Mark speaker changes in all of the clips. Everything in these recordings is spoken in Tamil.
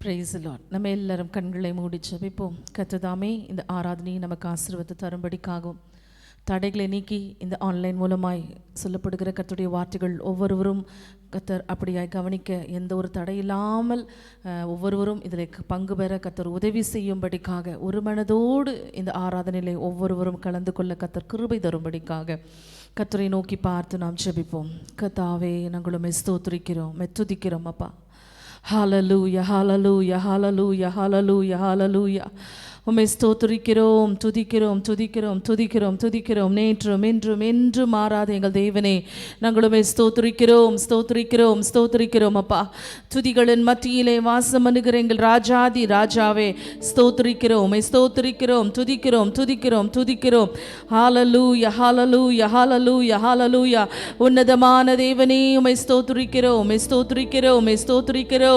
Speaker 1: Praise the Lord. நம்ம எல்லாரும் கண்களை மூடி ஜெபிப்போம். கர்த்ததாமே இந்த ஆராதனையை நமக்கு ஆசீர்வாதத்தை தரும்படிக்காகவும் தடைகளை நீக்கி இந்த ஆன்லைன் மூலமாய் சொல்லப்படுகிற கர்த்தருடைய வார்த்தைகள் ஒவ்வொருவரும் கர்த்தர் அப்படியாய் கவனிக்க எந்த ஒரு தடை இல்லாமல் ஒவ்வொருவரும் இதில் பங்கு பெற கர்த்தர் உதவி செய்யும்படிக்காக ஒரு மனதோடு இந்த ஆராதனையிலே ஒவ்வொருவரும் கலந்து கொள்ள கர்த்தர் கிருபை தரும்படிக்காக கர்த்தரை நோக்கி பார்த்து நாம் ஜெபிப்போம். கர்த்தாவே, நாங்களும் ஸ்தோத்திரிக்கிறோம், துதிக்கிறோம் அப்பா. ஹல்லேலூயா, ஹல்லேலூயா, ஹல்லேலூயா, ஹல்லேலூயா, ஹல்லேலூயா. உம்மை ஸ்தோத்திரிக்கிறோம், துதிக்கிறோம், துதிக்கிறோம், துதிக்கிறோம், துதிக்கிறோம். நேற்றும் இன்றும் என்றும் மாறாத எங்கள் தேவனே, நாங்களுமே ஸ்தோத்திரிக்கிறோம், ஸ்தோத்திரிக்கிறோம், ஸ்தோத்திரிக்கிறோம் அப்பா. துதிகளின் மத்தியிலே வாசம் பண்ணுகிற எங்கள் ராஜாதி ராஜாவே, ஸ்தோத்திரிக்கிறோம், உம்மை ஸ்தோத்திரிக்கிறோம், துதிக்கிறோம், துதிக்கிறோம், துதிக்கிறோம். ஹல்லேலூயா, ஹல்லேலூயா, ஹல்லேலூயா, ஹல்லேலூயா. உன்னதமான தேவனே, உம்மை ஸ்தோத்திரிக்கிறோம், உம்மை ஸ்தோத்திரிக்கிறோம், உம்மை ஸ்தோத்திரிக்கிறோம்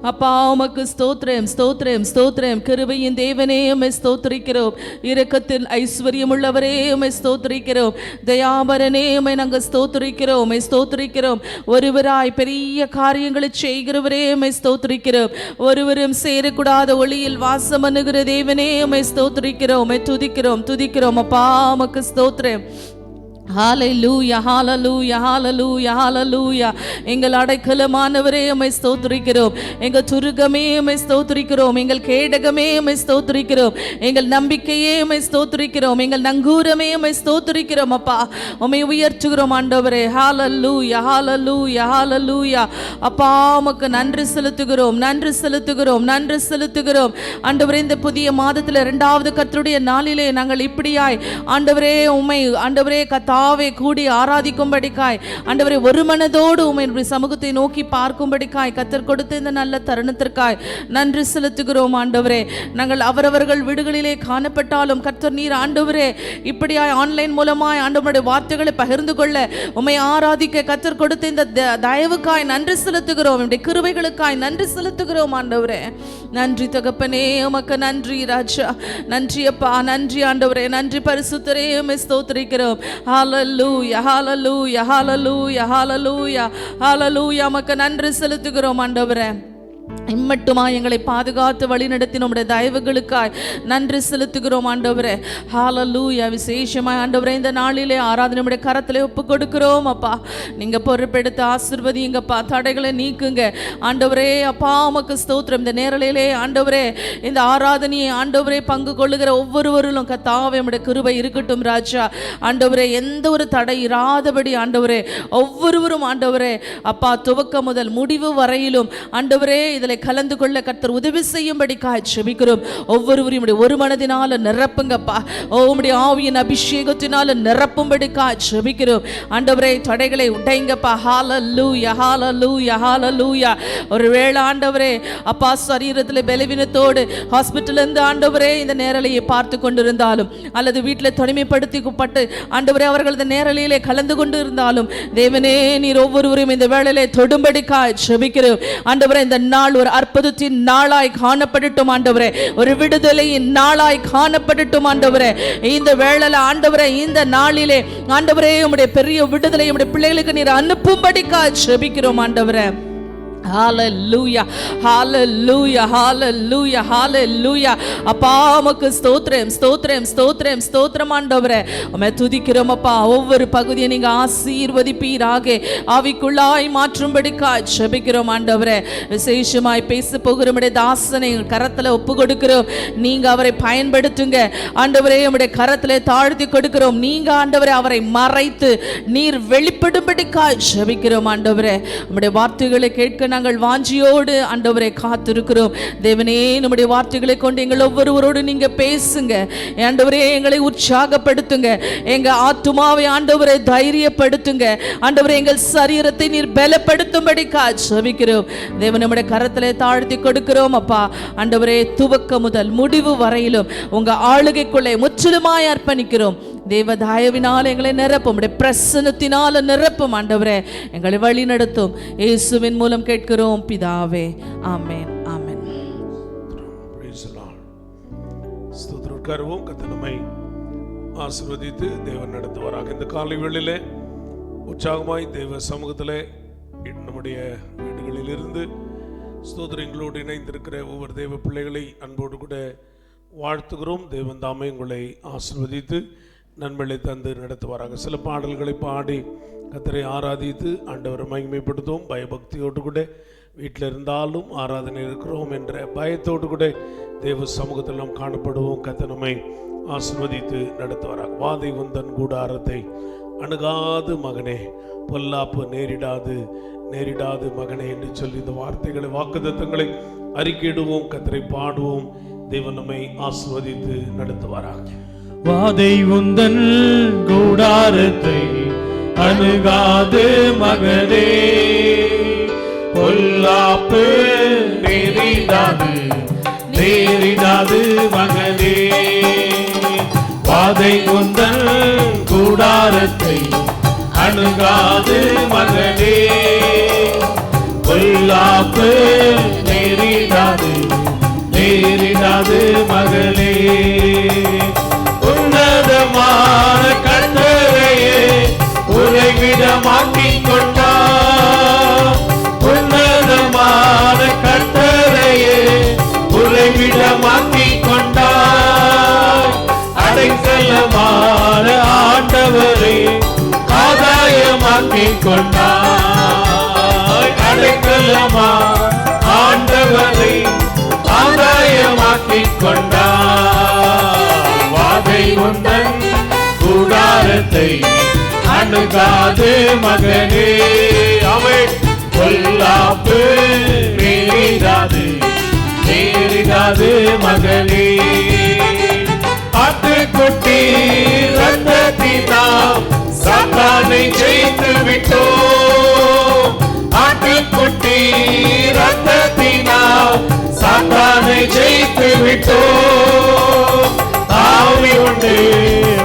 Speaker 1: அப்பா. உமக்கு ஸ்தோத்திரம், ஸ்தோத்திரம், ஸ்தோத்திரம். கிருபையின் தேவனே, உம்மை ஸ்தோத்திரிக்கிறோம். இரக்கத்தில் ஐஸ்வர்யம் உள்ளவரே, உம்மை ஸ்தோத்திரிக்கிறோம். தயாபரனே, உம்மை நாங்கள் ஸ்தோத்திரிக்கிறோம், உம்மை ஸ்தோத்திரிக்கிறோம். ஒருவராய் பெரிய காரியங்களை செய்கிறவரே, உம்மை ஸ்தோத்திரிக்கிறோம். ஒருவரும் சேரக்கூடாத ஒளியில் வாசம் பண்ணுகிற தேவனே, உம்மை ஸ்தோத்திரிக்கிறோம், உம்மை துதிக்கிறோம், துதிக்கிறோம் அப்பா. உமக்கு ஸ்தோத்திரம். ஹல்லேலூயா, ஹல்லேலூயா, ஹல்லேலூயா, ஹல்லேலூயா. எங்கள் அடைக்கலமானவரே, உம்மை ஸ்தோத்திரிக்கிறோம். எங்கள் துருகமே, உம்மை ஸ்தோத்திரிக்கிறோம். எங்கள் கேடகமே, உம்மை ஸ்தோத்திரிக்கிறோம். எங்கள் நம்பிக்கையே, உம்மை ஸ்தோத்திரிக்கிறோம். எங்கள் நங்கூரமே, உம்மை ஸ்தோத்திரிக்கிறோம் அப்பா. உம்மை உயர்த்துகிறோம் ஆண்டவரே. ஹல்லேலூயா, ஹல்லேலூயா, ஹல்லேலூயா. அப்பா, உமக்கு நன்றி செலுத்துகிறோம், நன்றி செலுத்துகிறோம், நன்றி செலுத்துகிறோம் ஆண்டவரே. இந்த புதிய மாதத்தில் 2வது கர்த்தருடைய நாளிலே நாங்கள் இப்படியாய் ஆண்டவரே உம்மை ஆண்டவரே கத்தாவே கூடி ஆராதிக்கும்படிக்காய் ஆண்டவரே ஒரு மனதோடு உம்மை சமூகத்தை நோக்கி பார்க்கும்படிக்காய் கர்த்தர் கொடுத்த இந்த நல்ல தருணத்திற்காய் நன்றி செலுத்துகிறோம் ஆண்டவரே. நாங்கள் அவரவர்கள் வீடுகளிலே காணப்பட்டாலும் கர்த்தர் நீர் ஆண்டவரே இப்படியாய் ஆன்லைன் மூலமாய் ஆண்டவருடைய வார்த்தைகளை பகிர்ந்து கொள்ள உம்மை ஆராதிக்க கர்த்தர் கொடுத்த இந்த தயவுக்காய் நன்றி செலுத்துகிறோம். என்னுடைய கிருபைகளுக்காய் நன்றி செலுத்துகிறோம் ஆண்டவரே. நன்றி தகப்பனே, உமக்கு நன்றி ராஜா, நன்றி அப்பா, நன்றி ஆண்டவரே, நன்றி பரிசுத்தரே, உம்மை ஸ்தோத்திரிக்கிறோம். ஹல்லேலூயா, ஹல்லேலூயா, ஹல்லேலூயா, ஹல்லேலூயா, ஹல்லேலூயா. உமக்கு நன்றி செலுத்துகிறோம் ஆண்டவரே. இம்மட்டுமா எங்களை பாதுகாத்து வழிநடத்தின உம்முடைய தயவுகளுக்காய் நன்றி செலுத்துகிறோம் ஆண்டவரே. ஹல்லேலூயா. விசேஷமாய் ஆண்டவரே இந்த நாளிலே ஆராதனை உம்முடைய கரத்திலே ஒப்பு கொடுக்கிறோம் அப்பா. நீங்க பொறுப்பெடுத்து ஆசீர்வதிங்கப்பா, தடைகளை நீக்குங்க ஆண்டவரே. அப்பா உமக்கு ஸ்தோத்திரம். இந்த நேரலையிலே ஆண்டவரே இந்த ஆராதனையை ஆண்டவரே பங்கு கொள்ளுகிற ஒவ்வொருவரும் கர்த்தாவே உம்முடைய கிருபை இருக்கட்டும் ராஜா. ஆண்டவரே எந்த ஒரு தடை இராதபடி ஆண்டவரே ஒவ்வொருவரும் ஆண்டவரே அப்பா துவக்கம் முதல் முடிவு வரையிலும் ஆண்டவரே இதில் கலந்து கொள்ள கர்த்தர் உதவி செய்யும்படிக்காய் ஜெபிக்கிறோம். ஒவ்வொருவரையும் ஒரு மனதினால நிரப்புங்கப்பா. உம்முடைய ஆவியின் அபிஷேகத்தினால நிரப்பும்படிக்காய் ஜெபிக்கிறோம் ஆண்டவரே. தடைகளை உடைங்கப்பா. ஹல்லேலூயா, ஹல்லேலூயா, ஹல்லேலூயா. ஒருவேளை ஆண்டவரே அப்பா சரீரத்தில் பலவீனத்தோடு ஹாஸ்பிட்டல் இருந்து ஆண்டவரே இந்த நேரலையை பார்த்து கொண்டிருந்தாலும் அல்லது வீட்டில் தனிமைப்படுத்திக்கப்பட்டு ஆண்டவரே அவர்கள் இந்த நேரலையிலே கலந்து கொண்டு இருந்தாலும் தேவனே நீர் ஒவ்வொருவரையும் இந்த வேளையிலே தொடும்படிக்காய் ஜெபிக்கிறோம் ஆண்டவரே. இந்த நாள் ஒரு அற்புதத்தின் நாளாய் காணப்படட்டும் ஆண்டவரே, ஒரு விடுதலையின் நாளாய் காணப்படட்டும் ஆண்டவரே. இந்த வேளையில ஆண்டவரே இந்த நாளிலே ஆண்டவரே உம்முடைய பெரிய விடுதலை உம்முடைய பிள்ளைகளுக்கு நீர் அனுப்பும்படிக்காய் ஜெபிக்கிறோம் ஆண்டவரே. ஹல்லேலூயா, ஹல்லேலூயா, ஹல்லேலூயா, ஹல்லேலூயா. அப்பா உமக்கு ஸ்தோத்திரம், ஸ்தோத்திரம், ஸ்தோத்திரம், ஸ்தோத்திரம் ஆண்டவரே. உம்மை துதிக்கிறோம் அப்பா. ஒவ்வொரு பகுதியை நீங்க ஆசீர்வதிப்பீராக, ஆவிக்குள்ளாய் மாற்றும்படிக்காய் ஜெபிக்கிறோம் ஆண்டவரே. விசேஷமாய் பேச போகிற உம்முடைய தாசனை கரத்துல ஒப்பு கொடுக்கிறோம். நீங்க அவரை பயன்படுத்துங்க ஆண்டவரே. உம்முடைய கரத்துல தாழ்த்தி கொடுக்கிறோம். நீங்க ஆண்டவரே அவரை மறைத்து நீர் வெளிப்படும்படிக்காய் ஜெபிக்கிறோம் ஆண்டவரே. உம்முடைய வார்த்தைகளை கேட்க நாங்கள் வாஞ்சியோடு ஆண்டவரை காத்திருக்கிறோம் தேவனே. நம்முடைய வார்த்தைகளை கொண்டு எங்கள் ஒவ்வொருவரோடு நீங்க பேசுங்க ஆண்டவரே. எங்களை உற்சாகப்படுத்துங்க, எங்க ஆத்துமாவை ஆண்டவரை தைரியப்படுத்துங்க ஆண்டவரே. எங்கள் சரீரத்தை நீர் பலப்படுத்தும்படி ஜெபிக்கிறோம் தேவன். நம்முடைய கரத்திலே தாழ்த்தி கொடுக்கிறோம் அப்பா ஆண்டவரே. துவக்க முதல் முடிவு வரையிலும் உங்க ஆளுகைக்குள்ளே முற்றிலுமாய் அர்ப்பணிக்கிறோம். தேவ தயவினால் எங்களை நிரப்பும், பிரசன்னத்தினால நிரப்பும் ஆண்டவரே. எங்களை வழி நடத்தும் இயேசுவின் மூலம் கேட்கிறோம் பிதாவே. ஆமென், ஆமென்.
Speaker 2: ஸ்தோத்திரம். கர்த்தர் நம்மை ஆசீர்வதித்து தேவன் நடத்துவாராக. இந்த காலை வேளையிலே உற்சாகமாய் தேவ சமூகத்திலே நம்முடைய வீடுகளிலிருந்து ஸ்தோத்திரங்களோடு இணைந்திருக்கிற ஒவ்வொரு தேவ பிள்ளைகளை அன்போடு கூட வாழ்த்துகிறோம். தேவன் தாமே உங்களை ஆசீர்வதித்து நன்மைகளை தந்து நடத்துவாராக. சில பாடல்களை பாடி கர்த்தரை ஆராதித்து ஆண்டவரை மகிமைப்படுத்துவோம். பயபக்தியோடு கூட வீட்டில் இருந்தாலும் ஆராதனை இருக்கிறோம் என்ற பயத்தோடு கூட தேவ சமூகத்தில் நாம் காணப்படுவோம். கர்த்தர் நம்மை ஆசீர்வதித்து நடத்துவாராக. வாதை உந்தன் கூடாரத்தை அணுகாது மகனே, பொல்லாப்பு நேரிடாது மகனே என்று சொல்லி இந்த வார்த்தைகளை வாக்குத்தத்தங்களை அறிக்கையிடுவோம். கர்த்தரை பாடுவோம். தேவன் நம்மை ஆசீர்வதித்து நடத்துவாராக.
Speaker 3: வாதை உந்தன் கூடாரத்தை அணுகாது மகனே, பொல்லாப்பு நேரிடாது மகனே. வாதை உந்தன் கூடாரத்தை அணுகாது மகனே, பொல்லாப்பு நேரிடாது மகளே. உன்னதமான கர்த்தரையே உறைவிடமாக்கிக் கொண்டார், உன்னதமான கர்த்தரையே உறைவிடமாக்கிக் கொண்டார். அடைக்கலமான ஆண்டவரை ஆதாயமாக்கிக் கொண்டார், அடைக்கலமான ஆண்டவரை ஆதாயமாக்கிக் கொண்டார். வாதை உந்தன் கூடாரத்தை அணுகாது மகனே, அவை பொல்லாப்பு நேரிடாது மகனே. ஆட்டுக்குட்டி ரத்தத்தினால் சாத்தானை ஜெயித்து விட்டோம், ஆட்டுக்குட்டி ரத்தத்தினால் சாத்தானை ஜெயித்து விட்டோம். ஆவி உண்டு,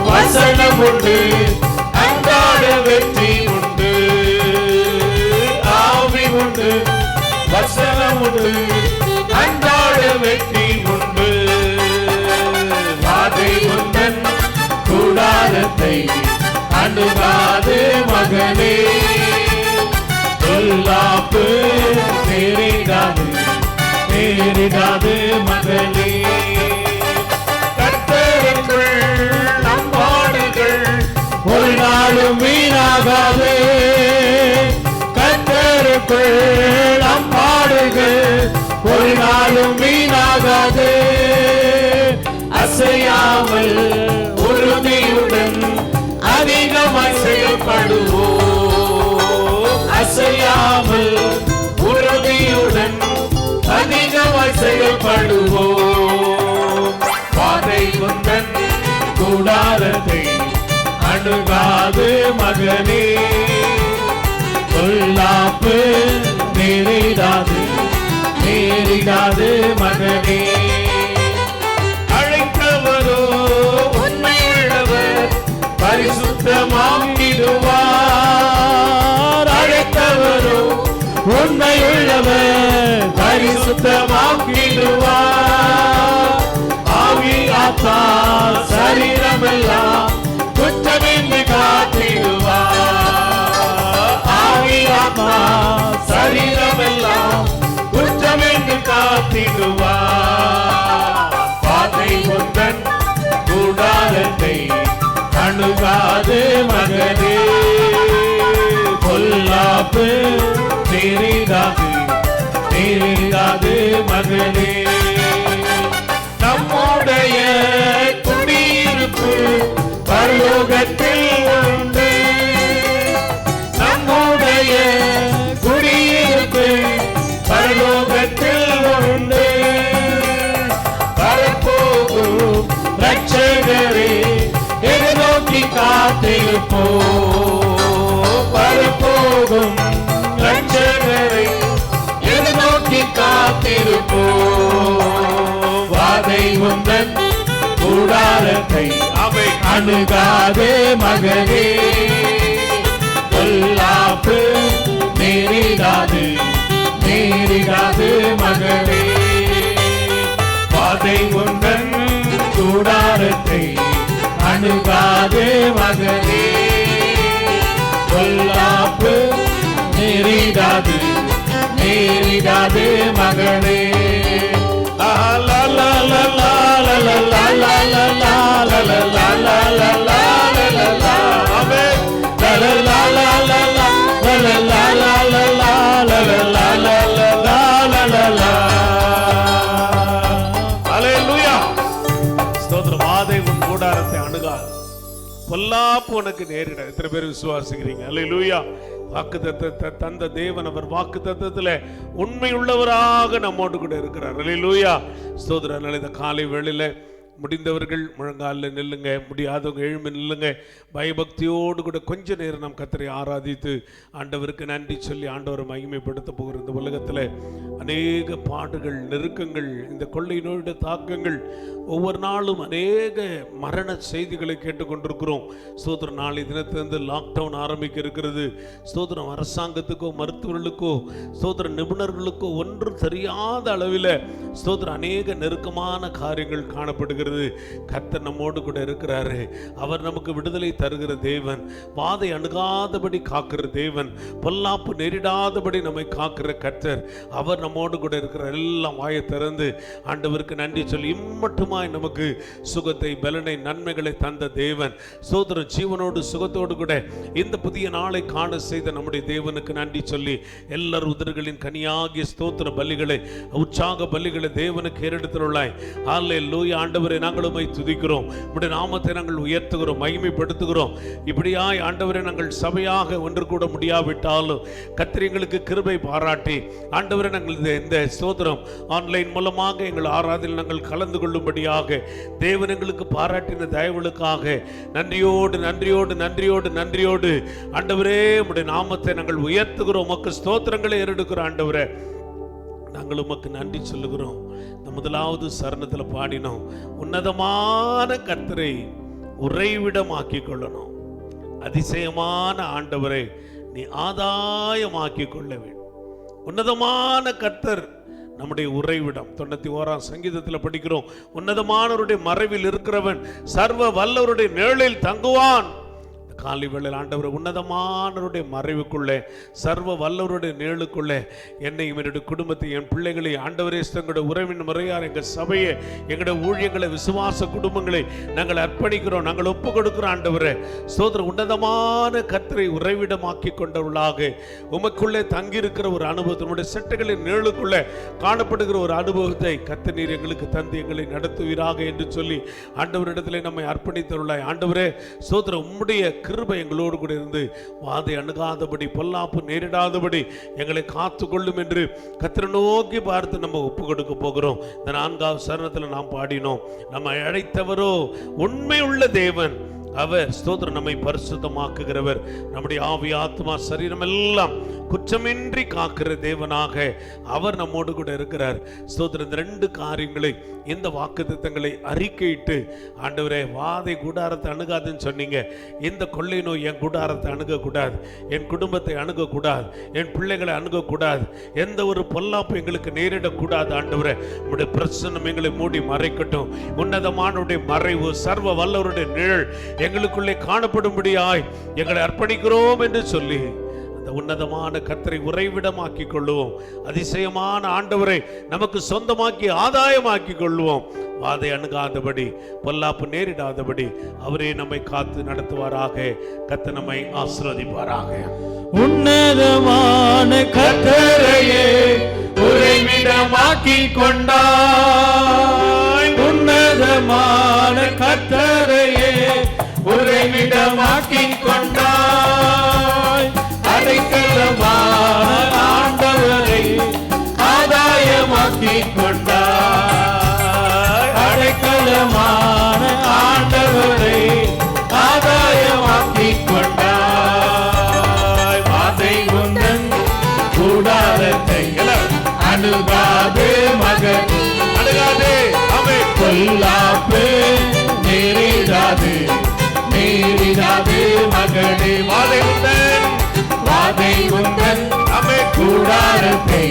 Speaker 3: வசனம் உண்டு, அன்றாட வெற்றி உண்டு. ஆவி உண்டு, வசனம் உண்டு, அன்றாட வெற்றி உண்டு. வாதை உந்தன் கூடாரத்தை அணுகாது மகனே, பொல்லாப்பு நேரிடாது மகளே. கர்த்தருக்குள் நம் பாடுகள் ஒரு நாளும் வீணாகாது, கர்த்தருக்குள் நம் பாடுகள் ஒரு நாளும் வீணாகாது. அசையாமல் உறுதியுடன் அதிகமாய் செயல்படுவோம், அசையாமல் உறுதியுடன் அதிகமாய் செயல்படுவோம். வாதை உந்தன் கூடாரத்தை அணுகாது மகனே, பொல்லாப்பு நேரிடாது மகனே. அழைத்தவரோ உண்மையுள்ளவர் பரிசுத்தமாக்கிடுவார், அழைத்தவரோ உண்மையுள்ளவர் பரிசுத்தமாக்கிடுவார். ஆவி ஆத்மா சரீரமெல்லாம் குற்றமின்றி காத்திடுவார், ஆவி ஆத்மா சரீரமெல்லாம் குற்றமின்றி காத்திடுவார். வாதை உந்தன் கூடாரத்தை அணுகாது மகனே, பொல்லாப்பு நேரிடாது மகனே. நம்முடைய குடியிருப்பு பரலோகத்தில் உண்டு, நம்முடைய குடியிருப்பு பரலோகத்தில் உண்டு. வரப்போகும் ரட்சகரே எதிர்நோக்கி காத்திருப்போம், வரப்போகும் ரட்சகரை எதிர்நோக்கி காத்திருப்போம். வாதை உந்தன் கூடாரத்தை அவை அணுகாதே மகனே, பொல்லாப்பு நேரிடாது மகனே. வாதை உந்தன் கூடாரத்தை அணுகாதே மகனே, பொல்லாப்பு நேரிடாது நேரிடாது மகளே.
Speaker 2: வாதை உன் கூடாரத்தை அணுகாது, பொல்லாப்பு உனக்கு நேரிட. எத்தனை பேர் விசுவாசிக்கிறீங்க? அல்லேலூயா. வாக்குத்தத்தத்தை தந்த தேவன் அவர் வாக்குத்தத்தத்தில் உண்மை உள்ளவராக நம்மோடு கூட இருக்கிறார். அல்லேலூயா. ஸ்தோத்திரம். இந்த காலை வேளையில முடிந்தவர்கள் முழங்காலில் நில்லுங்க, முடியாதவங்க எழும்பி நில்லுங்க. பயபக்தியோடு கூட கொஞ்ச நேரம் நாம் கர்த்தரை ஆராதித்து ஆண்டவருக்கு நன்றி சொல்லி ஆண்டவரை மகிமைப்படுத்த போகிற இந்த உலகத்தில் அநேக பாடுகள், நெருக்கங்கள், இந்த கொள்ளை நோயுடைய தாக்கங்கள், ஒவ்வொரு நாளும் அநேக மரண செய்திகளை கேட்டுக்கொண்டிருக்கிறோம். ஸ்தோத்திரம். நாளை தினத்திலிருந்து லாக்டவுன் ஆரம்பிக்க இருக்கிறது. ஸ்தோத்திரம். அரசாங்கத்துக்கோ மருத்துவர்களுக்கோ ஸ்தோத்திர நிபுணர்களுக்கோ ஒன்றும் தெரியாத அளவில் ஸ்தோத்திரம் அநேக நெருக்கமான காரியங்கள் காணப்படுகிறது. கர்த்தர் நம்மோடு கூட இருக்கிறாரு. அவர் நமக்கு விடுதலை தருகிற தேவன், வாதை அணுகாதபடி காக்கிற தேவன், பொல்லாப்பு நேரிடாதபடி நம்மை காக்கிற கர்த்தர், அவர் நம்மோடு கூட இருக்கிறார். எல்லாம் வாயை திறந்து ஆண்டவருக்கு நன்றி சொல்லி இம்மட்டுமாய் நமக்கு சுகத்தை, பலனை, நன்மைகளை தந்த தேவன், சோதர ஜீவனோடு சுகத்தோடு கூட இந்த புதிய நாளை காண செய்த நம்முடைய தேவனுக்கு நன்றி சொல்லி எல்லார் உதடுகளின் கனியாகிய ஸ்தோத்திர பலிகளை, உற்சாக பலிகளை தேவனுக்கு ஏறெடுத்துள்ளாய். அல்லேலூயா. ஆண்டவரே, நாங்கள் உம்மை துதிக்கிறோம், உம்முடைய நாமத்தை நாங்கள் உயர்த்துகிறோம், மகிமைப்படுத்துகிறோம். இப்படியாய் ஆண்டவரே, நாங்கள் சபையாக ஒன்று கூட முடியாவிட்டாலும் கர்த்தர் எங்களுக்கு கிருபை பாராட்டி ஆண்டவரே, நாங்கள் இந்த ஸ்தோத்திரம் ஆன்லைன் மூலமாக எங்கள் ஆராதனையில் நாங்கள் கலந்து கொள்ளும்படியாக தேவன் எங்களுக்கு பாராட்டின தயவுகளுக்காக நன்றியோடு நன்றியோடு நன்றியோடு நன்றியோடு ஆண்டவரே, உம்முடைய நாமத்தை நாங்கள் உயர்த்துகிறோம், உமக்கு ஸ்தோத்திரங்களை ஏறெடுக்கிறோம். ஆண்டவரே, நாங்கள் உமக்கு நன்றி சொல்லுகிறோம். இந்த முதலாவது சரணத்தில் பாடினோம், உன்னதமான கர்த்தரை உறைவிடமாக்கி கொள்ளணும். அதிசயமான ஆண்டவரை நீ ஆதாயமாக்கி கொள்ள வேண்டும். உன்னதமான கர்த்தர் நம்முடைய உறைவிடம். 91ஆம் சங்கீதத்தில் படிக்கிறோம், உன்னதமானவருடைய மறைவில் இருக்கிறவன் சர்வ வல்லவருடைய நிழலில் தங்குவான். காலை வேளையில் ஆண்டவர் உன்னதமானவருடைய மறைவுக்குள்ளே, சர்வ வல்லவருடைய நிழலுக்குள்ளே என்னையும் என்னுடைய குடும்பத்தை, என் பிள்ளைகளை ஆண்டவரே, எங்களுடைய உறவின் முறையார், எங்கள் சபையை, எங்களுடைய ஊழியங்களை, விசுவாச குடும்பங்களை நாங்கள் அர்ப்பணிக்கிறோம், நாங்கள் ஒப்பு கொடுக்கிறோம். ஆண்டவரே ஸ்தோத்திரம். உன்னதமான கர்த்தரை உறைவிடமாக்கி கொண்டவர்களாக உமக்குள்ளே தங்கியிருக்கிற ஒரு அனுபவத்தை, நம்முடைய செட்டைகளின் நிழலுக்குள்ளே காணப்படுகிற ஒரு அனுபவத்தை கர்த்தர் நீர் எங்களுக்கு தந்து எங்களை நடத்துவீராக என்று சொல்லி ஆண்டவரிடத்திலே நம்மை அர்ப்பணித்தவர்களாய். ஆண்டவரே ஸ்தோத்திரம், உம்முடைய கிருபை எங்களோடு கூட இருந்து வாதை அணுகாதபடி, பொல்லாப்பு நேரிடாதபடி எங்களை காத்து கொள்ளும் என்று கர்த்தரை நோக்கி பார்த்து நம்ம ஒப்பு கொடுக்க போகிறோம். இந்த 4ஆவது சரணத்தில் நாம் பாடினோம், நம்ம அழைத்தவரோ உண்மை உள்ள தேவன், அவர் ஸ்தோத்திரம் நம்மை பரிசுத்தமாக்குகிறவர், நம்முடைய ஆவி, ஆத்மா, சரீரம் எல்லாம் குற்றமின்றி காக்கிற தேவனாக அவர் நம்மோடு கூட இருக்கிறார். ஸ்தோத்திரம். இந்த 2 காரியங்களை, இந்த வாக்குத்தத்தங்களை அறிக்கையிட்டு ஆண்டவரே, வாதை கூடாரத்தை அணுகாதுன்னு சொன்னீங்க, இந்த கொள்ளை நோய் என் கூடாரத்தை அணுகக்கூடாது, என் குடும்பத்தை அணுகக்கூடாது, என் பிள்ளைகளை அணுகக்கூடாது, எந்த ஒரு பொல்லாப்பு எங்களுக்கு நேரிடக்கூடாது. ஆண்டவரே, உங்களுடைய பிரசன்னம் எங்களை மூடி மறைக்கட்டும். உன்னதமானுடைய மறைவு, சர்வ வல்லவருடைய நிழல் எங்களுக்குள்ளே காணப்படும்படியாய் எங்களை அர்ப்பணிக்கிறோம் என்று சொல்லி அந்த உன்னதமான கர்த்தரை உறைவிடமாக்கி கொள்ளுவோம். அதிசயமான ஆண்டவரை நமக்கு சொந்தமாக்கி ஆதாயமாக்கி கொள்ளுவோம். வாதை அணுகாதபடி, பொல்லாப்பு நேரிடாதபடி அவரே நம்மை காத்து நடத்துவாராக. கர்த்தர் நம்மை ஆசீர்வதிப்பாராக.
Speaker 3: உன்னதமான கர்த்தரையே உறைவிடமாக்கி கொண்டாய். உன்னதமான கர்த்தரையே உறைவிடமாக்கி கொண்டாய். அடைக்கலமான ஆண்டவரை ஆதாயமாக்கி கொண்டாய். அடைக்கலமான ஆண்டவரை ஆதாயமாக்கி கொண்டாய். வாதை உந்தன் கூடாரத்தை அணுகாது மகன், அணுகாது அவை பொல்லாப்பு நேரிடாது, நேரிடாது மகனே. வாதை உந்தன், வாதை உந்தன் அவை கூடாரத்தை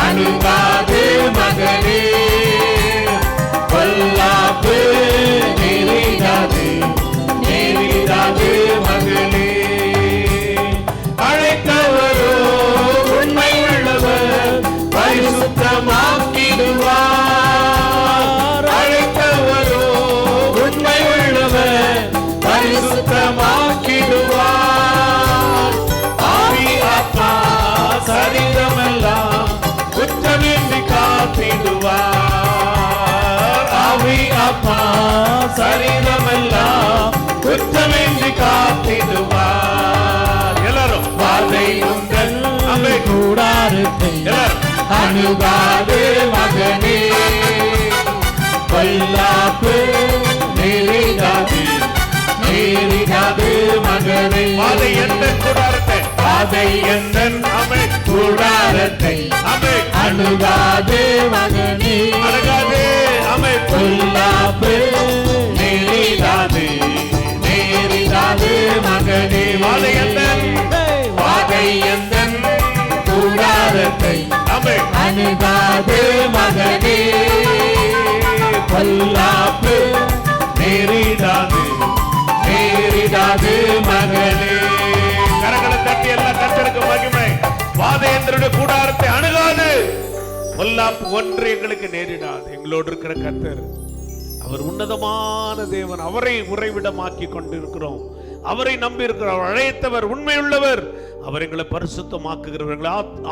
Speaker 3: அணுகாது மகனே. பொல்லாப்பு நேரிடாது, நேரிடாது மகனே. அழைத்தவரோ உண்மை உள்ளவர், சரீரமெல்லாம் குற்றமின்றி காத்திடுவார். எல்லாரும் வாதை உந்தன் அவை கூடாரத்தை அணுகாது மகனே, பொல்லாப்பு நேரிடாது நேரிடாது மகனே. வாதை எந்த கூடாரத்தை, வாதை எந்த அவை கூடாரத்தை அவை அணுகாது மகனே, அணுகாது அவை பொல்லாப்பு நேரிடாது நேரிடாது மகனே. வாதை எந்த, வாதை எந்த கூடாரத்தை அவை அணுகாது மகனே, பொல்லாப்பு நேரிடாது நேரிடாது மகனே. கரங்களை தட்டி எல்லாம் கர்த்தருக்கு மகிமை. வாதை எந்தருடைய கூடாரத்தை அணுகாது, பொல்லாப்பு ஒன்று எங்களுக்கு நேரிடாது. எங்களோடு இருக்கிற கர்த்தர் அவர் உன்னதமான தேவன். அவரை உறைவிடமாக்கி கொண்டிருக்கிறோம். அவரை நம்பி இருக்கிறார். அழைத்தவர் உண்மையுள்ளவர். அவர் எங்களை பரிசுத்தமாக்குகிறவர்.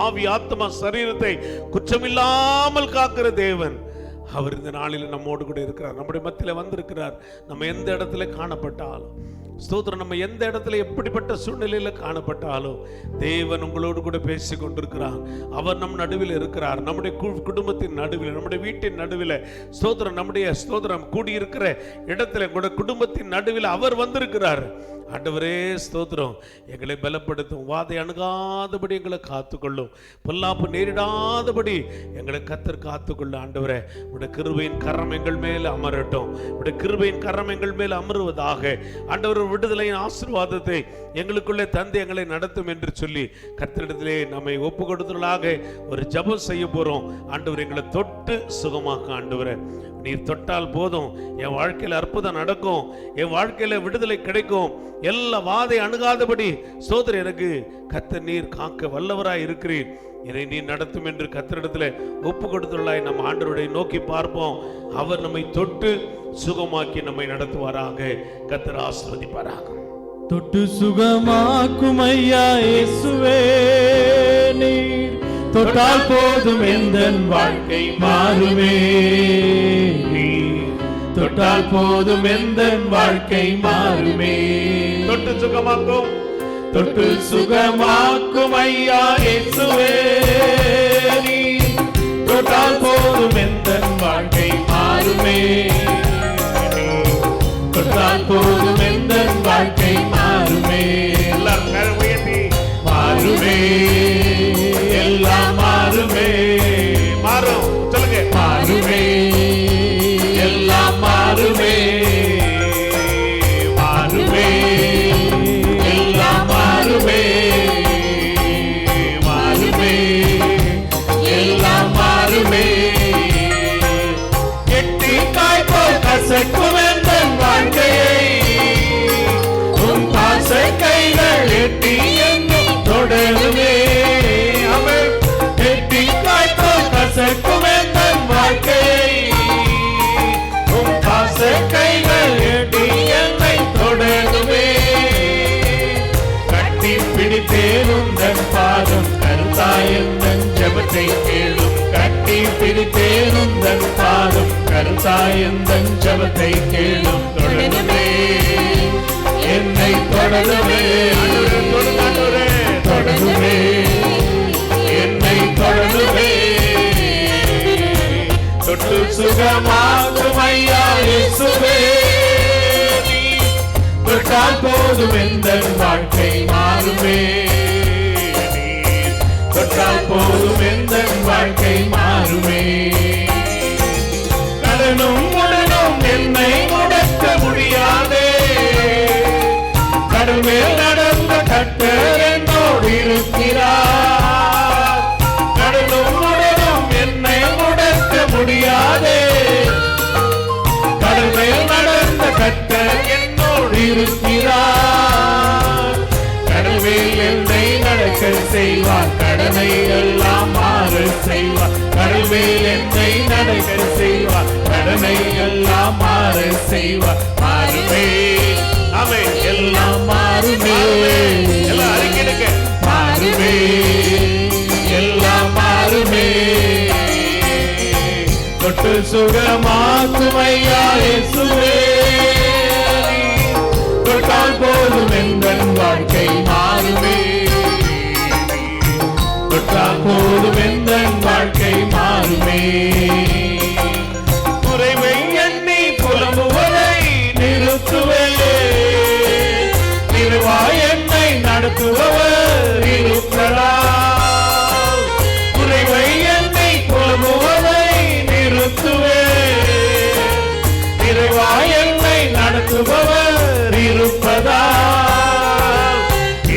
Speaker 3: ஆவி ஆத்மா சரீரத்தை குற்றமில்லாமல் காக்கிற தேவன். அவர் இந்த நாளில் நம்மோடு கூட இருக்கிறார். நம்முடைய மத்தியில வந்திருக்கிறார். நம்ம எந்த இடத்துல காணப்பட்டாலும் ஸ்தோத்திரம், நம்ம எந்த இடத்துல எப்படிப்பட்ட சூழ்நிலையில காணப்பட்டாலும் தேவன் உங்களோடு கூட பேசி கொண்டிருக்கிறார். அவர் நம் நடுவில் இருக்கிறார். நம்முடைய குடும்பத்தின் நடுவில், நம்முடைய வீட்டின் நடுவில் ஸ்தோத்திரம், நம்முடைய ஸ்தோத்திரம் கூடியிருக்கிற இடத்துல கூட குடும்பத்தின் நடுவில் அவர் வந்திருக்கிறார். ஆண்டவரே ஸ்தோத்திரம், எங்களை பலப்படுத்தும். வாதை அணுகாதபடி எங்களை காத்துக்கொள்ளும். பொல்லாப்பு நேரிடாதபடி எங்களை கர்த்தர் காத்துக்கொள்ளும். ஆண்டவரே, உடைய கிருபையின் கரம் எங்கள் மேல் அமரட்டும். உடைய கிருபையின் கரம் எங்கள் மேல் அமருவதாக. ஆண்டவர் விடுதலையின் ஆசீர்வாதத்தை எங்களுக்குள்ளே தந்து எங்களை நடத்தும் என்று சொல்லி கர்த்தரிடத்திலே நம்மை ஒப்பு கொடுத்தவர்களாக ஒரு ஜெபம் செய்ய போறோம். ஆண்டவர் எங்களை தொட்டு சுகமாக்க. ஆண்டவரே, நீர் தொட்டால் போதும், என் வாழ்க்கையில் அற்புதம் நடக்கும், என் வாழ்க்கையில விடுதலை கிடைக்கும். எல்லா வாதை அணுகாதபடி சோதரி எனக்கு கர்த்தர் நீர் காக்க வல்லவராய் இருக்கிறீர். என்னை நீ நடத்தும் என்று கர்த்தரிடத்துல ஒப்பு கொடுத்துள்ளாய். நம்ம ஆண்டவரை நோக்கி பார்ப்போம். அவர் நம்மை தொட்டு சுகமாக்கி நம்மை நடத்துவாராக. கர்த்தர் ஆசீர்வதிப்பாராக.
Speaker 4: தொட்டு சுகமாக்கும் ஐயா இயேசுவே, நீர் தொட்டால் போதும் எந்தன் வாழ்க்கை மாறுமே. தொட்டால் போதும் எந்தன் வாழ்க்கை மாறுமே.
Speaker 3: தொட்டு சுகமாக்கும்,
Speaker 4: தொட்டு சுகமாக்கும் ஐயா இயேசுவே, நீர் தொட்டால் போதும் எந்தன் வாழ்க்கை மாறுமே. தொட்டால் போதும் எந்தன் வாழ்க்கை மாறுமே.
Speaker 3: எல்லாரும் கரம் உயர்த்தி
Speaker 4: மாறுமே, எல்லாம் மாறுமே.
Speaker 3: மாறும் சொல்லுங்க.
Speaker 4: மாறுமே, எல்லாம் மாறுமே. மாறுமே, எல்லாம் மாறுமே. மாறுமே, எல்லாம் மாறுமே. எட்டி காய்போல் கசக்கும் எந்தன் வாழ்க்கையை உன் பாசை கைகள் எட்டி என்னும் தொடருமே. அவள் எட்டி காய்போல் கசக்கும் எந்தன் வாழ்க்கையை உன் பாசை கைகள் எட்டி என்னை தொடருமே. கட்டி பிடித்தேனும் தன் பாதம் கருத்தாயந்தன் ஜெபத்தை கேளும். கட்டி பிடித்தேனும் தன் பாதம் கருத்தாயந்தன் ஜெபத்தை கேளும். தொடருமே, என்னை தொடருமே. தொடருமே, என்னை தொடருமே. தொட்டு சுகமாக்கும் ஐயா இயேசுவே, நீர் தொட்டால் போதும் எந்தன் வாழ்க்கை மாறுமே. நீர் தொட்டால் போதும் எந்தன் வாழ்க்கை மாறுமே. கடனும் உடனும் என்னை முடக்க முடியாதே. கடல் மேல் நடந்த கர்த்தர் என்னோடு இருக்கிறார். கடலும் உடனும் என்னை முடக்க முடியாதே. கடல் மேல் நடந்த கர்த்தர் என்னோடு இருக்கிறார். கடல் மேல் என்னை நடக்க செய்வார். கடனை எல்லாம் மாற செய்வார். கடல் மேல் என்னை நடக்க செய்வார். கடனை எல்லாம் மாற செய்வார். மாறுமே,
Speaker 3: ஆமே,
Speaker 4: எல்லாம் மாறுமே.
Speaker 3: எல்லாம் அறிக்கையிடுங்க.
Speaker 4: மாறுமே, எல்லாம் மாறுமே. தொட்டு சுகமாக்கும் ஐயா இயேசுவே, தொட்டால் போதும் எந்தன் வாழ்க்கை மாறுமே. தொட்டால் போதும் எந்தன் வாழ்க்கை மாறுமே. குறைவை எண்ணி புலம்புவதை நிறுத்துவே. திருவாய் என்னை நடத்துபவர் இருப்பதால். குறைவை எண்ணி புலம்புவதை நிறுத்துவே. திருவாய் என்னை நடத்துபவர் இருப்பதால்.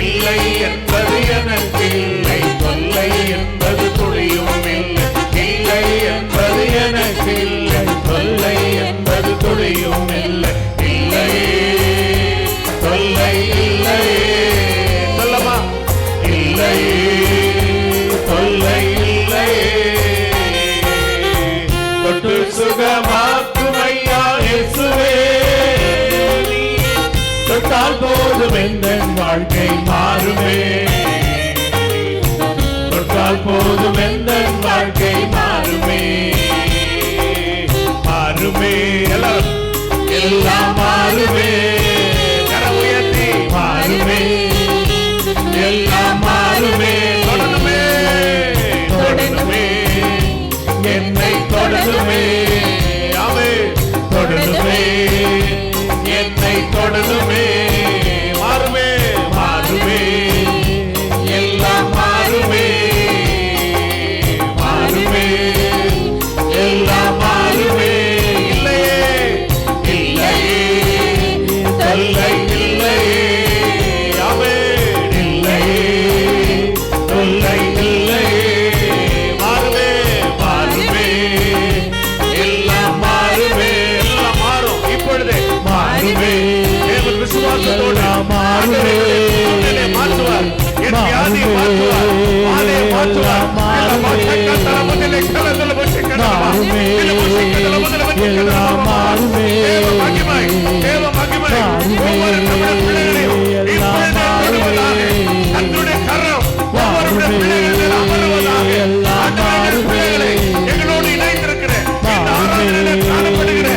Speaker 4: இல்லை என்பது எனக்கு இல்லை, தொல்லை என்பது துளியும் இல்லை. இல்லை என்பது எனக்கு இல்லை, தொல்லை என்பது துளியும் இல்லை. இல்லை தொல்லை இல்லை, சொல்லமா, இல்லை தொல்லை இல்லை. தொட்டு சுகமாக்கும் ஐயா இயேசுவே. தொட்டால் போதும் எந்தன் வாழ்க்கை மாறுமே. தொட்டால் போதும் எந்தன் வாழ்க்கை மாறுமே. மாறுமே, எல்லாம் மாறுமே. கரம் உயர்த்தி மாறுமே, எல்லாம் மாறுமே. தொடருமே, தொடருமே, என்னை தொடருமே. ஆமே, தொடருமே, என்னை தொடருமே. மாறுமே, மாறுமே, எல்லாம் மாறுமே. மாறுமே, எல்லாம் மாறுமே. இல்லையே, இல்லையே, தொல்லை இல்லையே. ஆமே, இல்லையே, தொல்லை இல்லையே. மாறுமே, மாறுமே, எல்லாம் மாறுமே. எல்லாம் மாறும் இப்பொழுதே. மாறுமே, தேவன் விசுவாசத்தோடு மாறுமே. மாற்றுவார், என் வியாதியை மாற்றுவார், பாதையை மாற்றுவார். எல்லாம் மாறுமே, தேவ மகிமை, தேவ மகிமை ஒவ்வொரு தமிழ் பிள்ளைகளையும் இப்பொழுதே தொடுவதாக. தன்னுடைய கரம் ஒவ்வொருடைய பிள்ளைகளில் அமருவதாக. ஆண்டவரே, பிள்ளைகளை எங்களோடு இணைந்திருக்கிற இந்த ஆராதனையிலே காணப்படுகிற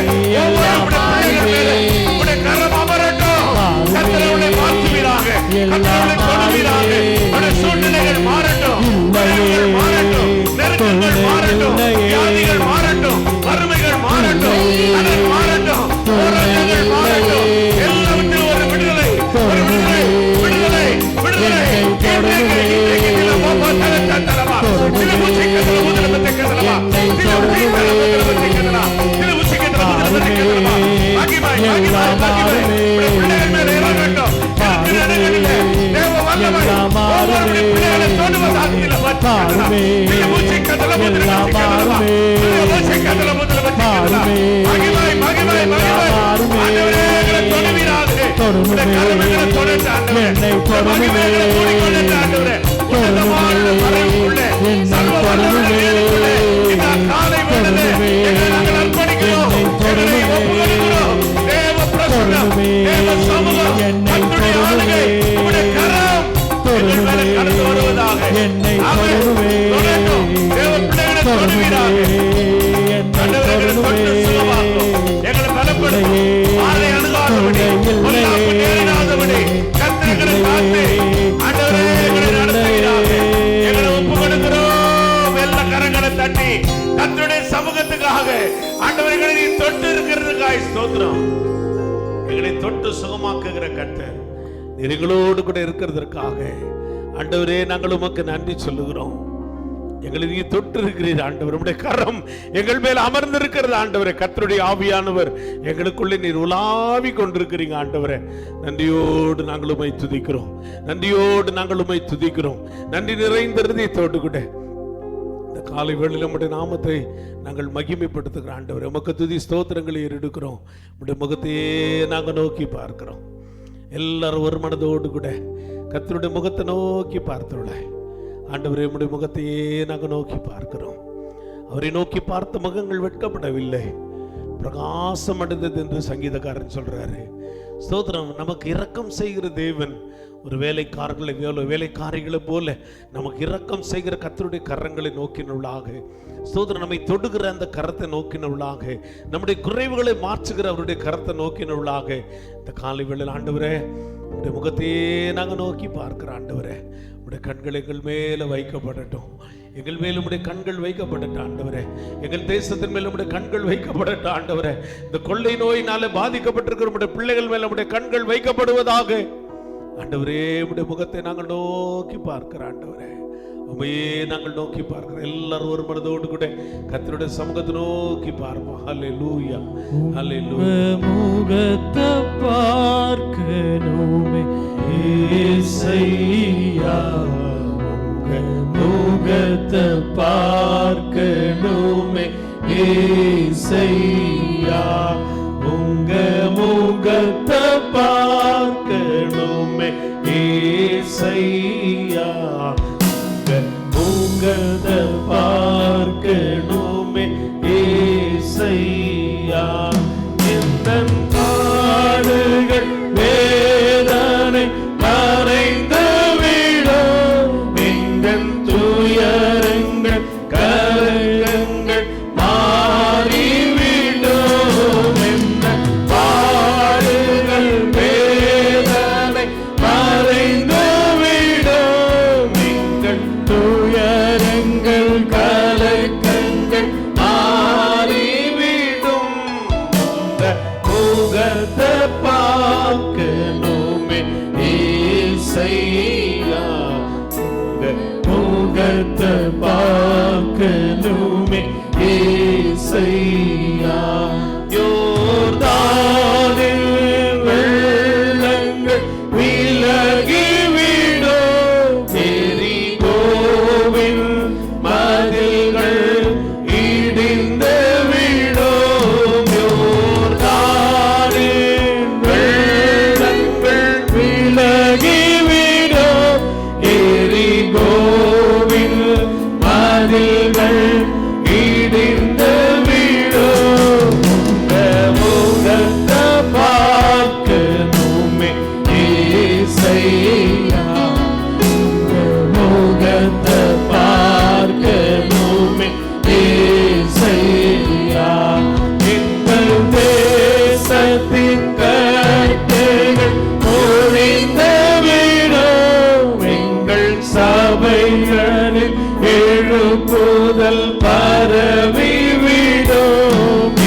Speaker 4: ஒவ்வொரு பிள்ளைகள் மேலே உடைய கரம் அமரட்டும். கர்த்தரை மாற்றுவீராக, கர்த்தரை தொடுவீராக. உடைய சூழ்நிலைகள் மாறட்டும், பயங்கள் மாறட்டும், நெருக்கங்கள் மாறட்டும், வியாதிகள் மாறட்டும், வறுமைகள் மாறட்டும், கடல் மாறட்டும், போராட்டங்கள் மாறட்டும். எல்லாவற்றிலும் ஒரு விடுதலை, ஒரு விடுதலை, விடுதலை, விடுதலை. கர்த்தருடைய சமூகத்துக்காக ஆண்டவர்களை நீ தொட்டு இருக்கிறதுக்காக ஸ்தோத்திரம். எங்களை தொட்டு சுகமாக்குகிற கர்த்தர் எங்களோடு கூட இருக்கிறதற்காக ஆண்டவரே நாங்கள் உமக்கு நன்றி சொல்லுகிறோம். எங்களை நீ தொட்டு இருக்கிறீர் ஆண்டவர். உம்முடைய கரம் எங்கள் மேல் அமர்ந்திருக்கிறது ஆண்டவரே. கர்த்தருடைய ஆவியானவர் எங்களுக்குள்ளே நீர் உலாவி கொண்டிருக்கிறீங்க ஆண்டவரே. நன்றியோடு நாங்கள் உம்மை துதிக்கிறோம், நன்றியோடு நாங்கள் உம்மை துதிக்கிறோம். நன்றி நிறைந்த இதயத்தோடு கூட இந்த காலை வேளையில் உம்முடைய நாமத்தை நாங்கள் மகிமைப்படுத்துகிறோம் ஆண்டவரே. உமக்கு துதி ஸ்தோத்திரங்களை எடுக்கிறோம். உம்முடைய முகத்தையே நாங்கள் நோக்கி பார்க்கிறோம். எல்லாரும் ஒரு மனதோடு கூட கர்த்தருடைய முகத்தை நோக்கி பார்த்துள்ள ஆண்டவரே, உம்முடைய முகத்தையே நாங்கள் நோக்கி பார்க்கிறோம். அவரை நோக்கி பார்த்த முகங்கள் வெட்கப்படவில்லை, பிரகாசம் அடைந்தது என்று சங்கீதக்காரன் சொல்றாரு.
Speaker 2: ஸ்தோத்திரம். நமக்கு இரக்கம் செய்கிற தேவன். ஒரு வேலைக்காரிகளை போல நமக்கு இரக்கம் செய்கிற கர்த்தருடைய கரங்களை நோக்கினவளாக, ஸ்தோத்திரம், நம்மை தொடுகிற அந்த கரத்தை நோக்கினவளாக, நம்முடைய குறைவுகளை மாற்றுகிற அவருடைய கரத்தை நோக்கினவளாக இந்த காலை வேளையில் ஆண்டவரே உடைய முகத்தையே நாங்கள் நோக்கி பார்க்கிற ஆண்டவரே, உடைய கண்கள் எங்கள் மேல வைக்கப்படட்டும். எங்கள் மேலும் உடைய கண்கள் வைக்கப்படட்டும் ஆண்டவரே. எங்கள் தேசத்தின் மேலும் உடைய கண்கள் வைக்கப்படட்டும் ஆண்டவரே. இந்த கொள்ளை நோயினால பாதிக்கப்பட்டிருக்கிற உடைய பிள்ளைகள் மேல உடைய கண்கள் வைக்கப்படுவதாக ஆண்டவரே. உடைய முகத்தை நாங்கள் நோக்கி பார்க்கிற ஆண்டவரே, உமையே நாங்கள் நோக்கி பார்க்கிறோம். எல்லாரும் ஒரு மனதோடு கூட கர்த்தருடைய சமூகத்தை நோக்கி பார்ப்போம். ஹல்லேலூயா, ஹல்லேலூயா.
Speaker 4: முகத்தை பார்க்கணுமே இயேசையா, முகத்தை பார்க்கணுமே இயேசையா, உங்க முகத்தை பார்க்கணுமே இயேசையா, முகத்தை பார்க்கணுமே இயேசையா. இந்த பாடுகள் வேதனை மறைந்து விடும், எங்கள் துயரங்கள் கலங்கங்கள் மாறிவிடும். இந்த பாடுகள் வேதனை மறைந்து விடும், எங்கள் துயரங்கள் கலக்கங்கள் மாறிவிடும். இந்த முகத்தை பார்க்கணுமே இயேசையா, முகத்தை பார்க்கணுமே இயேசையா. யோர்தானில் வெள்ளங்கள் விலகிவிடும், எரிகோவின் மதில்கள் இடிந்து விடும். யோர்தானின் வெள்ளங்கள் விலகிவிடும், எரிகோவின் மதில்கள் இடிந்து விடும். முகத்தை பார்க்கணுமே இயேசையா, முகத்தை பார்க்கணுமே இயேசையா. எங்கள் தேசத்தின் கட்டுகள் ஒழிந்து விடும், எங்கள் சபைகளில் எழுப்புதல் பரவிவிடும்.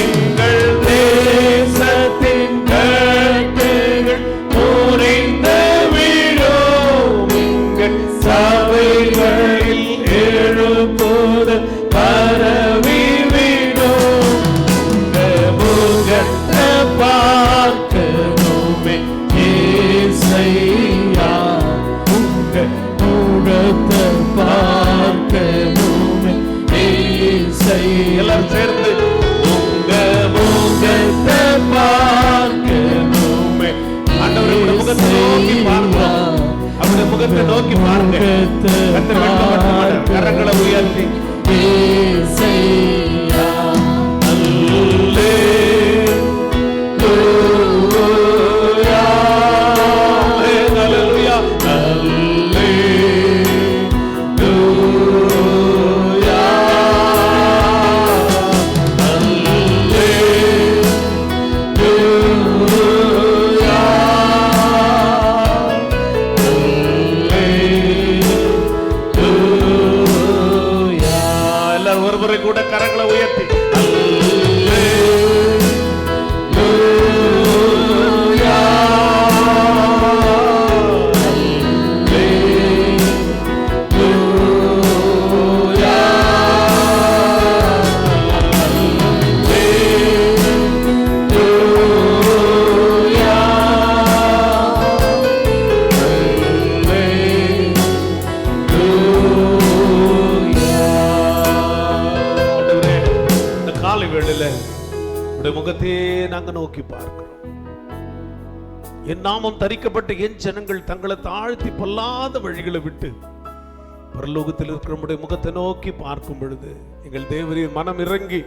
Speaker 4: எங்கள் தேசத்தின் கட்டுகள் ஒழிந்து விடும், எங்கள் சபைகளில் எழுப்புதல் பரவிவிடும். முகத்தை பார்க்கணுமே இயேசையா, முகத்தை பார்க்கணுமே இயேசையா. எல்லாரும் சேர்ந்து உங்க முகத்தை பார்க்கணுமே. ஆண்டவருடைய முகத்தை நோக்கி பார்க்கிறோம். அவருடைய முகத்தை நோக்கி பாருங்க. கர்த்தர் வெட்கப்பட கரங்களை உயர்த்தி இயேசையா, அல்லேலூயா, அல்லேலூயா, அல்லேலூயா, அல்லேலூயா, அல்லேலூயா. எல்லாரும் ஒரு முறை கூட கரங்களை உயர்த்தி அல்லேலூயா, அல்லேலூயா, அல்லேலூயா, ஆண்டவரே, இந்த காலை வேளையில உடைய முகத்தையே நாங்க நோக்கி பார்க்கிறோம். என் நாமம் தரிக்கப்பட்ட என் ஜனங்கள் தங்களை தாழ்த்தி பொல்லாத வழிகளை விட்டு
Speaker 2: பரலோகத்தில் இருக்கிற நம்முடைய முகத்தை நோக்கி பார்க்கும் பொழுது எங்கள் தேவரீர் மனம் இறங்கி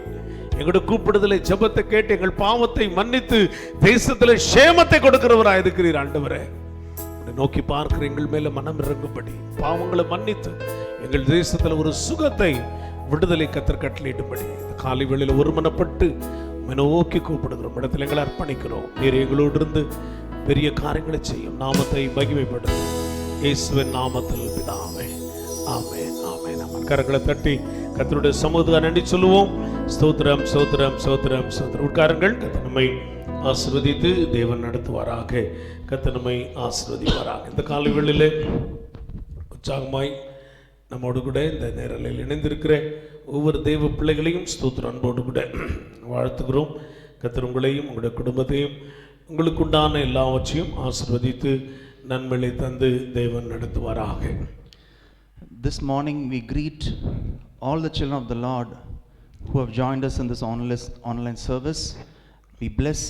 Speaker 2: எங்களுடைய கூப்பிடுதலை ஜெபத்தை கேட்டு எங்கள் பாவத்தை மன்னித்து தேசத்தில் சேமத்தை கொடுக்கிறவராய் இருக்கிறீர் ஆண்டவரே. நோக்கி பார்க்கிற எங்கள் மேல மனம் இறங்கும்படி பாவங்களை மன்னித்து எங்கள் தேசத்தில் ஒரு சுகத்தை விடுதலை கத்தர் கட்டளையிடும்படி இந்த காலை வேளையில் ஒருமனப்பட்டு நோக்கி கூப்பிடுகிறோம். இடத்துல எங்களை அர்ப்பணிக்கிறோம். நீர் எங்களோடு இருந்து பெரிய காரியங்களை செய்யும். நாமத்தை மகிமைப்படுத்தும் இயேசுவின் நாமத்தில் பிதாவே, ஆமென், ஆமென். நம்ம கரங்களை தட்டி கர்த்தருடைய சமூகத்துக்கு நன்றி சொல்லுவோம். ஸ்தோத்திரம், ஸ்தோத்திரம், ஸ்தோத்திரம், ஸ்தோத்திரம். உட்காருங்கள். கர்த்தர் நம்மை ஆசீர்வதித்து தேவன் நடத்துவாராக. கர்த்தர் நம்மை ஆசீர்வதிப்பாராக. இந்த காலை வேளையிலே உற்சாகமாய் நம்மோடு கூட இந்த நேரலையில் இணைந்திருக்கிற ஒவ்வொரு தெய்வ பிள்ளைகளையும் ஸ்தோத்திர அன்போடு கூட வாழ்த்துகிறோம். கர்த்தர் உங்களையும் உங்களுடைய குடும்பத்தையும் உங்களுக்குண்டான எல்லாவற்றையும் ஆசீர்வதித்து நன்மையை தந்து தேவன் நடத்துவாராக.
Speaker 5: This morning we greet all the children of the Lord who have joined us in this online service. We bless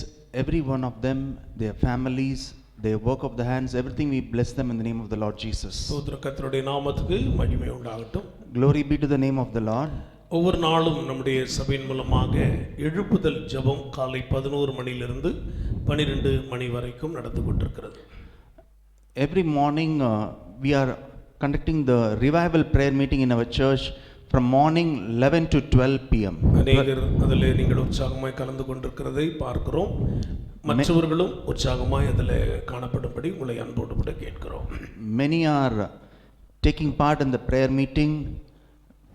Speaker 5: every one of them, their families, their work of the hands, everything. We bless them in the name of the Lord Jesus.
Speaker 2: ஸ்தோத்திர கர்த்தருடைய நாமத்துக்கு மகிமை உண்டாகட்டும்.
Speaker 5: Glory be to the name of the Lord.
Speaker 2: ஒவ்வொரு நாளும் நம்முடைய சபையின் மூலமாக எழுப்புதல் ஜெபம் காலை 11 மணியிலிருந்து 12 மணி வரைக்கும் நடந்து கொண்டிருக்கிறது.
Speaker 5: Every morning we are conducting the revival prayer meeting in our church from morning 11 to 12 p.m.
Speaker 2: அநேகர் அதில் நீங்கள் உற்சாகமாய் கலந்து கொண்டிருக்கிறதை பார்க்கிறோம். மற்றவர்களும் உற்சாகமாய் அதில் காணப்படும்படி உங்களை அன்போடு கூட கேட்கிறோம்.
Speaker 5: Many are taking part in the prayer meeting.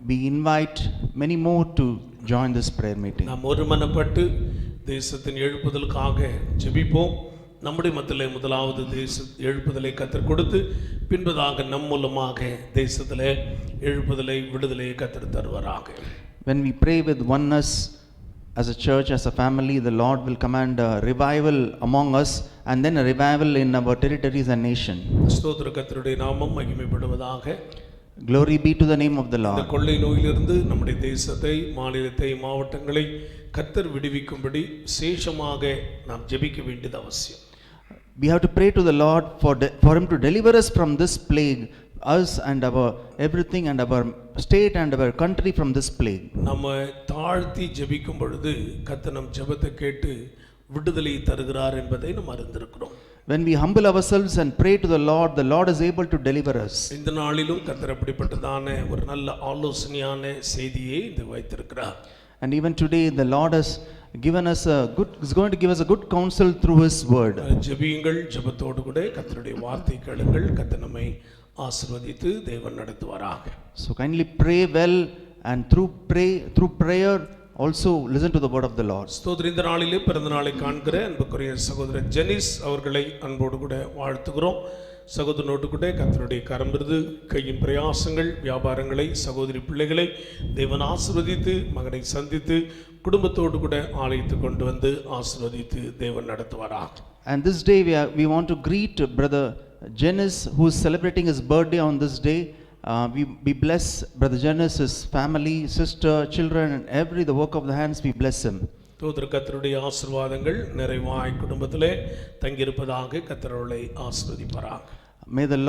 Speaker 5: We invite many more to join this prayer meeting.
Speaker 2: நாம் ஒருமனப்பட்டு தேசத்தின் எழுப்புதலுக்காக ஜெபிப்போம். நம்முடைய மத்தியிலே முதலாவது தேச எழுப்புதலை கத்தர் கொடுத்து பின்பதாக நம் மூலமாக தேசத்திலே எழுப்புதலை விடுதலையை கத்தர் தருவாராக.
Speaker 5: When we pray with oneness as a church, as a family, the Lord will command a revival among us and then a revival in our territories and nation.
Speaker 2: ஸ்தோத்திர கர்த்தருடைய நாமம் மகிமைப்படுவதாக.
Speaker 5: Glory be to the name of the
Speaker 2: இந்த
Speaker 5: Lord.
Speaker 2: கொள்ளை நோயிலிருந்து நம்முடைய தேசத்தை, மாநிலத்தை, மாவட்டங்களை கத்தர் விடுவிக்கும்படி விசேஷமாக நாம் ஜெபிக்க வேண்டியது அவசியம்.
Speaker 5: We have to pray to the Lord for him to deliver us from this plague, us and our everything and our state and our country from this plague.
Speaker 2: நம்ம தாழ்த்தி ஜெபிக்கும் பொழுது கர்த்தர் நம் ஜெபத்தை கேட்டு விடுதலை தருகிறார் என்பதை நாம் அறிந்திருக்கிறோம்.
Speaker 5: When we humble ourselves and pray to the Lord is able to deliver us.
Speaker 2: இந்த நாளிலும் கர்த்தர் அப்படிப்பட்டதான ஒரு நல்ல ஆலோசனையான செய்தியை இது வைத்திருக்கிறார்.
Speaker 5: And even today the Lord has given us is going to give us a good counsel through his word.
Speaker 2: ஜெபியுங்கள், ஜெபத்தோடு கூட கர்த்தருடைய வார்த்தை கேளுங்கள். கர்த்தர் நம்மை ஆசீர்வதித்து தேவன் நடத்துவாராக.
Speaker 5: So kindly pray well and through prayer also listen to the word of the Lord.
Speaker 2: ஸ்தோத்திர. இந்த நாளிலே பிறந்த நாளை காண்கிற அன்புக்குரிய சகோதரர் ஜெனிஸ் அவர்களை அன்போடு கூட வாழ்த்துகிறோம். சகோதரனோடு கூட கர்த்தருடைய கரமிருந்து கையின் பிரயாசங்கள், வியாபாரங்களை, சகோதரி பிள்ளைகளை தேவன் ஆசீர்வதித்து மகனை சந்தித்து குடும்பத்தோடு கூட ஆலயத்து கொண்டு வந்து ஆசீர்வதித்து தேவன் நடத்துவாராக.
Speaker 5: And this day we want to greet brother Janice who is celebrating his birthday on this day. We bless brother Janice, his family, sister, children and the work of the hands. We bless him.
Speaker 2: ஸ்தோத்திர. கர்த்தருடைய ஆசீர்வாதங்கள் நிறைவாய் குடும்பத்திலே தங்கியிருப்பதாக கர்த்தர் அவர்களை ஆசீர்வதிப்பாராக.
Speaker 5: May the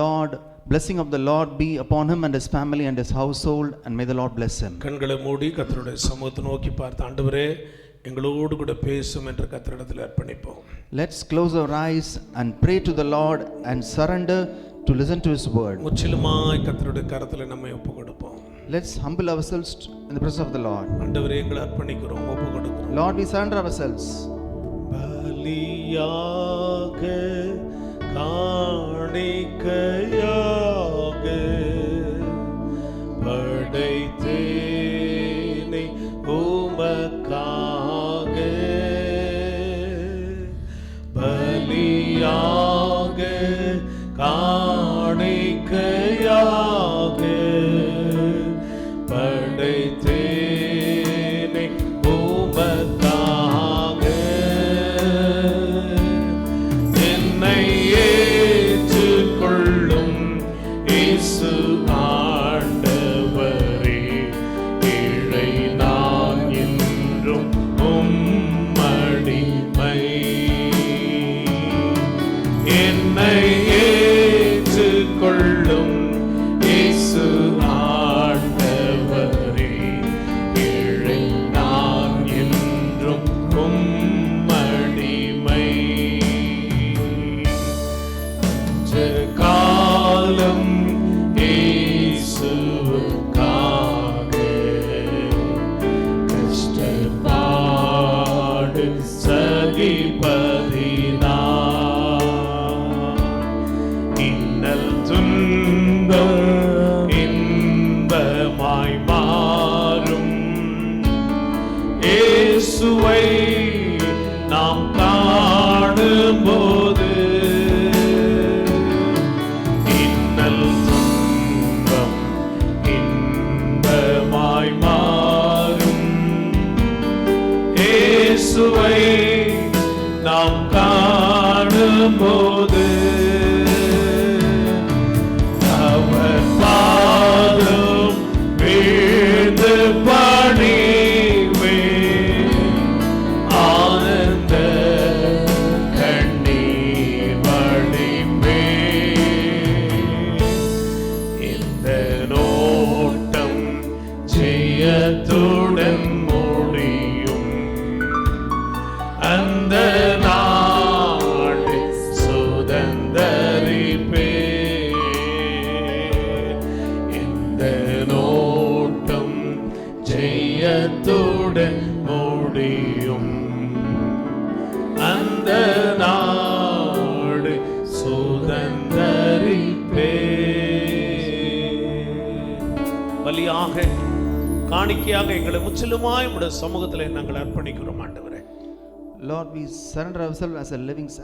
Speaker 5: blessing of the Lord be upon him and his family and his household, and may the Lord bless him.
Speaker 2: கண்களை மூடி கர்த்தருடைய சமூகத்தை நோக்கி பார்த்து, ஆண்டவரே எங்களோடு கூட பேசும் என்று கர்த்தரிடத்தில் அர்ப்பணிப்போம்.
Speaker 5: Let's close our eyes and pray to the Lord and surrender to listen to his word.
Speaker 2: முற்றிலுமாய் கர்த்தருடைய கரத்தில் நம்மை ஒப்புக்கொடுப்போம்.
Speaker 5: Let's humble ourselves in the presence of the Lord.
Speaker 2: ஆண்டவரே எங்களை அர்ப்பணிக்கிறோம், ஒப்புக்கொடுக்கிறோம்.
Speaker 5: Lord, we surrender ourselves.
Speaker 2: பலியாக காணிக்கையாக படைத்தேனை உமக்காக, பலியாக காணிக்கையாக படைத்தேனை உமக்காக, என்னை ஏற்றுக்கொள்ளும்
Speaker 3: இன்னல் துன்பம் இன்பமாய் மாறும். இயேசுவை நாம் காணும்போது அவர் பாதம் வீழ்ந்து பணிவே ஆனந்த கண்ணீர் வடிப்பே. இந்த நோட்டம் ஜெயத்துடன் முடியும். அந்த நாடு சுதந்தரிப்பே. இந்த நோட்டம் ஜெயத்துடன் முடியும். அந்த நாடு சுதந்தரிப்பே. பலியாக காணிக்கையாக எங்களை முற்றிலுமாய் உடைய சமூகத்தில் நாங்கள் அர்ப்பணிக்கிறோம் ஆண்டவரே.
Speaker 5: Lord, we surrender ourselves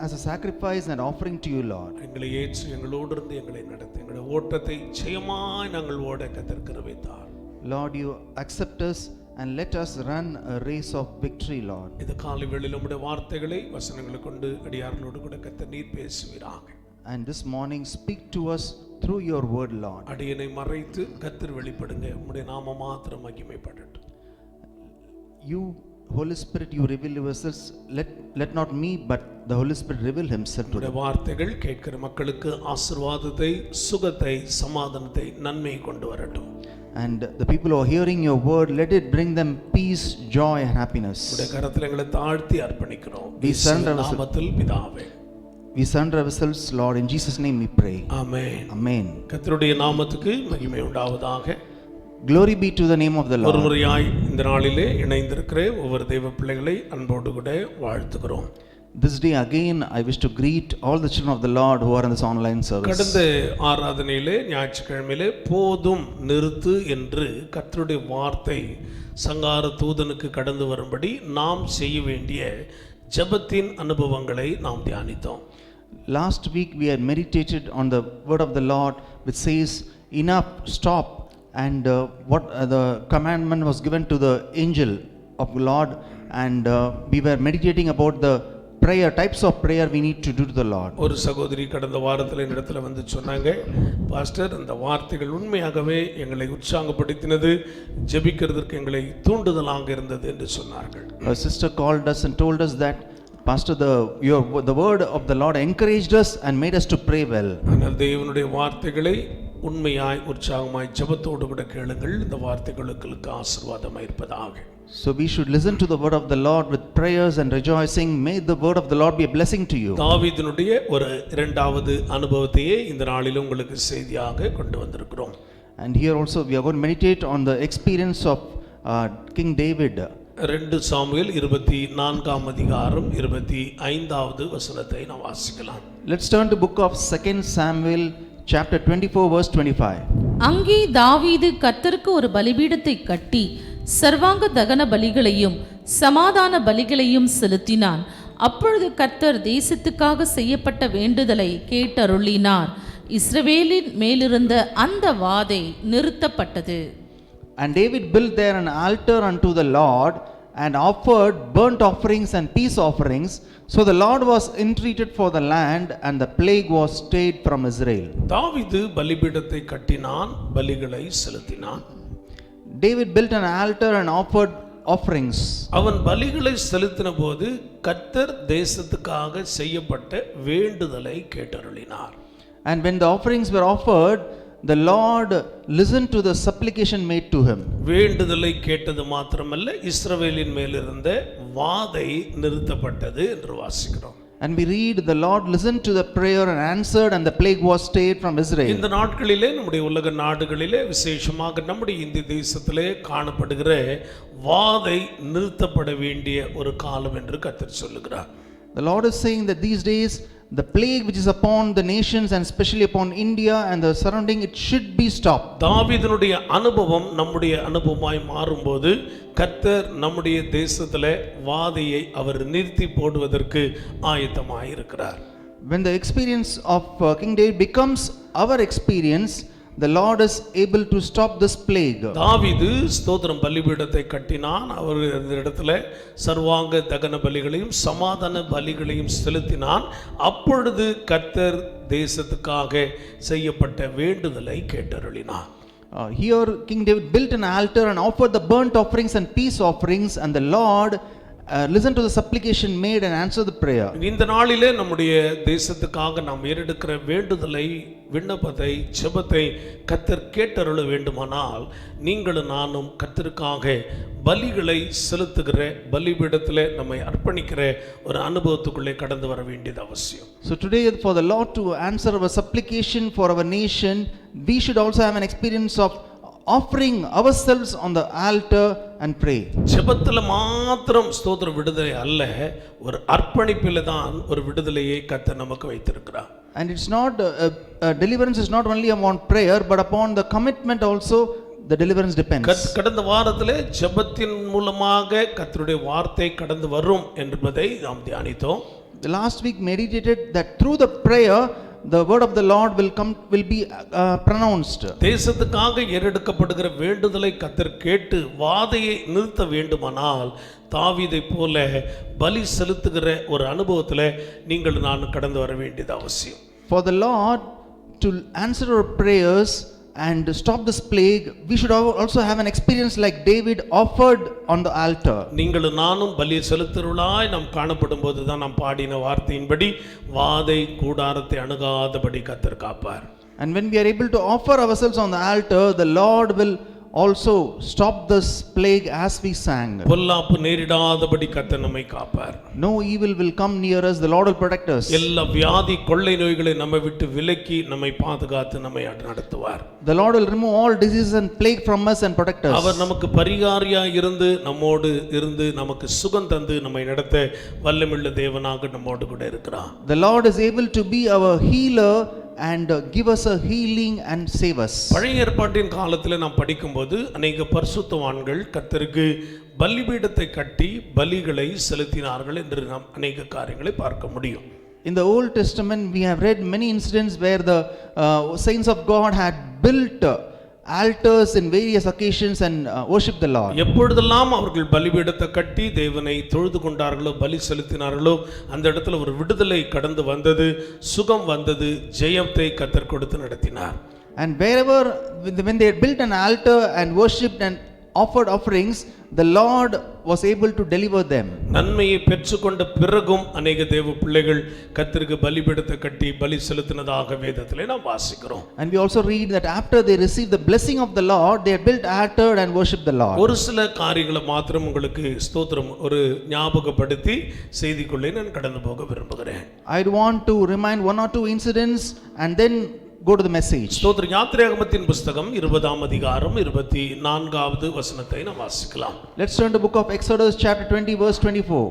Speaker 5: as a sacrifice and offering to you, Lord.
Speaker 2: எங்களை ஏற்று எங்களோடு இருந்து எங்களை நடத்தி எங்களுடைய ஓட்டத்தை ஜெயமாய் நாங்கள் ஓட கர்த்தர் கிருபை தார்.
Speaker 5: Lord, you accept us and let us run a race of victory, Lord.
Speaker 2: இந்த காலை வேளையில் உம்முடைய வார்த்தைகளை வசனங்களை கொண்டு அடியார்களோடு கூட கர்த்தர் நீர் பேசுவீராக.
Speaker 5: And this morning speak to us through your word, Lord.
Speaker 2: அடியனை மறைத்து கர்த்தர் வெளிப்படுங்க. உம்முடைய நாம மாத்திரம் மகிமைப்படட்டும்.
Speaker 5: You, Holy Spirit, you reveal yourselves. Let not me but the Holy Spirit reveal himself to
Speaker 2: உம்முடைய
Speaker 5: them.
Speaker 2: வார்த்தைகள் கேட்கிற மக்களுக்கு ஆசீர்வாதத்தை, சுகத்தை, சமாதானத்தை, நன்மையை கொண்டு வரட்டும்.
Speaker 5: And the people who are hearing your word, let it bring them peace, joy and happiness.
Speaker 2: உம்முடைய கரத்தில் எங்களை தாழ்த்தி அர்ப்பணிக்கிறோம்.
Speaker 5: We surrender
Speaker 2: இயேசுவின் நாமத்தில் பிதாவே.
Speaker 5: We surrender ourselves, Lord, in Jesus' name we pray.
Speaker 2: Amen.
Speaker 5: Amen.
Speaker 2: கர்த்தருடைய நாமத்துக்கு மகிமை உண்டாவதாக.
Speaker 5: Glory be to the name of the
Speaker 2: ஒரு
Speaker 5: Lord.
Speaker 2: முறையாய் இந்த நாளிலே இணைந்திருக்கிற ஒவ்வொரு தெய்வ பிள்ளைகளை அன்போடு கூட வாழ்த்துகிறோம்.
Speaker 5: This day again I wish to greet all the children of the Lord who are in this online service.
Speaker 2: கடந்த ஆராதனையிலே ஞாயிற்றுக்கிழமையிலே போதும் நிறுத்து என்று கர்த்தருடைய வார்த்தை சங்கார தூதனுக்கு கடந்து வரும்படி நாம் செய்ய வேண்டிய ஜெபத்தின் அனுபவங்களை நாம் தியானித்தோம்.
Speaker 5: Last week we had meditated on the word of the Lord which says enough, stop, and what the commandment was given to the angel of the Lord, and we were meditating about the prayer, types of prayer we need to do to the Lord.
Speaker 2: ஒரு சகோதரி கடந்த வாரத்தில் என்னிடத்தில் வந்து சொன்னாங்க, பாஸ்டர் அந்த வார்த்தைகள் உண்மையாகவே எங்களை உற்சாகப்படுத்தினது, ஜெபிக்கிறதுக்கு எங்களை தூண்டுதலாக இருந்தது என்று சொன்னார்கள்.
Speaker 5: A sister called us and told us that Pastor, the word of the Lord encouraged us and made us to pray well.
Speaker 2: ஆனால் தேவனுடைய வார்த்தைகளை உண்மையாய் உற்சாகமாய் ஜெபத்தோடு கூட கேளுங்கள். இந்த வார்த்தைகளுக்கு ஆசீர்வாதமாய் இருப்பதாக.
Speaker 5: So we should listen to the word of the Lord with prayers and rejoicing. May the word of the Lord be a blessing to you.
Speaker 2: தாவீதினுடைய ஒரு இரண்டாவது அனுபவத்தையே இந்த நாளில் உங்களுக்கு செய்தியாக கொண்டு வந்திருக்கிறோம்.
Speaker 5: And here also we are going to meditate on the experience of King David.
Speaker 2: 2 Samuel 24ஆம் அதிகாரம் 25வது வசனத்தை நாம் வாசிக்கலாம்.
Speaker 5: Let's turn to book of 2 Samuel chapter 24 verse 25.
Speaker 1: அங்கே தாவீது கர்த்தருக்கு ஒரு பலிபீடத்தை கட்டி சர்வாங்க தகன பலிகளையும் சமாதான பலிகளையும் செலுத்தினான். அப்பொழுது கர்த்தர் தேசத்துக்காக செய்யப்பட்ட வேண்டுதலை கேட்டருளினார். இஸ்ரவேலின் மேலிருந்த அந்த வாதை நிறுத்தப்பட்டது.
Speaker 5: And David built there an altar unto the Lord and offered burnt offerings and peace offerings. So the Lord was entreated for the land and the plague was stayed from Israel.
Speaker 2: தாவீது பலிபீடத்தை கட்டினான், பலிகளை செலுத்தினான்.
Speaker 5: David built an altar and offered offerings.
Speaker 2: அவன் பலிகளை செலுத்தின போது கர்த்தர் தேசத்துக்காக செய்யப்பட்ட வேண்டுதலை கேட்டருளினார்.
Speaker 5: And when the offerings were offered, the Lord listened to the supplication made to him.
Speaker 2: வேண்டுதலை கேட்டது மாத்திரமல்ல, இஸ்ரவேலின் மேலிருந்த வாதை நிறுத்தப்பட்டது என்று வாசிக்கிறோம்.
Speaker 5: And we read, the Lord listened to the prayer and answered, and the plague was stayed from Israel.
Speaker 2: இந்த நாட்களிலே நம்முடைய உலக நாடுகளிலே விசேஷமாக நம்முடைய இந்திய தேசத்திலே காணப்படுகிற வாதை நிறுத்தப்பட வேண்டிய ஒரு காலம் என்று கர்த்தர் சொல்லுகிறார்.
Speaker 5: The Lord is saying that these days the plague which is upon the nations and especially upon India and the surrounding, it should be stopped.
Speaker 2: தாவீதினுடைய அனுபவம் நம்முடைய அனுபவமாய் மாறும்போது கர்த்தர் நம்முடைய தேசத்திலே வாதையை அவர் நிறுத்தி போடுவதற்கு ஆயத்தமாய் இருக்கிறார்.
Speaker 5: when the experience of King David becomes our experience, the Lord is able to stop this plague.
Speaker 2: தாவீது ஸ்தோத்திரம் பலிபீடத்தை கட்டினான். அவர் அந்த இடத்துல சர்வாங்க தகன பலிகளையும் சமாதான பலிகளையும் செலுத்தினான். அப்பொழுது கர்த்தர் தேசத்துக்காக செய்யப்பட்ட வேண்டுதலை கேட்டருளினார்.
Speaker 5: Here King David built an altar and offered the burnt offerings and peace offerings, and the Lord listened to the supplication made and answered the prayer.
Speaker 2: இந்த நாளிலே நம்முடைய தேசத்துக்காக நாம் ஏறெடுக்கிற வேண்டுதலை, விண்ணப்பத்தை, ஜெபத்தை கர்த்தர் கேட்டருள வேண்டுமானால் நீங்களும் நானும் கர்த்தருக்காக பலிகளை செலுத்துகிற, பலிபீடத்திலே நம்மை அர்ப்பணிக்கிற ஒரு அனுபவத்துக்குள்ளே கடந்து வர வேண்டியது அவசியம்.
Speaker 5: So today, for the Lord to answer our supplication for our nation, we should also have an experience of offering ourselves on the altar and pray.
Speaker 2: ஜெபத்துல மாத்திரம் ஸ்தோத்திர விடுதலை அல்ல, ஒரு அர்ப்பணிப்பில தான் ஒரு விடுதலையை கர்த்தர் நமக்கு வைத்திருக்கிறார்.
Speaker 5: And it's not deliverance is not only upon prayer, but upon the commitment also the deliverance depends.
Speaker 2: கடந்த வாரத்திலே ஜெபத்தின் மூலமாக கர்த்தருடைய வார்த்தை கடந்து வரும் என்பதை நாம் தியானித்தோம்.
Speaker 5: The last week meditated that through the prayer the word of the Lord will be pronounced.
Speaker 2: தேசத்துக்காக ஏறெடுக்கப்படுகிற வேண்டுதலை கர்த்தர் கேட்டு வாதையை நிறுத்த வேண்டுமானால் தாவீதை போல பலி செலுத்துகிற ஒரு அனுபவத்தில் நீங்கள் நான் கடந்து வர வேண்டியது அவசியம்.
Speaker 5: For the Lord to answer our prayers and stop this plague, we should also have an experience like David offered on the altar.
Speaker 2: நீங்களும் நானும் பலி செலுத்துறவளாய் நாம் காணப்படும் போது தான் நாம் பாடின வார்த்தையின்படி வாதை கூடாரத்தை அணுகாதபடி கர்த்தர் காப்பார்.
Speaker 5: And when we are able to offer ourselves on the altar, the Lord will also stop this plague as we sang.
Speaker 2: பொல்லாப்பு நேரிடாதபடி கர்த்தர் நம்மை காப்பார்.
Speaker 5: No evil will come near us, the Lord will protect us.
Speaker 2: எல்லா வியாதி கொள்ளை நோய்களை நம்மை விட்டு விலக்கி நம்மை பாதுகாத்து நம்மை நடத்துவார்.
Speaker 5: The Lord will remove all diseases and plague from us and protect us.
Speaker 2: அவர் நமக்கு பரிகாரியா இருந்து நம்மோடு இருந்து நமக்கு சுகம் தந்து நம்மை நடத்த வல்லமையுள்ள தேவனாக நம்மோடு கூட இருக்கிறார்.
Speaker 5: The Lord is able to be our healer and give us a healing and save us.
Speaker 2: பழைய ஏற்பாட்டின் காலத்தில் நாம் படிக்கும்போது அநேக பரிசுத்தவான்கள் கர்த்தருக்கு பலிபீடத்தை கட்டி பலிகளை செலுத்தினார்கள் என்று நாம் அநேக காரியங்களை பார்க்க முடியும்.
Speaker 5: In the Old Testament we have read many incidents where the saints of God had built altars in various occasions and worship the Lord.
Speaker 2: எப்பொழுதெல்லாம் அவர்கள் பலிபீடத்தை கட்டி தேவனை தொழுது கொண்டார்களோ, பலி செலுத்தினார்களோ, அந்த இடத்துல ஒரு விடுதலை கடந்து வந்தது, சுகம் வந்தது, ஜெயத்தை கர்த்தர் கொடுத்து நடத்தினார்.
Speaker 5: And wherever when they had built an altar and worshipped and offered offerings, the Lord was able to deliver them.
Speaker 2: நன்மையை பெற்றுக்கொண்ட பிறகும் அநேக தேவ பிள்ளைகள் கர்த்தருக்கு பலிபீடத்தை கட்டி பலி செலுத்தினதாக வேதத்திலே நாம் வாசிக்கிறோம்.
Speaker 5: And we also read that after they received the blessing of the Lord, they had built altar and worshipped the Lord.
Speaker 2: ஒரு சில காரியங்களை மாத்திரம் உங்களுக்கு ஸ்தோத்திரம் ஒரு ஞாபகப்படுத்தி செய்திக்குள்ளே நான் கடந்து போக விரும்புகிறேன்.
Speaker 5: I want to remind one or two incidents and then go to the message.
Speaker 2: ஸ்தோத்திர யாத்திராகமத்தின் புத்தகம் 20ஆம் அதிகாரம் 24வது வசனத்தை நாம் வாசிக்கலாம்.
Speaker 5: Let's turn to book of Exodus chapter 20 verse 24.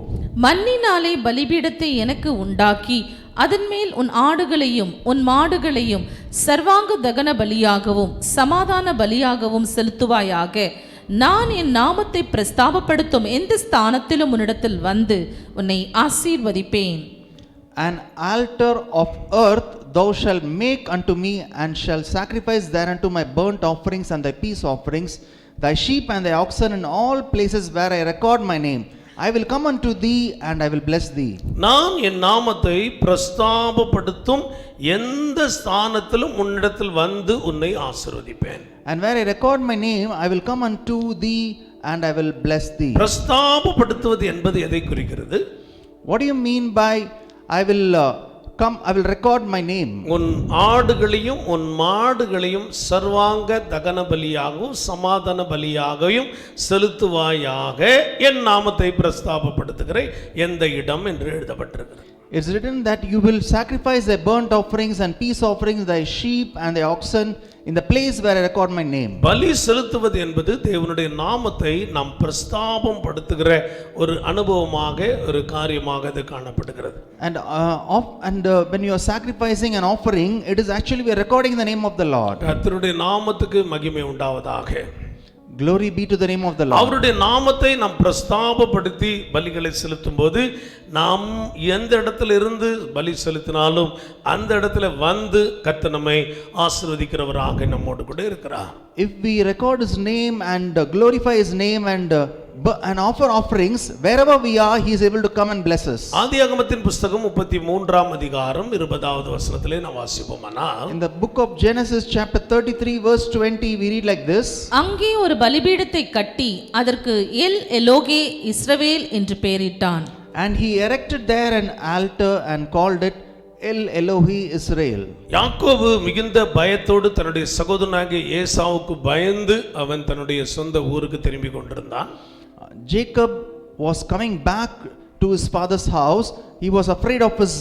Speaker 1: மண்ணினாலே பலிபீடத்தை எனக்கு உண்டாக்கி அதன் மேல் உன் ஆடுகளையும் உன் மாடுகளையும் சர்வாங்க தகன பலியாகவும் சமாதான பலியாகவும் செலுத்துவாயாக. நான் என் நாமத்தை பிரஸ்தாபப்படுத்தும் எந்த ஸ்தானத்திலும் உன்னிடத்தில் வந்து உன்னை ஆசீர்வதிப்பேன்.
Speaker 5: An altar of earth thou shalt make unto me, and shalt sacrifice thereunto my burnt offerings and thy peace offerings, thy sheep and thy oxen in all places where I record my name. I will come unto thee and I will bless thee.
Speaker 2: நான் என் நாமத்தை பிரஸ்தாபப்படுத்தும் எந்த ஸ்தானத்திலும் உன்னிடத்தில் வந்து உன்னை ஆசீர்வதிப்பேன்.
Speaker 5: And where I record my name, I will come unto thee and I will bless thee.
Speaker 2: பிரஸ்தாபப்படுத்துவது என்பது எதை குறிக்கிறது?
Speaker 5: What do you mean by I will record my name?
Speaker 2: உன் ஆடுகளையும் உன் மாடுகளையும் சர்வாங்க தகன பலியாகவும் சமாதான பலியாகவும் செலுத்துவாயாக என் நாமத்தை பிரஸ்தாபப்படுத்துகிற எந்த இடம் என்று எழுதப்பட்டிருக்கிறது.
Speaker 5: It's written that you will sacrifice thy burnt offerings and peace offerings, thy sheep and thy oxen in the place where I record my name.
Speaker 2: பலி செலுத்துவது என்பது தேவனுடைய நாமத்தை நாம் பிரஸ்தாபம் படுத்துகிற ஒரு அனுபவமாக ஒரு காரியமாக அது காணப்படுகிறது.
Speaker 5: And when you are sacrificing and offering, it is actually we are recording the name of the Lord.
Speaker 2: கர்த்தருடைய நாமத்துக்கு மகிமை உண்டாவதாக.
Speaker 5: Glory be to the name of the Lord.
Speaker 2: அவருடைய நாமத்தை நாம் பிரஸ்தாபப்படுத்தி பலிகளை செலுத்தும் போது நாம் எந்த இடத்துல இருந்து பலி செலுத்தினாலும் அந்த இடத்துல வந்து கர்த்தர் நம்மை ஆசீர்வதிக்கிறவராக நம்மோடு கூட இருக்கிறார்.
Speaker 5: If we record his name and glorify his name and offer offerings, wherever we are, he is able to come and bless us.
Speaker 2: ஆதியாகமத்தின் புத்தகம் 33ஆம் அதிகாரம் 20வது வசனத்திலே நாம் வாசிப்போமானால்,
Speaker 5: In the book of Genesis chapter 33 verse 20 we read like this.
Speaker 1: அங்கே ஒரு பலிபீடத்தை கட்டி அதற்கு எல் எலோகே இஸ்ரவேல் என்று பெயரிட்டான்.
Speaker 5: And he erected there an altar and called it El Elohi Israel.
Speaker 2: யாக்கோபு மிகுந்த பயத்தோடு தன்னுடைய சகோதரனாகிய ஏசாவுக்கு பயந்து அவன் தன்னுடைய சொந்த ஊருக்கு திரும்பி கொண்டிருந்தான்.
Speaker 5: Jacob was coming back to his father's house. He was afraid of his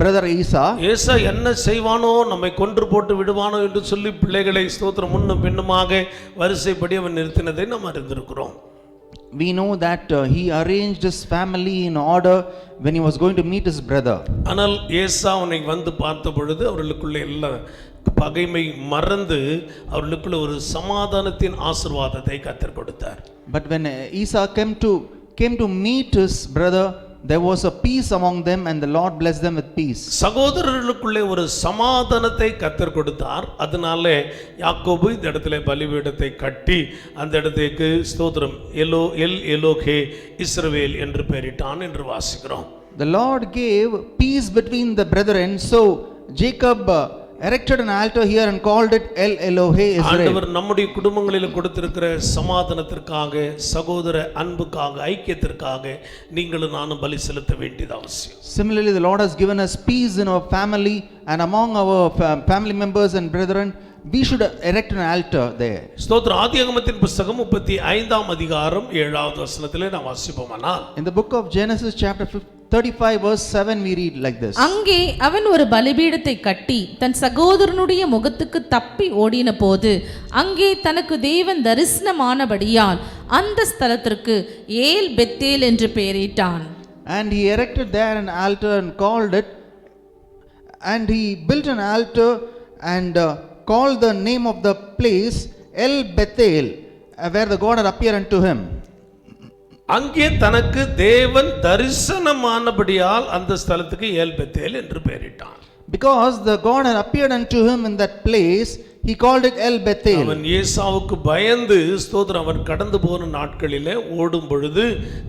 Speaker 5: brother Esau.
Speaker 2: ஏசா என்ன செய்வானோ, நம்மை கொன்று போட்டு விடுவானோ என்று சொல்லி பிள்ளைகளை ஸ்தோத்திரம் முன்னும் பின்னுமாக வரிசைப்படி அவன் நிறுத்தினதை நாம் அறிந்திருக்கிறோம்.
Speaker 5: We know that he arranged his family in order when he was going to meet his brother.
Speaker 2: ஆனால் ஏசா அவனை வந்து பார்த்த பொழுது அவர்களுக்குள்ள எல்லா பகைமை மறந்து அவர்களுக்குள்ள ஒரு சமாதானத்தின் ஆசீர்வாதத்தை கர்த்தர் கொடுத்தார்.
Speaker 5: But when Esau came to meet his brother, there was a peace among them and the Lord blessed them with peace.
Speaker 2: சகோதரர்களுக்குள்ளே ஒரு சமாதானத்தை கர்த்தர் கொடுத்தார். அதனாலே யாக்கோபு இந்த இடத்துல பலிபீடத்தை கட்டி அந்த இடத்துக்கு ஸ்தோத்திரம் எல் எலோகே இஸ்ரவேல் என்று பெயரிட்டான் என்று வாசிக்கிறோம்.
Speaker 5: The Lord gave peace between the brethren, so Jacob erected an altar here and called it El Elohe Israel.
Speaker 2: ஆண்டவர் நம்முடைய குடும்பங்களில் கொடுத்திருக்கிற சமாதானத்திற்காக, சகோதர அன்புக்காக, ஐக்கியத்திற்காக நீங்களும் நானும் பலி செலுத்த வேண்டியது அவசியம்.
Speaker 5: Similarly, the Lord has given us peace in our family and among our family members and brethren. We should erect an altar there.
Speaker 2: ஸ்தோத்திரம். ஆதியாகமத்தின் புத்தகம் 35ஆம் அதிகாரம் 7வது வசனத்திலே நாம் வாசிப்போமானால்,
Speaker 5: In the book of Genesis chapter 35 verse 7 we read like this.
Speaker 1: அங்கே அவன் ஒரு பலிபீடத்தை கட்டி தன் சகோதரனுடைய முகத்துக்கு தப்பி ஓடின போது அங்கே தனக்கு தேவன் தரிசனமானபடியால் அந்த ஸ்தலத்திற்கு ஏல் பெத்தேல் என்று பெயரிட்டான்.
Speaker 5: And he erected there an altar and called it, and he built an altar and called the name of the place El Bethel, where the God had appeared unto him.
Speaker 2: அங்கே தனக்கு தேவன் தரிசனமானபடியால் அந்த ஸ்தலத்துக்கு ஏல் பெத்தேல் என்று பெயரிட்டான்.
Speaker 5: Because the God had appeared unto him in that place, he called it El Bethel.
Speaker 2: அவன் ஏசாவுக்கு பயந்து ஸ்தோத்திரம் அவன் கடந்து போன நாட்களிலே ஓடும் பொழுது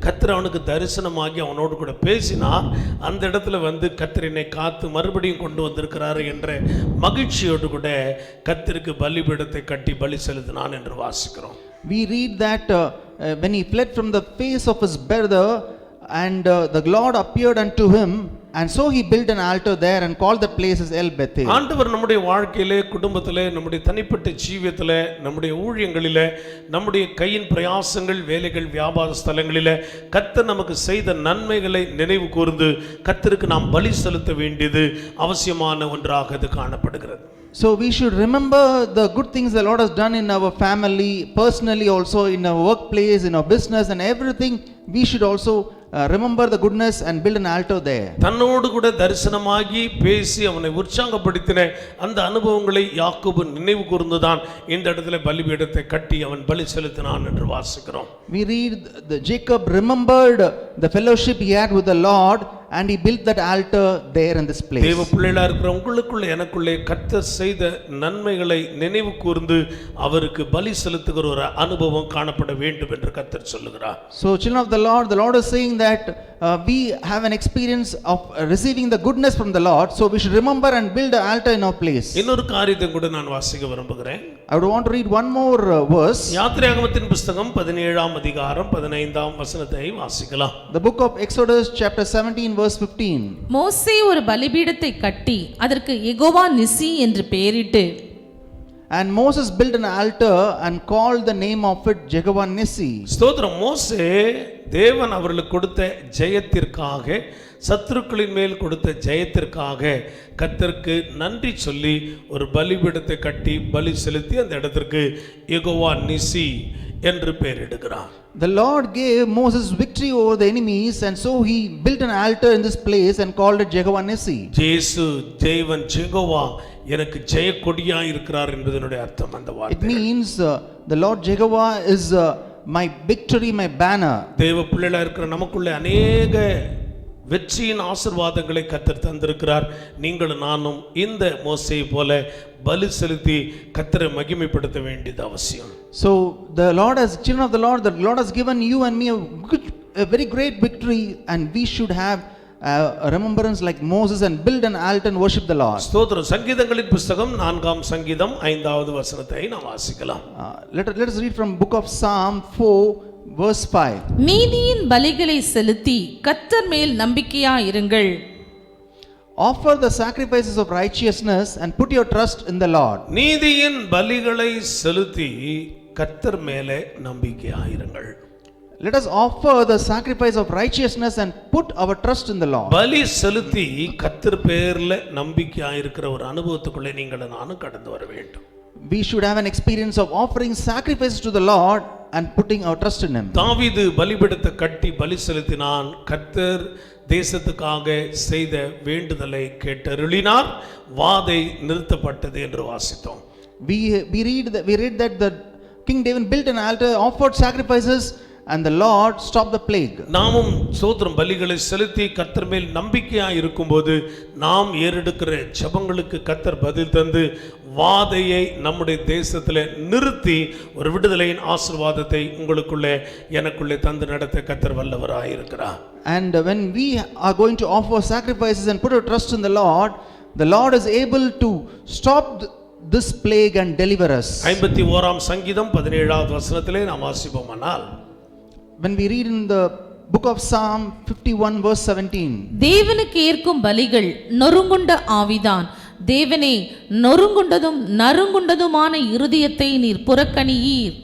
Speaker 2: கர்த்தர் அவனுக்கு தரிசனமாகி அவனோடு கூட பேசினார். அந்த இடத்துல வந்து கர்த்தரினை காத்து மறுபடியும் கொண்டு வந்திருக்கிறார் என்ற மகிழ்ச்சியோடு கூட கர்த்தருக்கு பலிபீடத்தை கட்டி பலி செலுத்தினான் என்று வாசிக்கிறோம்.
Speaker 5: We read that when he fled from the face of his brother, and the Lord appeared unto him, and so he built an altar there and called the place as El Bethel.
Speaker 2: ஆண்டவர் நம்முடைய வாழ்க்கையிலே, குடும்பத்திலே, நம்முடைய தனிப்பட்ட ஜீவியத்திலே, நம்முடைய ஊழியங்களிலே, நம்முடைய கையின் பிரயாசங்கள், வேலைகள், வியாபார ஸ்தலங்களிலே கர்த்தர் நமக்கு செய்த நன்மைகளை நினைவு கூர்ந்து கர்த்தருக்கு நாம் பலி செலுத்த வேண்டியது அவசியமான ஒன்றாக அது காணப்படுகிறது.
Speaker 5: So we should remember the good things the Lord has done in our family, personally also, in our workplace, in our business and everything. We should also remember the goodness and build an altar there.
Speaker 2: தன்னோடு கூட தரிசனமாகி பேசி அவனை உற்சாகப்படுத்தின அந்த அனுபவங்களை யாக்கோபு நினைவு கூர்ந்துதான் இந்த இடத்துல பலிபீடத்தை கட்டி அவன் பலி செலுத்தினான் என்று வாசிக்கிறோம்.
Speaker 5: We read the Jacob remembered the fellowship he had with the Lord, and he built that altar there in this place.
Speaker 2: தேவ பிள்ளைகளா இருக்கிற உங்களுக்குள்ள எனக்குள்ளே கர்த்தர் செய்த நன்மைகளை நினைவு கூர்ந்து அவருக்கு பலி செலுத்துகிற ஒரு அனுபவம் காணப்பட வேண்டும் என்று கர்த்தர் சொல்லுகிறார்.
Speaker 5: So children of the Lord is saying that we have an experience of receiving the goodness from the Lord, so we should remember and build an altar in our place.
Speaker 2: இன்னொரு காரியத்தை கூட நான் வாசிக்க விரும்புகிறேன்.
Speaker 5: I would want to read one more verse.
Speaker 2: யாத்திராகமத்தின் புத்தகம் 17ஆம் அதிகாரம் 15ஆம் வசனத்தை வாசிக்கலாம்.
Speaker 5: The book of Exodus chapter 17 verse 15.
Speaker 1: மோசே ஒரு பலிபீடத்தை கட்டி அதற்கு யெகோவா நிசி என்று பெயரிட்டு,
Speaker 5: And Moses built an altar and called the name of it Jehovah Nissi.
Speaker 2: ஸ்தோத்திரம். மோசே தேவன் அவர்களுக்கு கொடுத்த ஜெயத்திற்காக, சத்துருக்களின் மேல் கொடுத்த ஜெயத்திற்காக கர்த்தருக்கு நன்றி சொல்லி ஒரு பலிபீடத்தை கட்டி பலி செலுத்தி அந்த இடத்திற்கு யெகோவா நிசி என்று பெயரிடுகிறார்.
Speaker 5: The Lord gave Moses victory over the enemies, and so he built an altar in this place and called it Jehovah Nissi.
Speaker 2: இயேசு தேவன் ஜெகோவா எனக்கு ஜெயக்கொடியா இருக்கிறார் என்பதனுடைய அர்த்தம் அந்த வார்த்தை.
Speaker 5: It means the Lord Jehovah is my victory, my banner.
Speaker 2: தேவ பிள்ளைகளா இருக்கிற நமக்குள்ள அநேக வெற்றியின் ஆசீர்வாதங்களை கர்த்தர் தந்திருக்கிறார். நீங்களும் நானும் இந்த மோசேயை போல பலி செலுத்தி கர்த்தரை மகிமைப்படுத்த வேண்டியது அவசியம்.
Speaker 5: So the Lord, as children of the Lord has given you and me a very great victory, and we should have a remembrance like Moses and build an altar and worship the Lord.
Speaker 2: ஸ்தோத்திரம். சங்கீதங்களின் புத்தகம் 4ஆம் சங்கீதம் 5வது வசனத்தை நாம் வாசிக்கலாம்.
Speaker 5: Let us read from book of Psalm 4 verse 5.
Speaker 1: நீதியின் பலிகளை செலுத்தி கர்த்தர் மேல் நம்பிக்கையாயிருங்கள்.
Speaker 5: Offer the sacrifices of righteousness and put your trust in the Lord.
Speaker 2: நீதியின் பலிகளை செலுத்தி கர்த்தர் மேலே நம்பிக்கையாயிருங்கள்.
Speaker 5: Let us offer the sacrifice of righteousness and put our trust in the Lord.
Speaker 2: பலி செலுத்தி கர்த்தர் பேர்ல நம்பிக்கையாயிருக்கிற ஒரு அனுபவத்துக்குள்ளே நீங்கள் நானும் கடந்து வர வேண்டும்.
Speaker 5: We should have an experience of offering sacrifices to the Lord and putting our trust in him.
Speaker 2: தாவீது பலிபீடத்தை கட்டி பலி செலுத்தினான். கர்த்தர் தேசத்துக்காக செய்த வேண்டுதலை கேட்டருளினார். வாதை நிறுத்தப்பட்டது என்று வாசித்தோம்.
Speaker 5: We read that the King David built an altar, offered sacrifices, and the Lord stopped the plague.
Speaker 2: நாமும் சோத்திரம் பலிகளை செலுத்தி கர்த்தர் மேல் நம்பிக்கையாக இருக்கும்போது நாம் ஏறெடுக்கிற ஜெபங்களுக்கு கர்த்தர் பதில் தந்து வாதையை நம்முடைய தேசத்தில் நிறுத்தி ஒரு விடுதலையின் ஆசீர்வாதத்தை உங்களுக்குள்ளே எனக்குள்ளே தந்து நடத்த கர்த்தர் வல்லவராக இருக்கிறார்.
Speaker 5: And when we are going to offer sacrifices and put our trust in the Lord is able to stop this plague and deliver us.
Speaker 2: 51ஆம் சங்கீதம் 17வது வசனத்திலே நாம் வாசிப்போமானால்,
Speaker 5: when we read in the book of Psalm 51 verse 17,
Speaker 1: தேவனுக்கு ஏற்கும் பலிகள் நொறுங்குண்ட ஆவிதான். தேவனே, நொறுங்குண்டதும் நறுங்குண்டதுமான இருதயத்தை நீர் புறக்கணியீர்.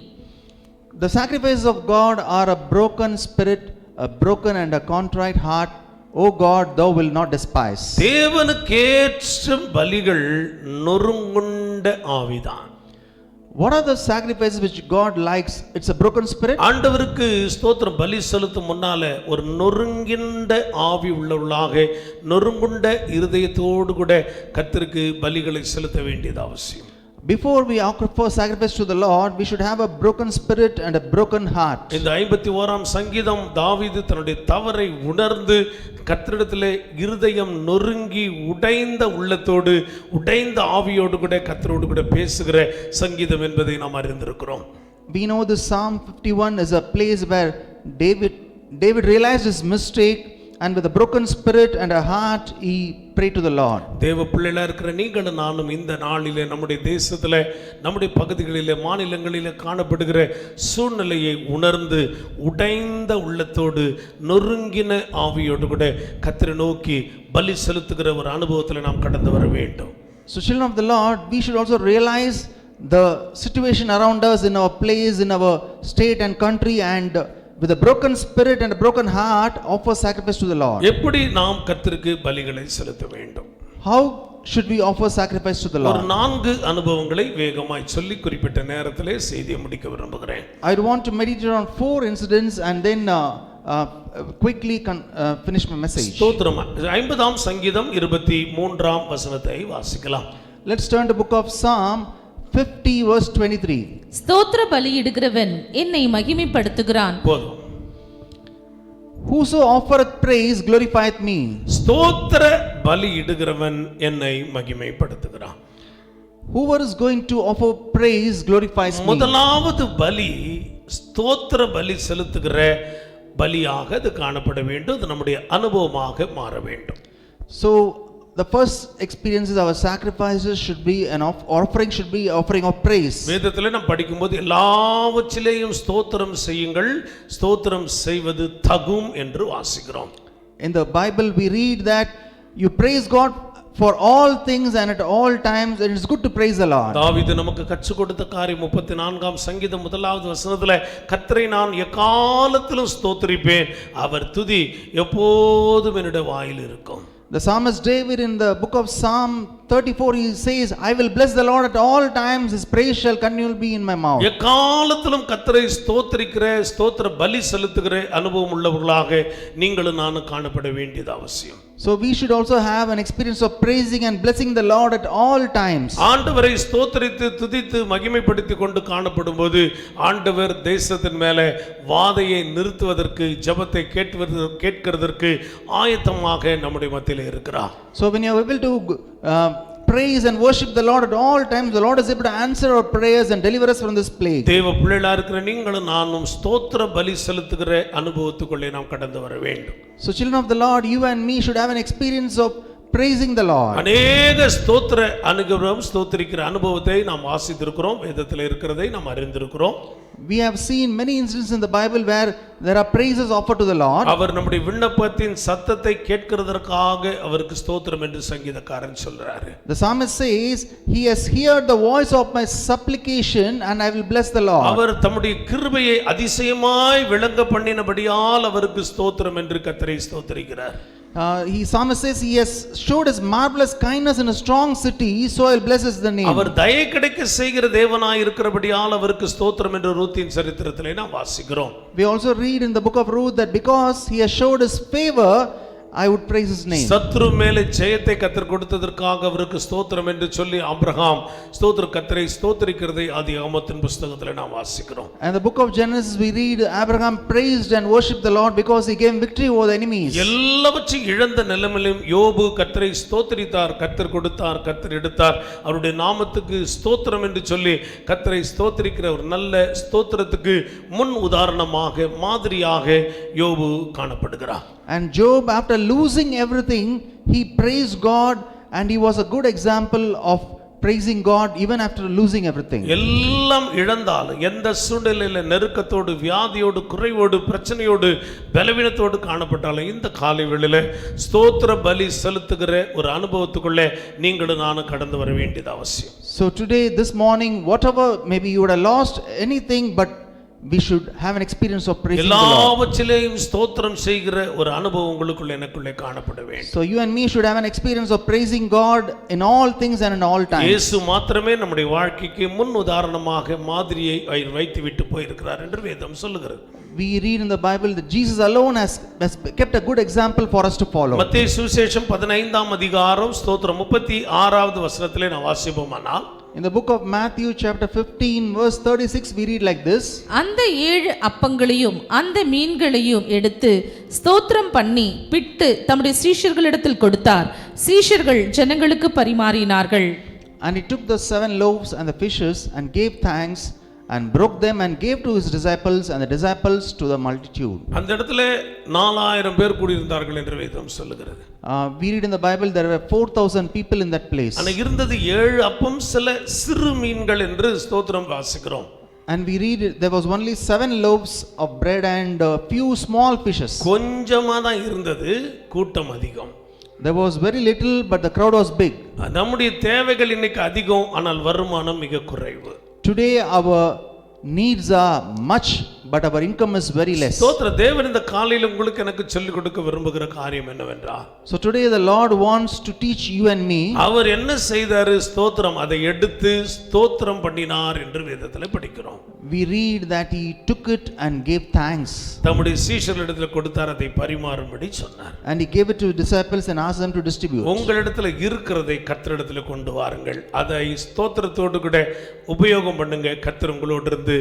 Speaker 5: the sacrifices of God are a broken spirit, a broken and a contrite heart. O God, thou will not despise.
Speaker 2: தேவனுக்கேற்ற பலிகள் நொறுங்குண்ட ஆவிதான்.
Speaker 5: What are the sacrifices which God likes? It's a broken spirit.
Speaker 2: ஆண்டவருக்கு ஸ்தோத்திரம். பலி செலுத்தும் முன்னால ஒரு நொறுங்கின்ற ஆவி உள்ளவர்களாக நொறுங்குண்ட இருதயத்தோடு கூட கர்த்தருக்கு பலிகளை செலுத்த வேண்டியது அவசியம்.
Speaker 5: Before we offer sacrifice to the Lord, we should have a broken spirit and a broken heart.
Speaker 2: இந்த 51ஆம் சங்கீதம் தாவீது தன்னுடைய தவறை உணர்ந்து கர்த்தரிடத்திலே இருதயம் நொறுங்கி உடைந்த உள்ளத்தோடு உடைந்த ஆவியோடு கூட கர்த்தரோடு கூட பேசுகிற சங்கீதம் என்பதை நாம் அறிந்திருக்கிறோம்.
Speaker 5: We know this Psalm 51 is a place where David realized his mistake, and with a broken spirit and a heart he prayed to the Lord.
Speaker 2: தேவ பிள்ளைகளா இருக்கிற நீங்களும் நானும் இந்த நாளிலே நம்முடைய தேசத்துல நம்முடைய பகுதிகளிலே மாநிலங்களிலே காணப்படுகிற சூழ்நிலையை உணர்ந்து உடைந்த உள்ளத்தோடு நொறுங்கின ஆவியோடு கூட கர்த்தரை நோக்கி பலி செலுத்துகிற ஒரு அனுபவத்தில் நாம் கடந்து வர வேண்டும்.
Speaker 5: So children of the Lord, we should also realize the situation around us, in our place, in our state and country, and with a broken spirit and a broken heart offer sacrifice to the Lord.
Speaker 2: எப்படி நாம் கர்த்தருக்கு பலிகளை செலுத்த வேண்டும்?
Speaker 5: How should we offer sacrifice to the Lord?
Speaker 2: ஒரு 4 அனுபவங்களை வேகமாய் சொல்லி குறிப்பிட்ட நேரத்திலே செய்தியை முடிக்க விரும்புகிறேன்.
Speaker 5: I want to meditate on 4 incidents and then quickly finish my message.
Speaker 2: ஸ்தோத்திரம். 50ஆம் சங்கீதம் 23ஆம் வசனத்தை வாசிக்கலாம்.
Speaker 5: Let's turn to book of Psalm 50 verse 23.
Speaker 1: ஸ்தோத்திர பலியிடுகிறவன் என்னை மகிமைப்படுத்துகிறான்.
Speaker 2: போதும்.
Speaker 5: Whoso offereth praise glorifieth me.
Speaker 2: ஸ்தோத்திர பலியிடுகிறவன் என்னை மகிமைப்படுத்துகிறான்.
Speaker 5: Whoever is going to offer praise glorifies me.
Speaker 2: முதலாவது பலி ஸ்தோத்திர பலி செலுத்துகிற பலியாக அது காணப்பட வேண்டும். அது நம்முடைய அனுபவமாக மாற வேண்டும்.
Speaker 5: So the first experience is our sacrifices should be an offering should be offering of praise.
Speaker 2: வேதத்திலே நாம் படிக்கும்போது எல்லாவற்றிலேயும் ஸ்தோத்திரம் செய்யுங்கள், ஸ்தோத்திரம் செய்வது தகும் என்று வாசிக்கிறோம்.
Speaker 5: In the Bible we read that you praise God for all things and at all times, and it's good to praise the Lord.
Speaker 2: தாவீது நமக்கு கற்றுக் கொடுத்த காரியம் 34ஆம் சங்கீதம் 1வது வசனத்திலே கர்த்தரை நான் எக்காலத்திலும் ஸ்தோத்திரிப்பேன், அவர் துதி எப்போதும் என்னுடைய வாயில் இருக்கும்.
Speaker 5: The psalmist David in the book of Psalm 34 he says, I will bless the Lord at all times, his praise shall continually be in my mouth.
Speaker 2: எக்காலத்திலும் கர்த்தரை ஸ்தோத்திரிக்கிற ஸ்தோத்திர பலி செலுத்துகிற அனுபவம் உள்ளவர்களாக நீங்களும் நானும் காணப்பட வேண்டியது அவசியம்.
Speaker 5: So we should also have an experience of praising and blessing the Lord at all times.
Speaker 2: ஆண்டவரை ஸ்தோத்திரித்து துதித்து மகிமைப்படுத்தி கொண்டு காணப்படும்போது ஆண்டவர் தேசத்தின் மேலே வாதையை நிறுத்துவதற்கு ஜெபத்தை கேட்கிறதற்கு ஆயத்தமாக நம்முடைய மத்தியில் இருக்கிறார்.
Speaker 5: So when you are able to praise and worship the Lord at all times, the Lord is able to answer our prayers and deliver us from this plague.
Speaker 2: தேவ பிள்ளைகளா இருக்கிற நீங்களும் நானும் ஸ்தோத்திர பலி செலுத்துகிற அனுபவத்துக்குள்ளே நாம் கடந்து வர வேண்டும்.
Speaker 5: So children of the Lord, you and me should have an experience of praising the Lord.
Speaker 2: அநேக ஸ்தோத்திர அனுபவம் ஸ்தோத்திரிக்கிற அனுபவத்தை நாம் வாசித்திருக்கிறோம், வேதத்தில் இருக்கிறதை நாம் அறிந்திருக்கிறோம்.
Speaker 5: We have seen many instances in the Bible where there are praises offered to the Lord.
Speaker 2: அவர் நம்முடைய விண்ணப்பத்தின் சத்தத்தை கேட்கிறதற்காக அவருக்கு ஸ்தோத்திரம் என்று சங்கீதக்காரன் சொல்றாரு.
Speaker 5: The psalmist says, he has heard the voice of my supplication and I will bless the Lord.
Speaker 2: அவர் தம்முடைய கிருபையை அதிசயமாய் விளங்க பண்ணினபடியால் அவருக்கு ஸ்தோத்திரம் என்று கர்த்தரை ஸ்தோத்திரிக்கிறார்.
Speaker 5: Psalmist says, he has showed his marvelous kindness in a strong city, so I will bless his name.
Speaker 2: அவர் தயை கிடைக்க செய்கிற தேவனாய் இருக்கிறபடியால் அவருக்கு ஸ்தோத்திரம் என்று ரூத்தின் சரித்திரத்திலே நாம் வாசிக்கிறோம்.
Speaker 5: We also read in the book of Ruth that because he has showed his favor, I would praise his name.
Speaker 2: சத்ரு மேலே ஜெயத்தை கர்த்தர் கொடுத்ததற்காக அவருக்கு ஸ்தோத்திரம் என்று சொல்லி ஆபிரகாம் கர்த்தரை ஸ்தோத்திரிக்கிறதை ஆதியாகமத்தின் புத்தகத்தில் நாம் வாசிக்கிறோம்.
Speaker 5: And the book of Genesis we read Abraham praised and worshiped the Lord because he gave victory over the enemies.
Speaker 2: எல்லாவற்றையும் இழந்த நிலைமையிலும் யோபு கர்த்தரை ஸ்தோத்திரித்தார், கர்த்தர் கொடுத்தார், கர்த்தர் எடுத்தார், அவருடைய நாமத்துக்கு ஸ்தோத்திரம் என்று சொல்லி கர்த்தரை ஸ்தோத்திரிக்கிற ஒரு நல்ல ஸ்தோத்திரத்துக்கு முன் உதாரணமாக மாதிரியாக யோபு காணப்படுகிறார்.
Speaker 5: And Job, after losing everything, he praised God and he was a good example of praising God even after losing everything.
Speaker 2: எல்லாம் இழந்தாலும் எந்த சூழ்நிலையில நெருக்கத்தோடு வியாதியோடு குறைவோடு பிரச்சனையோடு பலவீனத்தோடு காணப்பட்டாலும் இந்த காலை வேளையில ஸ்தோத்திர பலி செலுத்துகிற ஒரு அனுபவத்துக்குள்ளே நீங்களும் நானும் கடந்து வர வேண்டியது அவசியம்.
Speaker 5: So today, this morning, whatever maybe you would have lost anything, but we should have an experience of praising the Lord.
Speaker 2: எல்லாவற்றிலேயும் ஸ்தோத்திரம் செய்கிற ஒரு அனுபவம் உங்களுக்குள்ள எனக்குள்ளே காணப்பட வேண்டும்.
Speaker 5: So you and me should have an experience of praising God in all things and in all times.
Speaker 2: இயேசு மாத்திரமே நம்முடைய வாழ்க்கைக்கு முன் உதாரணமாக மாதிரியை வைத்து விட்டு போயிருக்கிறார் என்று வேதம் சொல்லுகிறது.
Speaker 5: We read in the Bible that Jesus alone has kept a good example for us to follow.
Speaker 2: மத்தேயு சுவிசேஷம் 15ஆம் அதிகாரம் ஸ்தோத்திரம் 36வது வசனத்திலே நான் வாசிப்போமானால்,
Speaker 5: In the book of Matthew chapter 15 verse 36 we read like this.
Speaker 1: அந்த 7 அப்பங்களையும் அந்த மீன்களையும் எடுத்து ஸ்தோத்திரம் பண்ணி பிட்டு தம்முடைய சீஷர்களிடத்தில் கொடுத்தார். சீஷர்கள் ஜனங்களுக்கு பரிமாறினார்கள்.
Speaker 5: And he took the 7 loaves and the fishes and gave thanks and broke them and gave to his disciples and the disciples to the multitude.
Speaker 2: அந்த இடத்துல 4000 பேர் கூடியிருந்தார்கள் என்று வேதம் சொல்லுகிறது.
Speaker 5: We read in the Bible there were 4000 people in that place.
Speaker 2: ஆனா இருந்தது 7 அப்பம் சில சிறு மீன்கள் என்று ஸ்தோத்திரம் வாசிக்கிறோம்.
Speaker 5: And we read there was only 7 loaves of bread and a few small fishes.
Speaker 2: கொஞ்சமா தான் இருந்தது, கூட்டம் அதிகம்.
Speaker 5: There was very little but the crowd was big.
Speaker 2: நம்முடைய தேவைகள் இன்னைக்கு அதிகம், ஆனால் வருமானம் மிக குறைவு.
Speaker 5: Today our needs are much but our income is very less.
Speaker 2: ஸ்தோத்திர தேவன் இந்த காலையில் உங்களுக்கு எனக்கு சொல்லிக் கொடுக்க விரும்புகிற காரியம் என்னவென்றால்,
Speaker 5: So today the Lord wants to teach you and me.
Speaker 2: அவர் என்ன செய்தாரு? ஸ்தோத்திரம் அதை எடுத்து ஸ்தோத்திரம் பண்ணினார் என்று வேதத்தில் படிக்கிறோம்.
Speaker 5: We read that he took it and gave thanks.
Speaker 2: தம்முடைய சீஷர்களிடத்தில் கொடுத்தார், அதை பரிமாறும்படி சொன்னார்.
Speaker 5: And he gave it to disciples and asked them to distribute.
Speaker 2: உங்களிடத்தில் இருக்கிறதை கர்த்தரிடத்தில் கொண்டு வாருங்கள், அதை ஸ்தோத்திரத்தோடு கூட உபயோகம் பண்ணுங்க. கர்த்தர் உங்களோடு இருந்து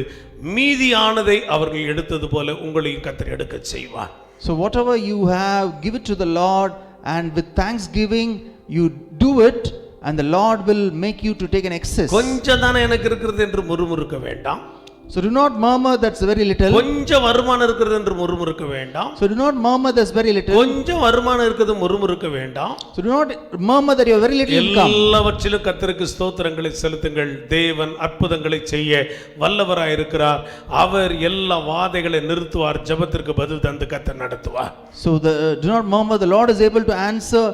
Speaker 2: மீதியானதை அவர்கள் எடுத்தது போல உங்களையும் கர்த்தர் எடுக்க செய்வார்.
Speaker 5: So whatever you have, give it to the Lord, and with thanksgiving you do it, and the Lord will make you to take an excess.
Speaker 2: கொஞ்சம் தானே எனக்கு இருக்கிறது என்று முறுமுறுக்க வேண்டாம்.
Speaker 5: So do not murmur that's very little.
Speaker 2: கொஞ்சம் வருமானம் இருக்கிறது என்று முறுமுறுக்க வேண்டாம்.
Speaker 5: So do not murmur that's very little.
Speaker 2: கொஞ்சம் வருமானம் இருக்கிறது முறுமுறுக்க வேண்டாம்.
Speaker 5: So do not murmur that you have very little income.
Speaker 2: எல்லாவற்றிலும் கர்த்தருக்கு ஸ்தோத்திரங்களை செலுத்துங்கள். தேவன் அற்புதங்களை செய்ய வல்லவராய் இருக்கிறார். அவர் எல்லா வாதைகளை நிறுத்துவார். ஜெபத்திற்கு பதில் தந்து கர்த்தர் நடத்துவார்.
Speaker 5: So do not murmur, the Lord is able to answer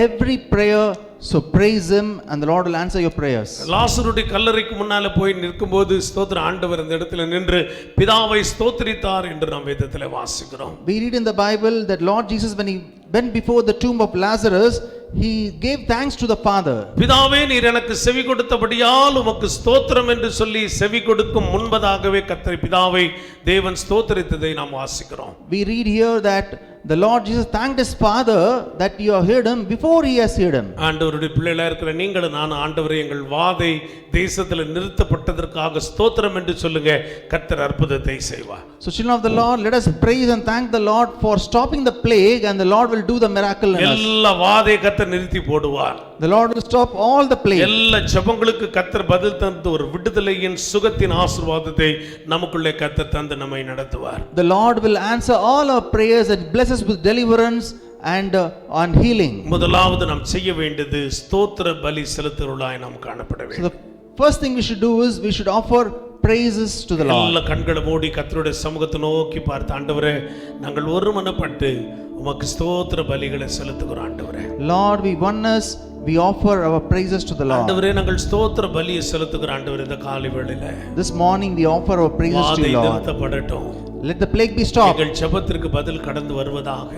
Speaker 5: every prayer. So praise him and the Lord will answer your prayers.
Speaker 2: லாசருடைய கல்லறைக்கு முன்னால போய் நிற்கும்போது ஸ்தோத்திர ஆண்டவர் அந்த இடத்துல நின்று பிதாவை ஸ்தோத்திரித்தார் என்று நாம் வேதத்திலே வாசிக்கிறோம்.
Speaker 5: We read in the Bible that Lord Jesus, when he went before the tomb of Lazarus, he gave thanks to the Father.
Speaker 2: பிதாவே நீர் எனக்கு செவி கொடுத்தபடியால் உமக்கு ஸ்தோத்திரம் என்று சொல்லி செவி கொடுக்கும் முன்பதாகவே கர்த்தர் பிதாவை தேவன் ஸ்தோத்திரித்ததை நாம் வாசிக்கிறோம்.
Speaker 5: We read here that the Lord Jesus thanked his Father that you have heard him before he has heard him.
Speaker 2: ஆண்டவருடைய பிள்ளைகளா இருக்கிற நீங்களும் நான் ஆண்டவரே எங்கள் வாதை தேசத்தில் நிறுத்தப்பட்டதற்காக ஸ்தோத்திரம் என்று சொல்லுங்க, கர்த்தர் அற்புதத்தை செய்வார்.
Speaker 5: So children of the Lord, let us praise and thank the Lord for stopping the plague, and the Lord will do the miracle in us.
Speaker 2: எல்லா வாதை கர்த்தர் நிறுத்தி போடுவார்.
Speaker 5: The Lord will stop all the plague.
Speaker 2: எல்லா ஜெபங்களுக்கு கர்த்தர் பதில் தந்து ஒரு விடுதலையின் சுகத்தின் ஆசீர்வாதத்தை நமக்குள்ளே கர்த்தர் தந்து நம்மை நடத்துவார்.
Speaker 5: The Lord will answer all our prayers and bless us with deliverance and on healing.
Speaker 2: முதலாவது நாம் செய்ய வேண்டியது ஸ்தோத்திர பலி செலுத்துவர்களாய் நாம் காணப்பட
Speaker 5: So
Speaker 2: வேண்டும்.
Speaker 5: the first thing we should do is we should offer praises to the Lord.
Speaker 2: எல்லா கண்களை மூடி கர்த்தருடைய சமூகத்தை நோக்கி பார்த்து, ஆண்டவரே நாங்கள் ஒருமனப்பட்டு உமக்கு ஸ்தோத்திர பலிகளை செலுத்துகிறோம். ஆண்டவரே
Speaker 5: Lord, we oneness, we offer our praises to the Lord.
Speaker 2: ஆண்டவரே நாங்கள் ஸ்தோத்திர பலியை செலுத்துகிறோம். ஆண்டவரே இந்த காலை வேளையில
Speaker 5: This morning we offer our praises to
Speaker 2: வாதை
Speaker 5: you, Lord.
Speaker 2: நிறுத்தப்படட்டும்.
Speaker 5: Let the plague be stopped.
Speaker 2: எங்கள் ஜெபத்திற்கு பதில் கடந்து வருவதாக.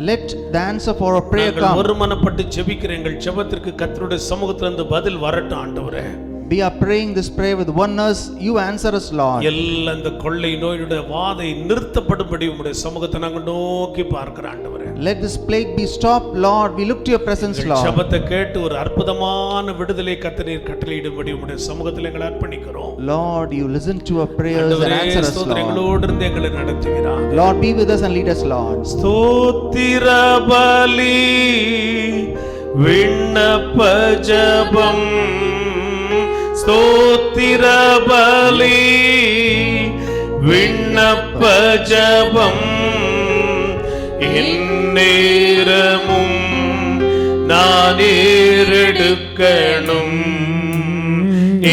Speaker 5: Let the answer for our prayer
Speaker 2: நாங்கள்
Speaker 5: come.
Speaker 2: ஒருமனப்பட்டு ஜெபிக்கிற எங்கள் ஜெபத்திற்கு கர்த்தருடைய சமூகத்திலிருந்து பதில் வரட்டும். ஆண்டவரே
Speaker 5: We are praying this prayer with oneness. You answer us, Lord.
Speaker 2: எல்லா இந்த கொள்ளை நோயுடைய வாதை நிறுத்தப்படும்படி உம்முடைய சமூகத்தை நாங்கள் நோக்கி பார்க்கிறோம். ஆண்டவரே
Speaker 5: Let this plague be stopped, Lord. We look to your presence, Lord.
Speaker 2: ஜெபத்தை கேட்டு ஒரு அற்புதமான விடுதலை கர்த்தர் கட்டளையிடும்படி உம்முடைய சமூகத்தில் எங்களை அர்ப்பணிக்கிறோம்.
Speaker 5: Lord, you listen to our prayers and
Speaker 2: ஆண்டவரே
Speaker 5: answer us,
Speaker 2: ஸ்தோத்திரம்,
Speaker 5: Lord.
Speaker 2: எங்களோடு இருந்து எங்களை நடத்துவீராக.
Speaker 5: Lord, be with us and lead us, Lord.
Speaker 2: ஸ்தோத்திர பலி விண்ணப்ப ஜெபம், ஸ்தோத்திர பலி விண்ணப்ப ஜெபம், எந்நேரமும் நான் ஏறெடுக்கணும்,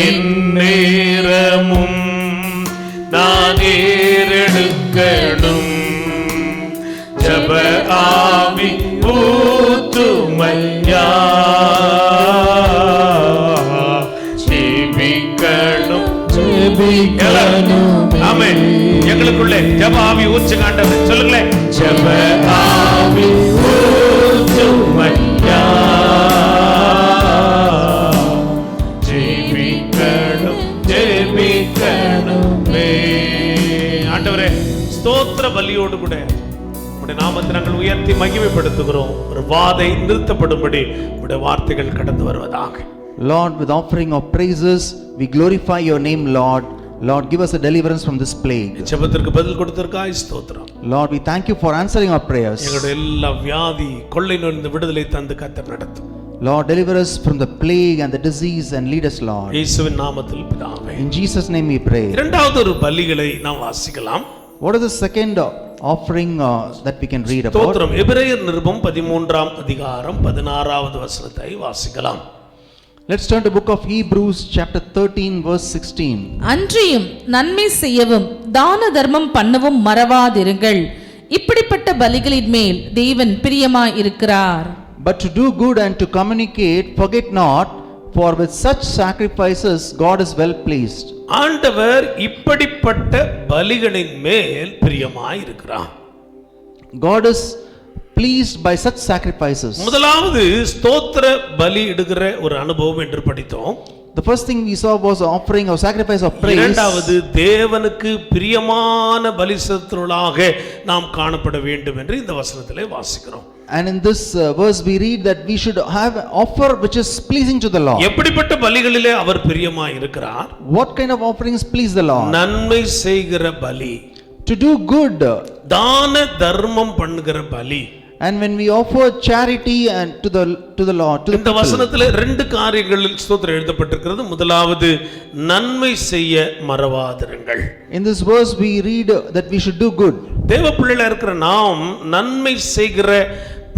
Speaker 2: எந்நேரமும் நான் ஏறெடுக்கணும், ஜெப ஆவி ஊத்துமையா ஆமென். எங்களுக்குள்ளே ஜெப ஆவி ஊற்றுங்க ஆண்டவரே, சொல்லுங்களேன். ஜெப ஆவி ஊற்றுமையா ஜெபிக்கணும் ஜெபிக்கணுமே. ஆண்டவரே ஸ்தோத்திர பலியோடு கூட உம்முடைய நாமத்தை நாங்கள் உயர்த்தி மகிமைப்படுத்துகிறோம். ஒரு வாதை நிறுத்தப்படும்படி உம்முடைய வார்த்தைகள் கடந்து வருவதாக.
Speaker 5: Lord, with offering of praises, we glorify your name, Lord. Lord, give us a deliverance from this plague.
Speaker 2: ஜெபத்திற்கு பதில் கொடுத்திருக்காய் ஸ்தோத்திரம்.
Speaker 5: Lord, we thank you for answering our prayers.
Speaker 2: எங்களுடைய எல்லா வியாதி கொள்ளை நோயிலிருந்து விடுதலை தந்து கர்த்தர் நடத்தும்.
Speaker 5: Lord, deliver us from the plague and the disease and lead us, Lord.
Speaker 2: இயேசுவின் நாமத்தில் பிதாவே.
Speaker 5: In Jesus' name we pray.
Speaker 2: இரண்டாவது ஒரு பலிகளை நாம் வாசிக்கலாம்.
Speaker 5: What is the second offering that we can read about?
Speaker 2: ஸ்தோத்திரம். எபிரேயர் நிருபம் 13ஆம் அதிகாரம் 16வது வசனத்தை வாசிக்கலாம்.
Speaker 5: Let's turn to book of Hebrews chapter 13 verse 16.
Speaker 1: அன்றியும் நன்மை செய்யவும் தான தர்மம் பண்ணவும் மறவாதிருங்கள், இப்படிப்பட்ட பலிகளின் மேல் தேவன் பிரியமாய் இருக்கிறார்.
Speaker 5: But to do good and to communicate, forget not, for with such sacrifices God is well pleased.
Speaker 2: ஆண்டவர் இப்படிப்பட்ட பலிகளின் மேல் பிரியமாய் இருக்கிறார்.
Speaker 5: God is pleased by such sacrifices.
Speaker 2: முதலாவது ஸ்தோத்திர பலி இடுகிற ஒரு அனுபவம் என்று படித்தோம்.
Speaker 5: The first thing we saw was offering of sacrifice of praise.
Speaker 2: இரண்டாவது தேவனுக்கு பிரியமான பலி செலுத்துவர்களாக நாம் காணப்பட வேண்டும் என்று இந்த வசனத்திலே வாசிக்கிறோம்.
Speaker 5: And in this verse we read that we should have an offer which is pleasing to the Lord.
Speaker 2: எப்படிப்பட்ட பலிகளிலே அவர் பிரியமாய் இருக்கிறார்?
Speaker 5: What kind of offerings please the Lord?
Speaker 2: நன்மை செய்கிற பலி,
Speaker 5: To do good.
Speaker 2: தான தர்மம் பண்ணுகிற பலி.
Speaker 5: And when we offer charity and to the Lord, to the
Speaker 2: இந்த
Speaker 5: people.
Speaker 2: வசனத்திலே ரெண்டு காரியங்களில் ஸ்தோத்திரம் எழுதப்பட்டிருக்கிறது. முதலாவது நன்மை செய்ய மறவாதிருங்கள்.
Speaker 5: In this verse we read that we should do good.
Speaker 2: தேவ பிள்ளைகளா இருக்கிற நாம் நன்மை செய்கிற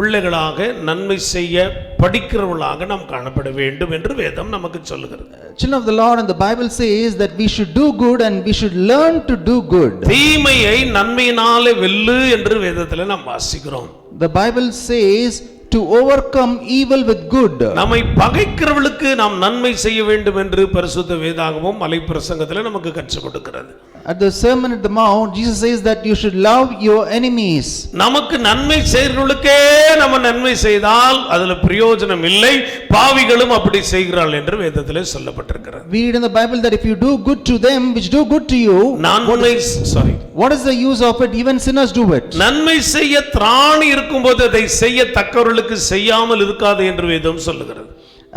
Speaker 2: பிள்ளைகளாக, நன்மை செய்ய படிக்கிறவர்களாக நாம் காணப்பட வேண்டும் என்று வேதம் நமக்கு சொல்லுகிறது.
Speaker 5: Children of the Lord, and the Bible says that we should do good and we should learn to do good.
Speaker 2: தீமையை நன்மையினாலே வெல்லு என்று வேதத்திலே நாம் வாசிக்கிறோம்.
Speaker 5: The Bible says to overcome evil with good.
Speaker 2: நம்மை பகைக்கிறவர்களுக்கு நாம் நன்மை செய்ய வேண்டும் என்று பரிசுத்த வேதாகமம் மலைப்பிரசங்கத்தில் நமக்கு கற்றுக் கொடுக்கிறது.
Speaker 5: At the Sermon at the Mount, Jesus says that you should love your enemies.
Speaker 2: நமக்கு நன்மை செய்கிறவர்களுக்கே நம்ம நன்மை செய்தால் அதுல பிரயோஜனம் இல்லை, பாவிகளும் அப்படி செய்கிறார்கள் என்று வேதத்திலே சொல்லப்பட்டிருக்கிறது.
Speaker 5: We read in the Bible that if you do good to them which do good to you, what is the use of it? Even sinners do it.
Speaker 2: நன்மை செய்ய திராணி இருக்கும்போது அதை செய்ய தக்கவர்களுக்கு செய்யாமல் இருக்காது என்று வேதம் சொல்லுகிறது.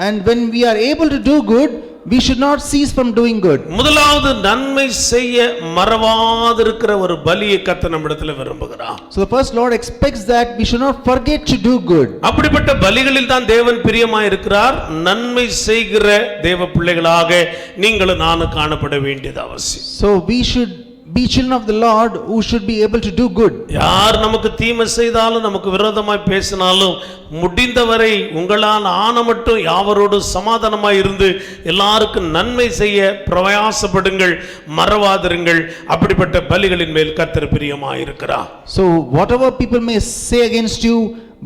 Speaker 5: And when we are able to do good, we should not cease from doing good.
Speaker 2: முதலாவது நன்மை செய்ய மறவாதிருக்கிற ஒரு பலியை கர்த்தர் நம்மிடத்தில் விரும்புகிறார்.
Speaker 5: So the first Lord expects that we should not forget to do good.
Speaker 2: அப்படிப்பட்ட பலிகளில் தான் தேவன் பிரியமாய் இருக்கிறார். நன்மை செய்கிற தேவ பிள்ளைகளாக நீங்களும் நானும் காணப்பட வேண்டியது அவசியம்.
Speaker 5: So we should be children of the Lord who should be able to do good.
Speaker 2: யார் நமக்கு தீமை செய்தாலும் நமக்கு விரோதமாய் பேசினாலும் முடிந்தவரை உங்களால் ஆன மட்டும் யாவரோடு சமாதானமாய் இருந்து எல்லாருக்கும் நன்மை செய்ய பிரயாசப்படுங்கள், மறவாதிருங்கள். அப்படிப்பட்ட பலிகளின் மேல் கர்த்தர் பிரியமாய் இருக்கிறார்.
Speaker 5: So whatever people may say against you,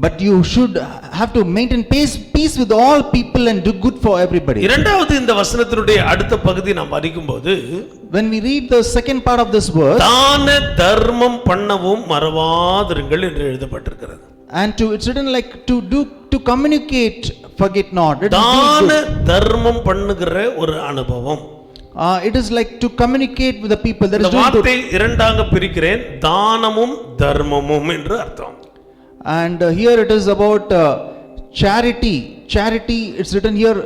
Speaker 5: but you should have to maintain peace with all people and do good for everybody.
Speaker 2: இரண்டாவது இந்த வசனத்தினுடைய அடுத்த பகுதி நாம் படிக்கும்போது,
Speaker 5: when we read the second part of this verse,
Speaker 2: தான தர்மம் பண்ணவும் மறவாதிருங்கள் என்று எழுதப்பட்டிருக்கிறது.
Speaker 5: and it's written like to communicate, forget not.
Speaker 2: தான தர்மம் பண்ணுகிற ஒரு அனுபவம்.
Speaker 5: It is like to communicate with the people. That is
Speaker 2: இந்த
Speaker 5: doing good.
Speaker 2: வார்த்தை இரண்டாக பிரிக்கிறேன், தானமும் தர்மமும் என்று அர்த்தம்.
Speaker 5: And here it is about charity. Charity, it's written here,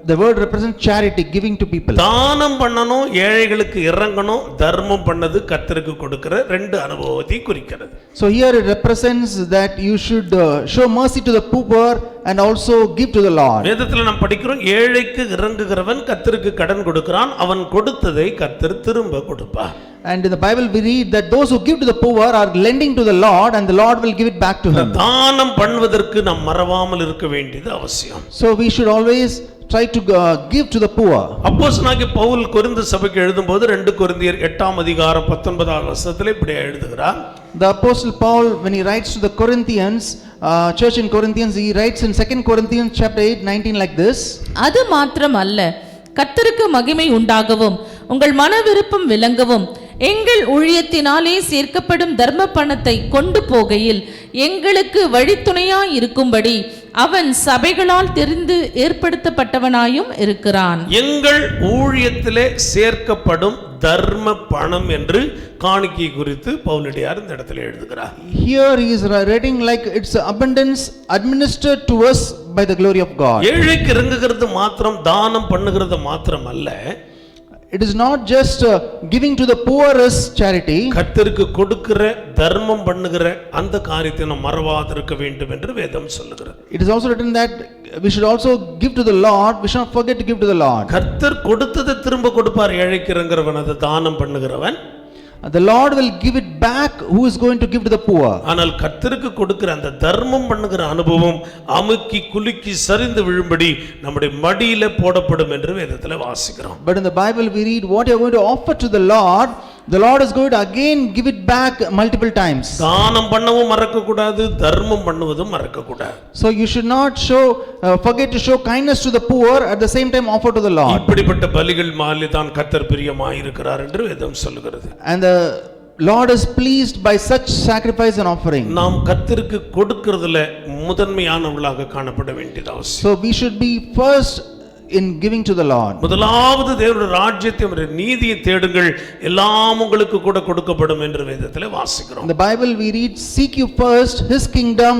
Speaker 5: the word represents charity, giving to people.
Speaker 2: தானம் பண்ணணும், ஏழைகளுக்கு இறங்கணும், தர்மம் பண்ணது கர்த்தருக்கு கொடுக்கிற ரெண்டு அனுபவத்தை குறிக்கிறது.
Speaker 5: So here it represents that you should show mercy to the poor and also give to the Lord.
Speaker 2: வேதத்தில் நாம் படிக்கிறோம், ஏழைக்கு இறங்குகிறவன் கர்த்தருக்கு கடன் கொடுக்கிறான், அவன் கொடுத்ததை கர்த்தர் திரும்ப கொடுப்பார்.
Speaker 5: And in the Bible we read that those who give to the poor are lending to the Lord and the Lord will give it back to him.
Speaker 2: தானம் பண்ணுவதற்கு நாம் மறவாமல் இருக்க வேண்டியது அவசியம்.
Speaker 5: So we should always try to give to the poor.
Speaker 2: அப்போஸ்தலனாகிய பவுல் கொரிந்து சபைக்கு எழுதும்போது 2 கொரிந்தியர் 8ஆம் அதிகாரம் 19ஆம் வசனத்திலே இப்படி எழுதுகிறார்.
Speaker 5: The apostle Paul, when he writes to the Corinthians, church in Corinthians, he writes in 2 Corinthians chapter 8:19 like this.
Speaker 1: அது மாத்திரம் அல்ல, கர்த்தருக்கு மகிமை உண்டாகவும் உங்கள் மன விருப்பம் விளங்கவும் எங்கள் ஊழியத்தினாலே சேர்க்கப்படும் தர்ம பணத்தை கொண்டு போகையில் எங்களுக்கு வழித்துணையாய் இருக்கும்படி அவன் சபைகளால் தெரிந்து ஏற்படுத்தப்பட்டவனாயும் இருக்கிறான்.
Speaker 2: எங்கள் ஊழியத்திலே சேர்க்கப்படும் தர்ம பணம் என்று காணிக்கை குறித்து பவுலடியார் இந்த இடத்துல எழுதுகிறார்.
Speaker 5: Here he is writing like it's abundance administered to us by the glory of God.
Speaker 2: ஏழைக்கு இறங்குகிறது மாத்திரம், தானம் பண்ணுகிறது மாத்திரம் அல்ல,
Speaker 5: it is not just giving to the poor as charity.
Speaker 2: கர்த்தருக்கு கொடுக்கிற தர்மம் பண்ணுகிற அந்த காரியத்தை நாம் மறவாதிருக்க வேண்டும் என்று வேதம் சொல்லுகிறது.
Speaker 5: It is also written that we should also give to the Lord, we should not forget to give to the Lord.
Speaker 2: கர்த்தர் கொடுத்ததை திரும்ப கொடுப்பார் ஏழைக்கு இறங்குறவன், அது தானம் பண்ணுகிறவன்.
Speaker 5: The Lord will give it back who is going to give to the poor.
Speaker 2: ஆனால் கர்த்தருக்கு கொடுக்கிற அந்த தர்மம் பண்ணுகிற அனுபவம் அமுக்கி குலுக்கி சரிந்து விழும்படி நம்முடைய மடியில போடப்படும் என்று வேதத்தில் வாசிக்கிறோம்.
Speaker 5: But in the Bible we read what you are going to offer to the Lord is going to again give it back multiple times.
Speaker 2: தானம் பண்ணவும் மறக்க கூடாது, தர்மம் பண்ணுவதும் மறக்க கூடாது.
Speaker 5: So you should not forget to show kindness to the poor, at the same time offer to the Lord.
Speaker 2: இப்படிப்பட்ட பலிகள் மாலி தான் கர்த்தர் பிரியமாய் இருக்கிறார் என்று வேதம் சொல்லுகிறது.
Speaker 5: And the Lord is pleased by such sacrifice and offering.
Speaker 2: நாம் கர்த்தருக்கு கொடுக்கிறதுல முதன்மையானவர்களாக காணப்பட வேண்டியது அவசியம்.
Speaker 5: So we should be first in giving to the Lord.
Speaker 2: முதலாவது தேவனுடைய ராஜ்யத்தை நீதியை தேடுங்கள், எல்லாம் உங்களுக்கு கூட கொடுக்கப்படும் என்று வேதத்திலே வாசிக்கிறோம்.
Speaker 5: In the Bible we read, seek you first his kingdom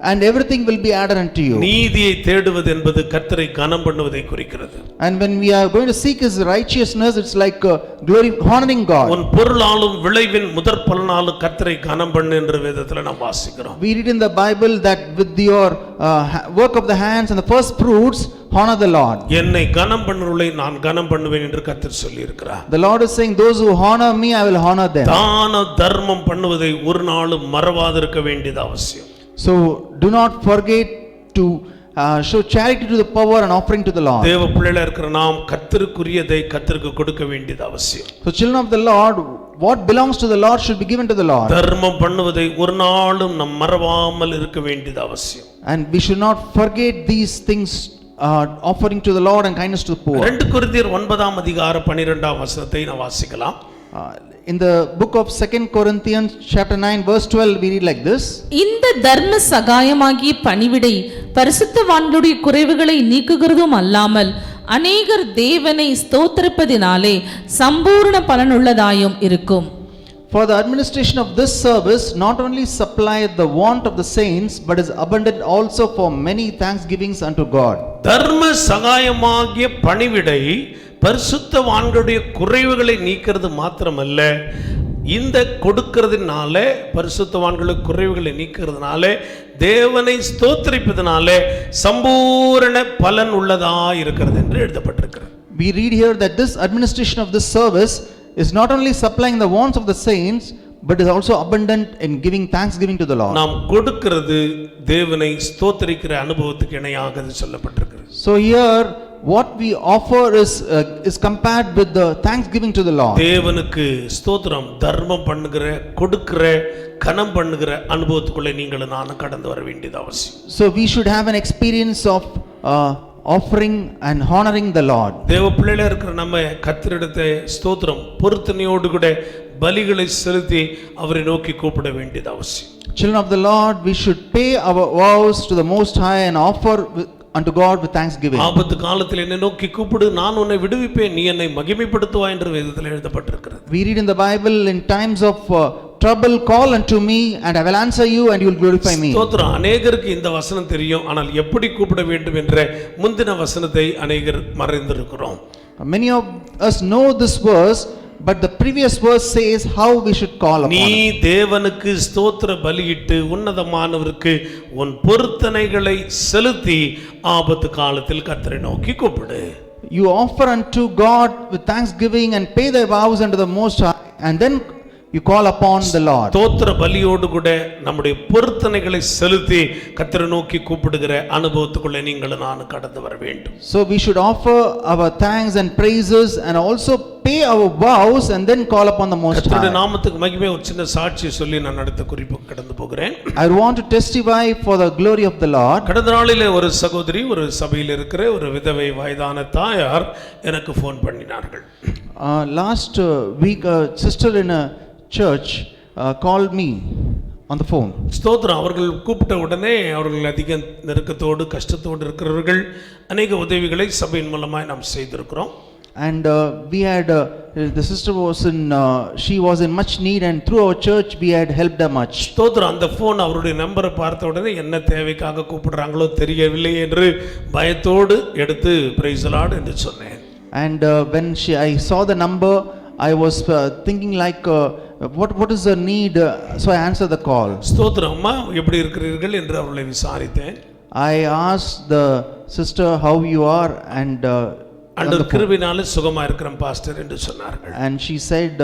Speaker 5: and everything will be added unto you.
Speaker 2: நீதியை தேடுவது என்பது கர்த்தரை கனம் பண்ணுவதை குறிக்கிறது.
Speaker 5: And when we are going to seek his righteousness, it's like glory, honoring God.
Speaker 2: உன் பொருளாலும் விளைவின் முதற் பலனாலும் கர்த்தரை கனம் பண்ணு என்று வேதத்தில் நாம் வாசிக்கிறோம்.
Speaker 5: We read in the Bible that with your work of the hands and the first fruits honor the Lord.
Speaker 2: என்னை கனம் பண்ணுவதை நான் கனம் பண்ணுவேன் என்று கர்த்தர் சொல்லி இருக்கிறார்.
Speaker 5: The Lord is saying, those who honor me I will honor them.
Speaker 2: தான தர்மம் பண்ணுவதை ஒரு நாளும் மறவாதிருக்க வேண்டியது அவசியம்.
Speaker 5: So do not forget to show charity to the poor and offering to the Lord.
Speaker 2: தேவ பிள்ளைகளா இருக்கிற நாம் கர்த்தருக்குரியதை கர்த்தருக்கு கொடுக்க வேண்டியது அவசியம்.
Speaker 5: So children of the Lord, what belongs to the Lord should be given to the Lord.
Speaker 2: தர்மம் பண்ணுவதை ஒரு நாளும் நாம் மறவாமல் இருக்க வேண்டியது அவசியம்.
Speaker 5: And we should not forget these things, offering to the Lord and kindness to the poor.
Speaker 2: 2 கொரிந்தியர் 9ஆம் அதிகாரம் 12ஆம் வசனத்தை நாம் வாசிக்கலாம்.
Speaker 5: In the book of 2 Corinthians chapter 9 verse 12 we read like this.
Speaker 1: இந்த தர்ம சகாயமாகிய பணிவிடை பரிசுத்தவான்களுடைய குறைவுகளை நீக்குகிறதும் அல்லாமல் அநேகர் தேவனை ஸ்தோத்திரிப்பதினாலே சம்பூர்ண பலனுள்ளதாயும் இருக்கும்.
Speaker 5: For the administration of this service not only supplieth the want of the saints, but is abundant also for many thanksgivings unto God.
Speaker 2: தர்ம சகாயமாகிய பணிவிடை பரிசுத்தவான்களுடைய குறைவுகளை நீக்கிறது மாத்திரமல்ல, இந்த கொடுக்கிறதுனால பரிசுத்தவான்களுடைய குறைவுகளை நீக்கிறதுனால தேவனை ஸ்தோத்திரிப்பதனாலே சம்பூரண பலன் உள்ளதா இருக்கிறது என்று எழுதப்பட்டிருக்கிறது.
Speaker 5: We read here that this administration of this service is not only supplying the wants of the saints, but is also abundant in giving thanksgiving to the Lord.
Speaker 2: நாம் கொடுக்கிறது தேவனை ஸ்தோத்திரிக்கிற அனுபவத்துக்கு இணையாக அது சொல்லப்பட்டிருக்கிறது.
Speaker 5: So here what we offer is compared with the thanksgiving to the Lord.
Speaker 2: தேவனுக்கு ஸ்தோத்திரம், தர்மம் பண்ணுகிற, கொடுக்கிற, கனம் பண்ணுகிற அனுபவத்துக்குள்ளே நீங்களும் நானும் கடந்து வர வேண்டியது அவசியம்.
Speaker 5: So we should have an experience of offering and honoring the Lord.
Speaker 2: தேவ பிள்ளைகளா இருக்கிற நம்ம கர்த்தரிடத்தை ஸ்தோத்திரம் பொருத்தனையோடு கூட பலிகளை செலுத்தி அவரை நோக்கி கூப்பிட வேண்டியது அவசியம்.
Speaker 5: Children of the Lord, we should pay our vows to the Most High and offer unto God with thanksgiving.
Speaker 2: ஆபத்து காலத்தில் என்னை நோக்கி கூப்பிடு, நான் உன்னை விடுவிப்பேன், நீ என்னை மகிமைப்படுத்துவாய் என்று வேதத்தில் எழுதப்பட்டிருக்கிறது.
Speaker 5: We read in the Bible, in times of trouble call unto me and I will answer you and you will glorify me.
Speaker 2: ஸ்தோத்திரம். அநேகருக்கு இந்த வசனம் தெரியும், ஆனால் எப்படி கூப்பிட வேண்டும் என்ற முந்தின வசனத்தை அநேகர் மறந்திருக்கிறோம்.
Speaker 5: Many of us know this verse, but the previous verse says how we should call upon
Speaker 2: நீ
Speaker 5: him.
Speaker 2: தேவனுக்கு ஸ்தோத்திர பலியிட்டு உன்னதமானவருக்கு உன் பொருத்தனைகளை செலுத்தி ஆபத்து காலத்தில் கர்த்தரை நோக்கி கூப்பிடு.
Speaker 5: You offer unto God with thanksgiving and pay thy vows unto the Most High, and then you call upon the Lord.
Speaker 2: ஸ்தோத்திர பலியோடு கூட நம்முடைய பொருத்தனைகளை செலுத்தி கர்த்தரை நோக்கி கூப்பிடுகிற அனுபவத்துக்குள்ளே நீங்களும் நானும் கடந்து வர வேண்டும்.
Speaker 5: So we should offer our thanks and praises and also pay our vows and then call upon the Most
Speaker 2: கர்த்தருடைய
Speaker 5: High.
Speaker 2: நாமத்துக்கு மகிமை. ஒரு சின்ன சாட்சி சொல்லி நான் அடுத்த குறிப்புக்கு கடந்து போகிறேன்.
Speaker 5: I want to testify for the glory of the Lord.
Speaker 2: கடந்த நாளிலே ஒரு சகோதரி, ஒரு சபையில் இருக்கிற ஒரு விதவை வயதான தாயார் எனக்கு ஃபோன் பண்ணினார்கள்.
Speaker 5: Last week a sister in a church called me on the phone.
Speaker 2: ஸ்தோத்திரம். அவர்கள் கூப்பிட்ட உடனே அவர்கள் அதிக நெருக்கத்தோடு கஷ்டத்தோடு இருக்கிறவர்கள் அநேக உதவிகளை சபையின் மூலமாய் நாம் செய்திருக்கிறோம்.
Speaker 5: And we had the sister was in she was in much need, and through our church we had helped her much.
Speaker 2: ஸ்தோத்திரம். அந்த ஃபோன் அவருடைய நம்பரை பார்த்த உடனே என்ன தேவைக்காக கூப்பிடுறாங்களோ தெரியவில்லை என்று பயத்தோடு எடுத்து பிரைஸ் தி லார்ட் என்று சொன்னேன்.
Speaker 5: And when I saw the number, I was thinking like what is the need, so I answered the call.
Speaker 2: ஸ்தோத்திரம். அம்மா எப்படி இருக்கிறீர்கள் என்று அவளை விசாரித்தேன்.
Speaker 5: I asked the sister how you are, and
Speaker 2: ஆண்டவர் கிருபையினாலே சுகமா இருக்கிறேன் பாஸ்டர் என்று சொன்னார்கள்.
Speaker 5: and she said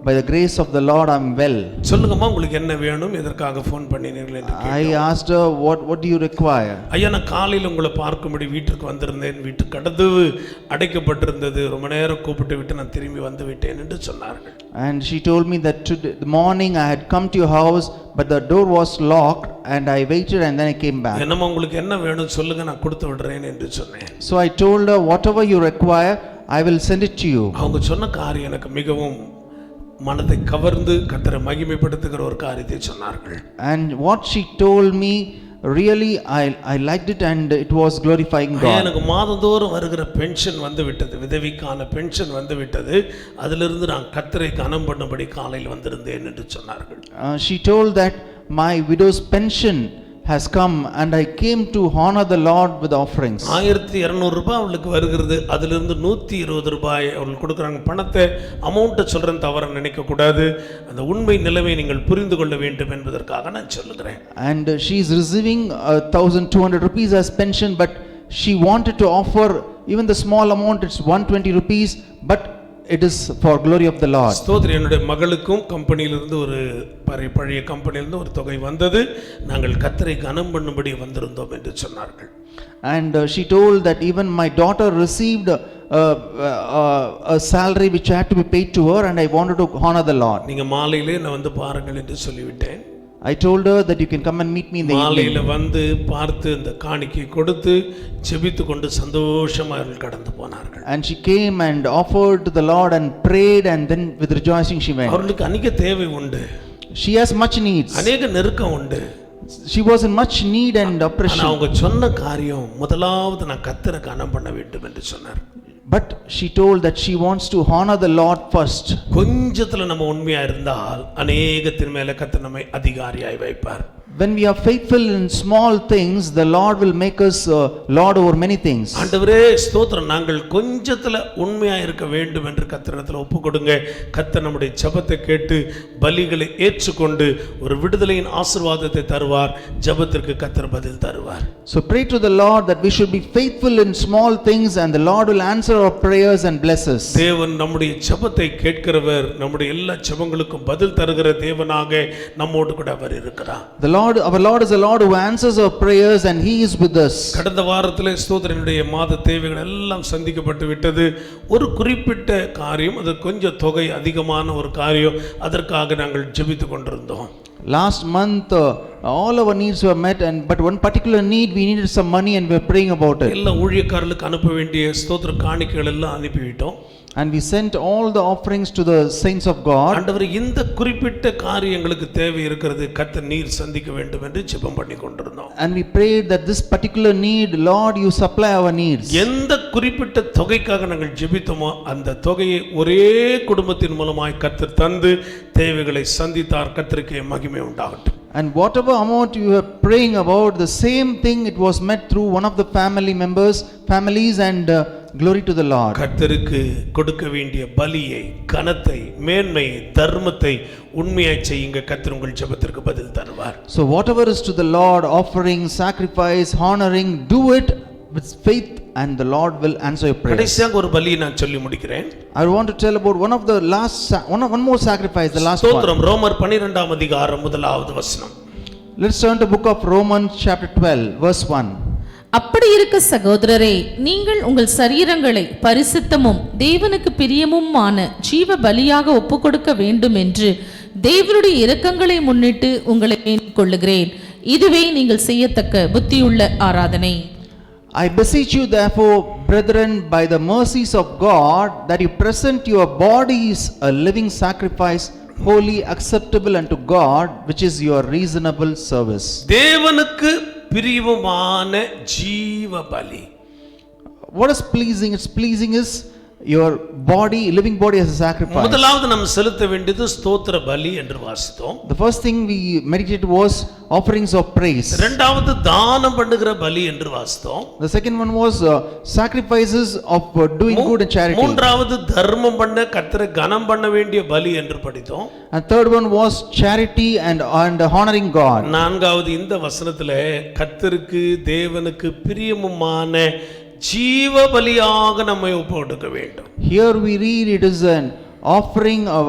Speaker 5: by the grace of the Lord I'm well.
Speaker 2: சொல்லுங்கம்மா, உங்களுக்கு என்ன வேணும், எதற்காக ஃபோன் பண்ணினீர்கள் என்று கேட்டேன்.
Speaker 5: I asked her what do you require.
Speaker 2: ஐயா, நான் காலையில் உங்களை பார்க்கும்படி வீட்டுக்கு வந்திருந்தேன், வீட்டு கதவு அடைக்கப்பட்டிருந்தது, ரொம்ப நேரம் கூப்பிட்டு விட்டு நான் திரும்பி வந்து விட்டேன் என்று சொன்னார்கள்.
Speaker 5: And she told me that today the morning I had come to your house, but the door was locked and I waited and then I came back.
Speaker 2: என்னம்மா, உங்களுக்கு என்ன வேணும் சொல்லுங்க, நான் கொடுத்து விடுறேன் என்று சொன்னேன்.
Speaker 5: So I told her whatever you require I will send it to you.
Speaker 2: அவங்க சொன்ன காரியம் எனக்கு மிகவும் மனதை கவர்ந்து கர்த்தரை மகிமைப்படுத்துகிற ஒரு காரியத்தை சொன்னார்கள்.
Speaker 5: And what she told me really I liked it and it was glorifying God.
Speaker 2: எனக்கு மாதந்தோறும் வருகிற பென்ஷன் வந்து விட்டது, விதவிக்கான பென்ஷன் வந்து விட்டது, அதிலிருந்து நான் கர்த்தரை கனம் பண்ணும்படி காலையில் வந்திருந்தேன் என்று சொன்னார்கள்.
Speaker 5: She told that my widow's pension has come and I came to honor the Lord with offerings.
Speaker 2: 1200 ரூபாய் அவளுக்கு வருகிறது, அதிலிருந்து 120 ரூபாய் அவளுக்கு கொடுக்குறாங்க. பணத்தை அமௌண்ட்டை சொல்கிறேன், தவற நினைக்க கூடாது, அந்த உண்மை நிலைமை நீங்கள் புரிந்து கொள்ள வேண்டும் என்பதற்காக நான் சொல்லுகிறேன்.
Speaker 5: And she is receiving 1200 rupees as pension, but she wanted to offer even the small amount, it's 120 rupees, but it is for glory of the Lord.
Speaker 2: ஸ்தோத்திரம். என்னுடைய மகளுக்கும் கம்பெனியிலிருந்து ஒரு பழைய கம்பெனியிலிருந்து ஒரு தொகை வந்தது, நாங்கள் கர்த்தரை கனம் பண்ணும்படி வந்திருந்தோம் என்று சொன்னார்கள்.
Speaker 5: And she told that even my daughter received a salary which had to be paid to her and I wanted to honor the Lord.
Speaker 2: நீங்க மாலையிலே நான் வந்து பாருங்கள் என்று சொல்லிவிட்டேன்.
Speaker 5: I told her that you can come and meet me in the
Speaker 2: மாலையில
Speaker 5: evening.
Speaker 2: வந்து பார்த்து இந்த காணிக்கை கொடுத்து ஜெபித்து கொண்டு சந்தோஷமா அவர்கள் கடந்து போனார்கள்.
Speaker 5: And she came and offered to the Lord and prayed, and then with rejoicing she went.
Speaker 2: அவர்களுக்கு அநேக தேவை உண்டு,
Speaker 5: She has much needs.
Speaker 2: அநேக நெருக்கம் உண்டு.
Speaker 5: She was in much need and
Speaker 2: ஆனா
Speaker 5: oppression.
Speaker 2: அவங்க சொன்ன காரியம் முதலாவது நான் கர்த்தரை கனம் பண்ண வேண்டும் என்று சொன்னார்.
Speaker 5: But she told that she wants to honor the Lord first.
Speaker 2: கொஞ்சத்துல நம்ம உண்மையா இருந்தால் அநேகத்தின் மேல கர்த்தர் நம்மை அதிகாரியாய் வைப்பார்.
Speaker 5: When we are faithful in small things, the Lord will make us Lord over many things.
Speaker 2: ஆண்டவரே ஸ்தோத்திரம், நாங்கள் கொஞ்சத்துல உண்மையா இருக்க வேண்டும் என்று கர்த்தரிடத்தில் ஒப்பு கொடுங்க. கர்த்தர் நம்முடைய ஜெபத்தை கேட்டு பலிகளை ஏற்றுக்கொண்டு ஒரு விடுதலையின் ஆசீர்வாதத்தை தருவார். ஜெபத்திற்கு கர்த்தர் பதில் தருவார்.
Speaker 5: So pray to the Lord that we should be faithful in small things, and the Lord will answer our prayers and bless us.
Speaker 2: தேவன் நம்முடைய ஜெபத்தை கேட்கிறவர், நம்முடைய எல்லா ஜெபங்களுக்கும் பதில் தருகிற தேவனாக நம்மோடு கூட அவர் இருக்கிறார்.
Speaker 5: Our Lord is a Lord who answers our prayers, and He is with us.
Speaker 2: கடந்த வாரத்திலே ஸ்தோத்திரனுடைய மாத தேவைகள் எல்லாம் சந்திக்கப்பட்டு விட்டது. ஒரு குறிப்பிட்ட காரியம், அது கொஞ்சம் தொகை அதிகமான ஒரு காரியம், அதற்காக நாங்கள் ஜெபித்துக் கொண்டிருந்தோம்.
Speaker 5: Last month all our needs were met, but one particular need, we needed some money and we were praying about it.
Speaker 2: எல்லா ஊழியக்காரர்களுக்கு அனுப்ப வேண்டிய ஸ்தோத்திர காணிக்கைகள் எல்லாம் அனுப்பிவிட்டோம்.
Speaker 5: And we sent all the offerings to the saints of God.
Speaker 2: ஆண்டவர் இந்த குறிப்பிட்ட காரியங்களுக்கு தேவை இருக்கிறது, கர்த்தர் நீர் சந்திக்க வேண்டும் என்று ஜெபம் பண்ணி கொண்டிருந்தோம்.
Speaker 5: And we prayed that this particular need, Lord, you supply our needs.
Speaker 2: எந்த குறிப்பிட்ட தொகைக்காக நாங்கள் ஜெபித்தோமோ அந்த தொகையை ஒரே குடும்பத்தின் மூலமாய் கர்த்தர் தந்து தேவைகளை சந்தித்தார். கர்த்தருக்கே மகிமை உண்டாகட்டும்.
Speaker 5: And whatever amount you were praying about, the same thing, it was met through one of the families, and glory to the Lord.
Speaker 2: கர்த்தருக்கு கொடுக்க வேண்டிய பலியை, கனத்தை, மேன்மையை, தர்மத்தை உண்மையாய் செய்யுங்க. கர்த்தர் உங்கள் ஜெபத்திற்கு பதில் தருவார்.
Speaker 5: So whatever is to the Lord, offering, sacrifice, honoring, do it with faith, and the Lord will answer your prayers.
Speaker 2: கடைசியாக ஒரு பலியை நான் சொல்லி முடிக்கிறேன்.
Speaker 5: I want to tell about one more sacrifice, the last one.
Speaker 2: ஸ்தோத்திரம். ரோமர் 12ஆம் அதிகாரம் 1வது வசனம்.
Speaker 5: Let's turn to book of Romans chapter 12 verse 1.
Speaker 1: அப்படி இருக்க சகோதரரே, நீங்கள் உங்கள் சரீரங்களை பரிசுத்தமும் தேவனுக்கு பிரியமுமான ஜீவ பலியாக ஒப்புக்கொடுக்க வேண்டும் என்று தேவனுடைய இரக்கங்களை முன்னிட்டு உங்களை வேண்டிக் கொள்ளுகிறேன். இதுவே நீங்கள் செய்யத்தக்க புத்தியுள்ள ஆராதனை.
Speaker 5: I beseech you therefore, brethren, by the mercies of God, that you present your bodies a living sacrifice, holy, acceptable unto God, which is your reasonable service.
Speaker 2: தேவனுக்கு பிரியமான ஜீவ பலி.
Speaker 5: What is pleasing? It's pleasing is your body, living body as a sacrifice.
Speaker 2: முதலாவது நாம் செலுத்த வேண்டியது ஸ்தோத்திர பலி என்று வாசித்தோம்.
Speaker 5: The first thing we meditated was offerings of praise.
Speaker 2: இரண்டாவது தானம் பண்ணுகிற பலி என்று வாசித்தோம்.
Speaker 5: The second one was sacrifices of doing good and charity.
Speaker 2: மூன்றாவது தர்மம் பண்ண, கர்த்தரை கனம் பண்ண வேண்டிய பலி என்று படித்தோம்.
Speaker 5: And third one was charity and honoring God.
Speaker 2: நான்காவது இந்த வசனத்திலே கர்த்தருக்கு தேவனுக்கு பிரியமுமான ஜீவ பலியாக நம்மை ஒப்புக்கொடுக்க வேண்டும்.
Speaker 5: Here we read it is an offering of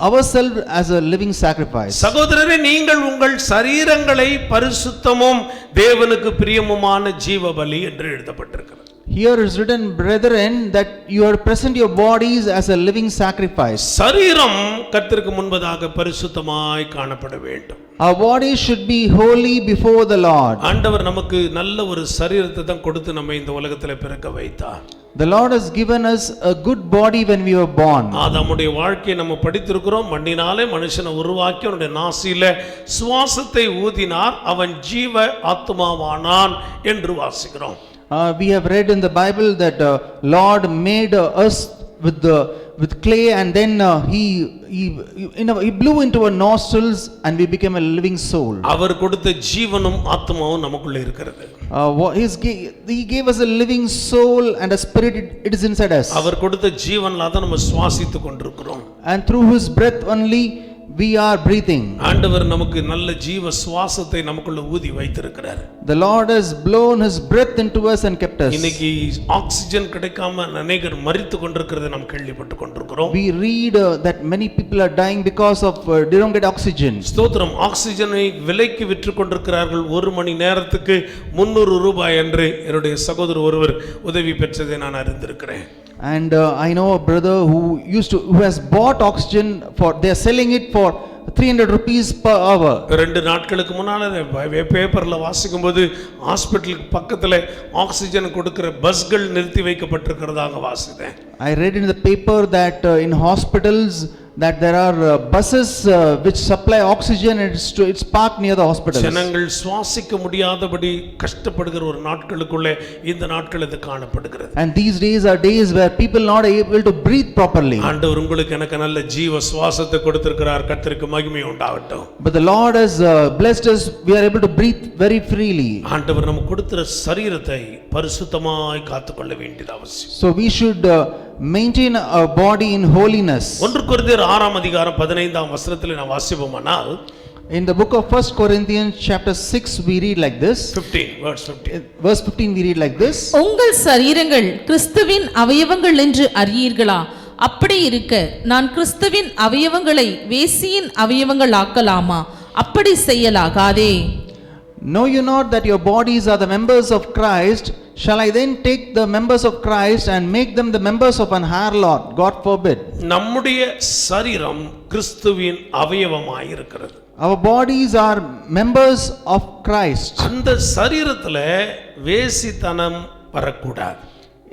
Speaker 5: ourselves as a living sacrifice.
Speaker 2: சகோதரரே, நீங்கள் உங்கள் சரீரங்களை பரிசுத்தமும் தேவனுக்கு பிரியமுமான ஜீவ பலி என்று எழுதப்பட்டிருக்கிறது.
Speaker 5: Here is written, brethren, that you are present your bodies as a living sacrifice.
Speaker 2: சரீரம் கர்த்தருக்கு முன்பதாக பரிசுத்தமாய் காணப்பட வேண்டும்.
Speaker 5: Our bodies should be holy before the Lord.
Speaker 2: ஆண்டவர் நமக்கு நல்ல ஒரு சரீரத்தை தான் கொடுத்து நம்மை இந்த உலகத்தில் பிறக்க வைத்தார்.
Speaker 5: The Lord has given us a good body when we were born.
Speaker 2: ஆதாமுடைய வாழ்க்கையை நம்ம படித்திருக்கிறோம். மண்ணினாலே மனுஷனை உருவாக்கி அவனுடைய நாசியில சுவாசத்தை ஊதினார், அவன் ஜீவ ஆத்மாவானான் என்று வாசிக்கிறோம்.
Speaker 5: We have read in the Bible that Lord made us with clay, and then he blew into our nostrils and we became a living soul.
Speaker 2: அவர் கொடுத்த ஜீவனும் ஆத்மாவும் நமக்குள்ள இருக்கிறது.
Speaker 5: He gave us a living soul and a spirit, it is inside us.
Speaker 2: அவர் கொடுத்த ஜீவன்ல தான் நம்ம சுவாசித்துக் கொண்டிருக்கிறோம்.
Speaker 5: And through his breath only we are breathing.
Speaker 2: ஆண்டவர் நமக்கு நல்ல ஜீவ சுவாசத்தை நமக்குள்ள ஊதி வைத்திருக்கிறார்.
Speaker 5: The Lord has blown his breath into us and kept us.
Speaker 2: இன்னைக்கு ஆக்ஸிஜன் கிடைக்காம அநேகர் மரித்து கொண்டிருக்கிறதை நாம் கேள்விப்பட்டு கொண்டிருக்கிறோம்.
Speaker 5: We read that many people are dying because of they don't get oxygen.
Speaker 2: ஸ்தோத்திரம். ஆக்ஸிஜனை விலைக்கு விற்று கொண்டிருக்கிறார்கள். ஒரு மணி நேரத்துக்கு 300 ரூபாய் என்று என்னுடைய சகோதரர் ஒருவர் உதவி பெற்றதை நான் அறிந்திருக்கிறேன்.
Speaker 5: And I know a brother who has bought oxygen they are selling it for 300 rupees per hour.
Speaker 2: 2 நாட்களுக்கு முன்னால பேப்பர்ல வாசிக்கும்போது ஹாஸ்பிட்டலுக்கு பக்கத்துல ஆக்சிஜன் கொடுக்கிற பஸ்கள் நிறுத்தி வைக்கப்பட்டிருக்கிறதாக வாசித்தேன்.
Speaker 5: I read in the paper that in hospitals that there are buses which supply oxygen and it's parked near the hospitals.
Speaker 2: ஜனங்கள் சுவாசிக்க முடியாதபடி கஷ்டப்படுகிற ஒரு நாட்களுக்குள்ளே இந்த நாட்கள் இது காணப்படுகிறது.
Speaker 5: And these days are days where people not able to breathe properly.
Speaker 2: ஆண்டவர் உங்களுக்கு எனக்கு நல்ல ஜீவ சுவாசத்தை கொடுத்திருக்கிறார். கர்த்தருக்கு மகிமை உண்டாகட்டும்.
Speaker 5: But the Lord has blessed us, we are able to breathe very freely.
Speaker 2: ஆண்டவர் நமக்கு கொடுத்த சரீரத்தை பரிசுத்தமாய் காத்துக்கொள்ள வேண்டியது அவசியம்.
Speaker 5: So we should maintain our body in holiness.
Speaker 2: 1 கொரிந்தியர் 6ஆம் அதிகாரம் 15ஆம் வசனத்தில் நாம் வாசிப்போமானால்,
Speaker 5: In the book of 1 Corinthians chapter 6 we read like this.
Speaker 2: 15 verse 15.
Speaker 5: Verse 15 we read like this.
Speaker 1: உங்கள் சரீரங்கள் கிறிஸ்துவின் அவயவங்கள் என்று அறியீர்களா? அப்படி இருக்க நான் கிறிஸ்துவின் அவயவங்களை வேசியின் அவயவங்கள் ஆக்கலாமா? அப்படி செய்யலாகாதே.
Speaker 5: Know you not that your bodies are the members of Christ? Shall I then take the members of Christ and make them the members of an harlot? God forbid.
Speaker 2: நம்முடைய சரீரம் கிறிஸ்துவின் அவயவமாய் இருக்கிறது.
Speaker 5: Our bodies are members of Christ.
Speaker 2: அந்த சரீரத்துல வேசித்தனம் வரக்கூடாது.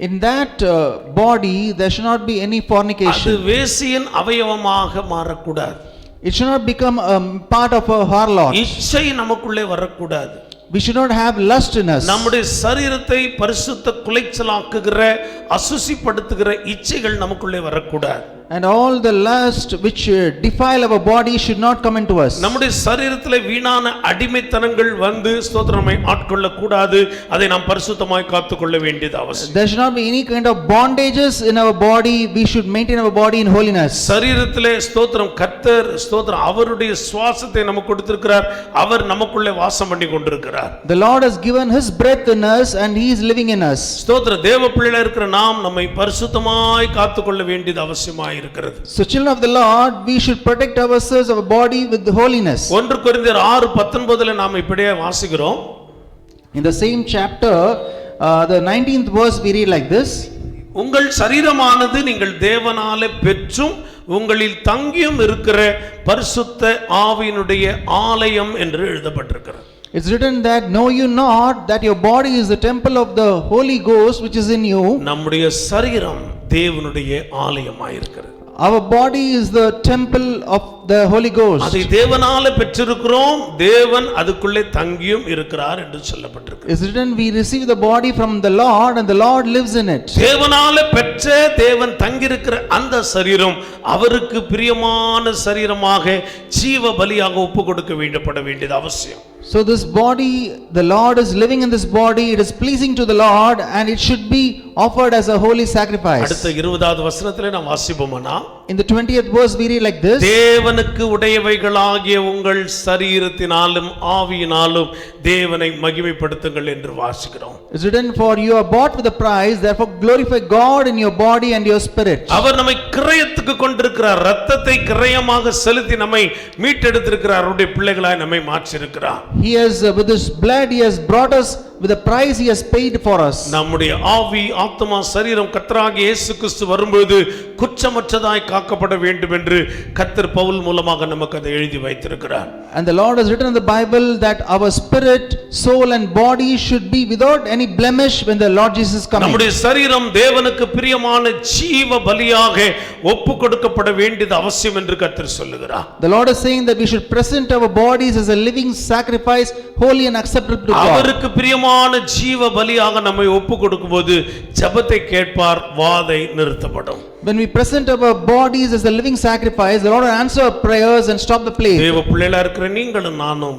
Speaker 5: In that body there should not be any
Speaker 2: அது
Speaker 5: fornication.
Speaker 2: வேசியின் அவயவமாக மாறக்கூடாது.
Speaker 5: It should not become a part of a harlot.
Speaker 2: இச்சை நமக்குள்ளே வரக்கூடாது.
Speaker 5: We should not have lust in us.
Speaker 2: நம்முடைய சரீரத்தை பரிசுத்த குலைச்சலாக்குகிற அசுசிப்படுத்துகிற இச்சைகள் நமக்குள்ளே வரக்கூடாது.
Speaker 5: And all the lust which defile our body should not come into us.
Speaker 2: நம்முடைய சரீரத்திலே வீணான அடிமைத்தனங்கள் வந்து ஸ்தோத்திரமை ஆட்கொள்ள கூடாது. அதை நாம் பரிசுத்தமாய் காத்துக்கொள்ள வேண்டியது அவசியம்.
Speaker 5: There should not be any kind of bondages in our body. We should maintain our body in holiness.
Speaker 2: சரீரத்திலே ஸ்தோத்திரம் கர்த்தர் ஸ்தோத்திரம் அவருடைய சுவாசத்தை நமக்கு கொடுத்திருக்கிறார். அவர் நமக்குள்ளே வாசம் பண்ணி கொண்டிருக்கிறார்.
Speaker 5: The Lord has given his breath in us and he is living in us.
Speaker 2: ஸ்தோத்திர தேவ பிள்ளைகளா இருக்கிற நாம் நம்மை பரிசுத்தமாய் காத்துக்கொள்ள வேண்டியது அவசியமாய் இருக்கிறது.
Speaker 5: So children of the Lord, we should protect ourselves, our body with holiness.
Speaker 2: 1 கொரிந்தியர் 6:19 நாம் இப்படியே வாசிக்கிறோம்.
Speaker 5: In the same chapter, the 19th verse we read like this.
Speaker 2: உங்கள் சரீரமானது நீங்கள் தேவனாலே பெற்றும் உங்களில் தங்கியும் இருக்கிற பரிசுத்த ஆவியினுடைய ஆலயம் என்று எழுதப்பட்டிருக்கிறது.
Speaker 5: It's written that know you not that your body is the temple of the Holy Ghost which is in you.
Speaker 2: நம்முடைய சரீரம் தேவனுடைய ஆலயமாய் இருக்கிறது.
Speaker 5: Our body is the temple of the Holy Ghost.
Speaker 2: அதை தேவனாலே பெற்றிருக்கிறோம். தேவன் அதுக்குள்ளே தங்கியும் இருக்கிறார் என்று சொல்லப்பட்டிருக்கு.
Speaker 5: It's written we receive the body from the Lord and the Lord lives in it.
Speaker 2: தேவனாலே பெற்ற தேவன் தங்கியிருக்கிற அந்த சரீரம் அவருக்கு பிரியமான சரீரமாக ஜீவ பலியாக ஒப்பு கொடுக்க வேண்டியது அவசியம்.
Speaker 5: So this body, the Lord is living in this body, it is pleasing to the Lord and it should be offered as a holy sacrifice.
Speaker 2: அடுத்த 20வது வசனத்திலே நாம் வாசிப்போம்னா,
Speaker 5: In the 20th verse we read like this.
Speaker 2: தேவனுக்கு உடையவைகளாகிய உங்கள் சரீரத்தினாலும் ஆவியினாலும் தேவனை மகிமைப்படுத்துங்கள் என்று வாசிக்கிறோம்.
Speaker 5: It's written for you are bought with a price, therefore glorify God in your body and your spirit.
Speaker 2: அவர் நம்மை கிரயத்துக்கு கொண்டிருக்கிறார். இரத்தத்தை கிரயமாக செலுத்தி நம்மை மீட்டெடுத்திருக்கிறார். அவருடைய பிள்ளைகளாய் நம்மை மாற்றியிருக்கிறார்.
Speaker 5: He has with his blood he has brought us with a price he has paid for us.
Speaker 2: நம்முடைய ஆவி ஆத்துமா சரீரம் கர்த்தராகிய இயேசு கிறிஸ்து வரும்போது குற்றமற்றதாய் காக்கப்பட வேண்டும் என்று கர்த்தர் பவுல் மூலமாக நமக்கு அதை எழுதி வைத்திருக்கிறார்.
Speaker 5: And the Lord has written in the Bible that our spirit, soul and body should be without any blemish when the Lord Jesus comes.
Speaker 2: நம்முடைய சரீரம் தேவனுக்கு பிரியமான ஜீவ பலியாக ஒப்பு கொடுக்கப்பட வேண்டியது அவசியம் என்று கர்த்தர் சொல்லுகிறார்.
Speaker 5: The Lord is saying that we should present our bodies as a living sacrifice, holy and acceptable to God.
Speaker 2: அவருக்கு பிரியமான ஜீவ பலியாக நம்மை ஒப்பு கொடுக்கும்போது ஜெபத்தை கேட்பார், வாதை நிறுத்தப்படும்.
Speaker 5: When we present our bodies as a living sacrifice, the Lord will answer our prayers and stop the plague.
Speaker 2: தேவ பிள்ளைகளா இருக்கிற நீங்களும் நானும்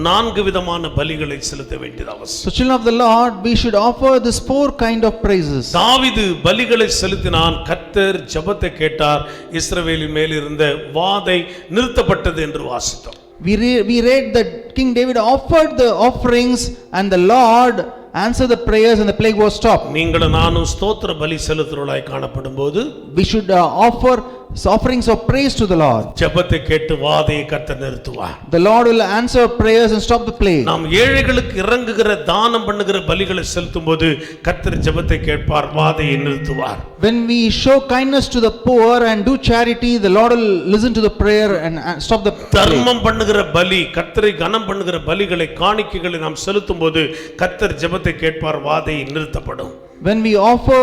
Speaker 2: 4 விதமான பலிகளை செலுத்த வேண்டியது அவசியம்.
Speaker 5: So children of the Lord, we should offer this 4 kind of praises.
Speaker 2: தாவீது பலிகளை செலுத்தினான், கர்த்தர் ஜெபத்தை கேட்டார், இஸ்ரவேலின் மேல் இருந்த வாதை நிறுத்தப்பட்டது என்று வாசித்தோம்.
Speaker 5: We read that King David offered the offerings and the Lord answered the prayers and the plague was stopped.
Speaker 2: நீங்களும் நானும் ஸ்தோத்திர பலி செலுத்துறவர்களாய் காணப்படும்போது
Speaker 5: We should offer offerings of praise to the Lord.
Speaker 2: ஜெபத்தை கேட்டு வாதையை கர்த்தர் நிறுத்துவார்.
Speaker 5: The Lord will answer prayers and stop the plague.
Speaker 2: நாம் ஏழைகளுக்கு இறங்குகிற தானம் பண்ணுகிற பலிகளை செலுத்தும்போது கர்த்தர் ஜெபத்தை கேட்பார், வாதையை நிறுத்துவார்.
Speaker 5: When we show kindness to the poor and do charity, the Lord will listen to the prayer and stop the plague.
Speaker 2: தர்மம் பண்ணுகிற பலி, கர்த்தரை கனம் பண்ணுகிற பலிகளை காணிக்கைகளை நாம் செலுத்தும்போது கர்த்தர் ஜெபத்தை கேட்பார், வாதையை நிறுத்தப்படும்.
Speaker 5: When we offer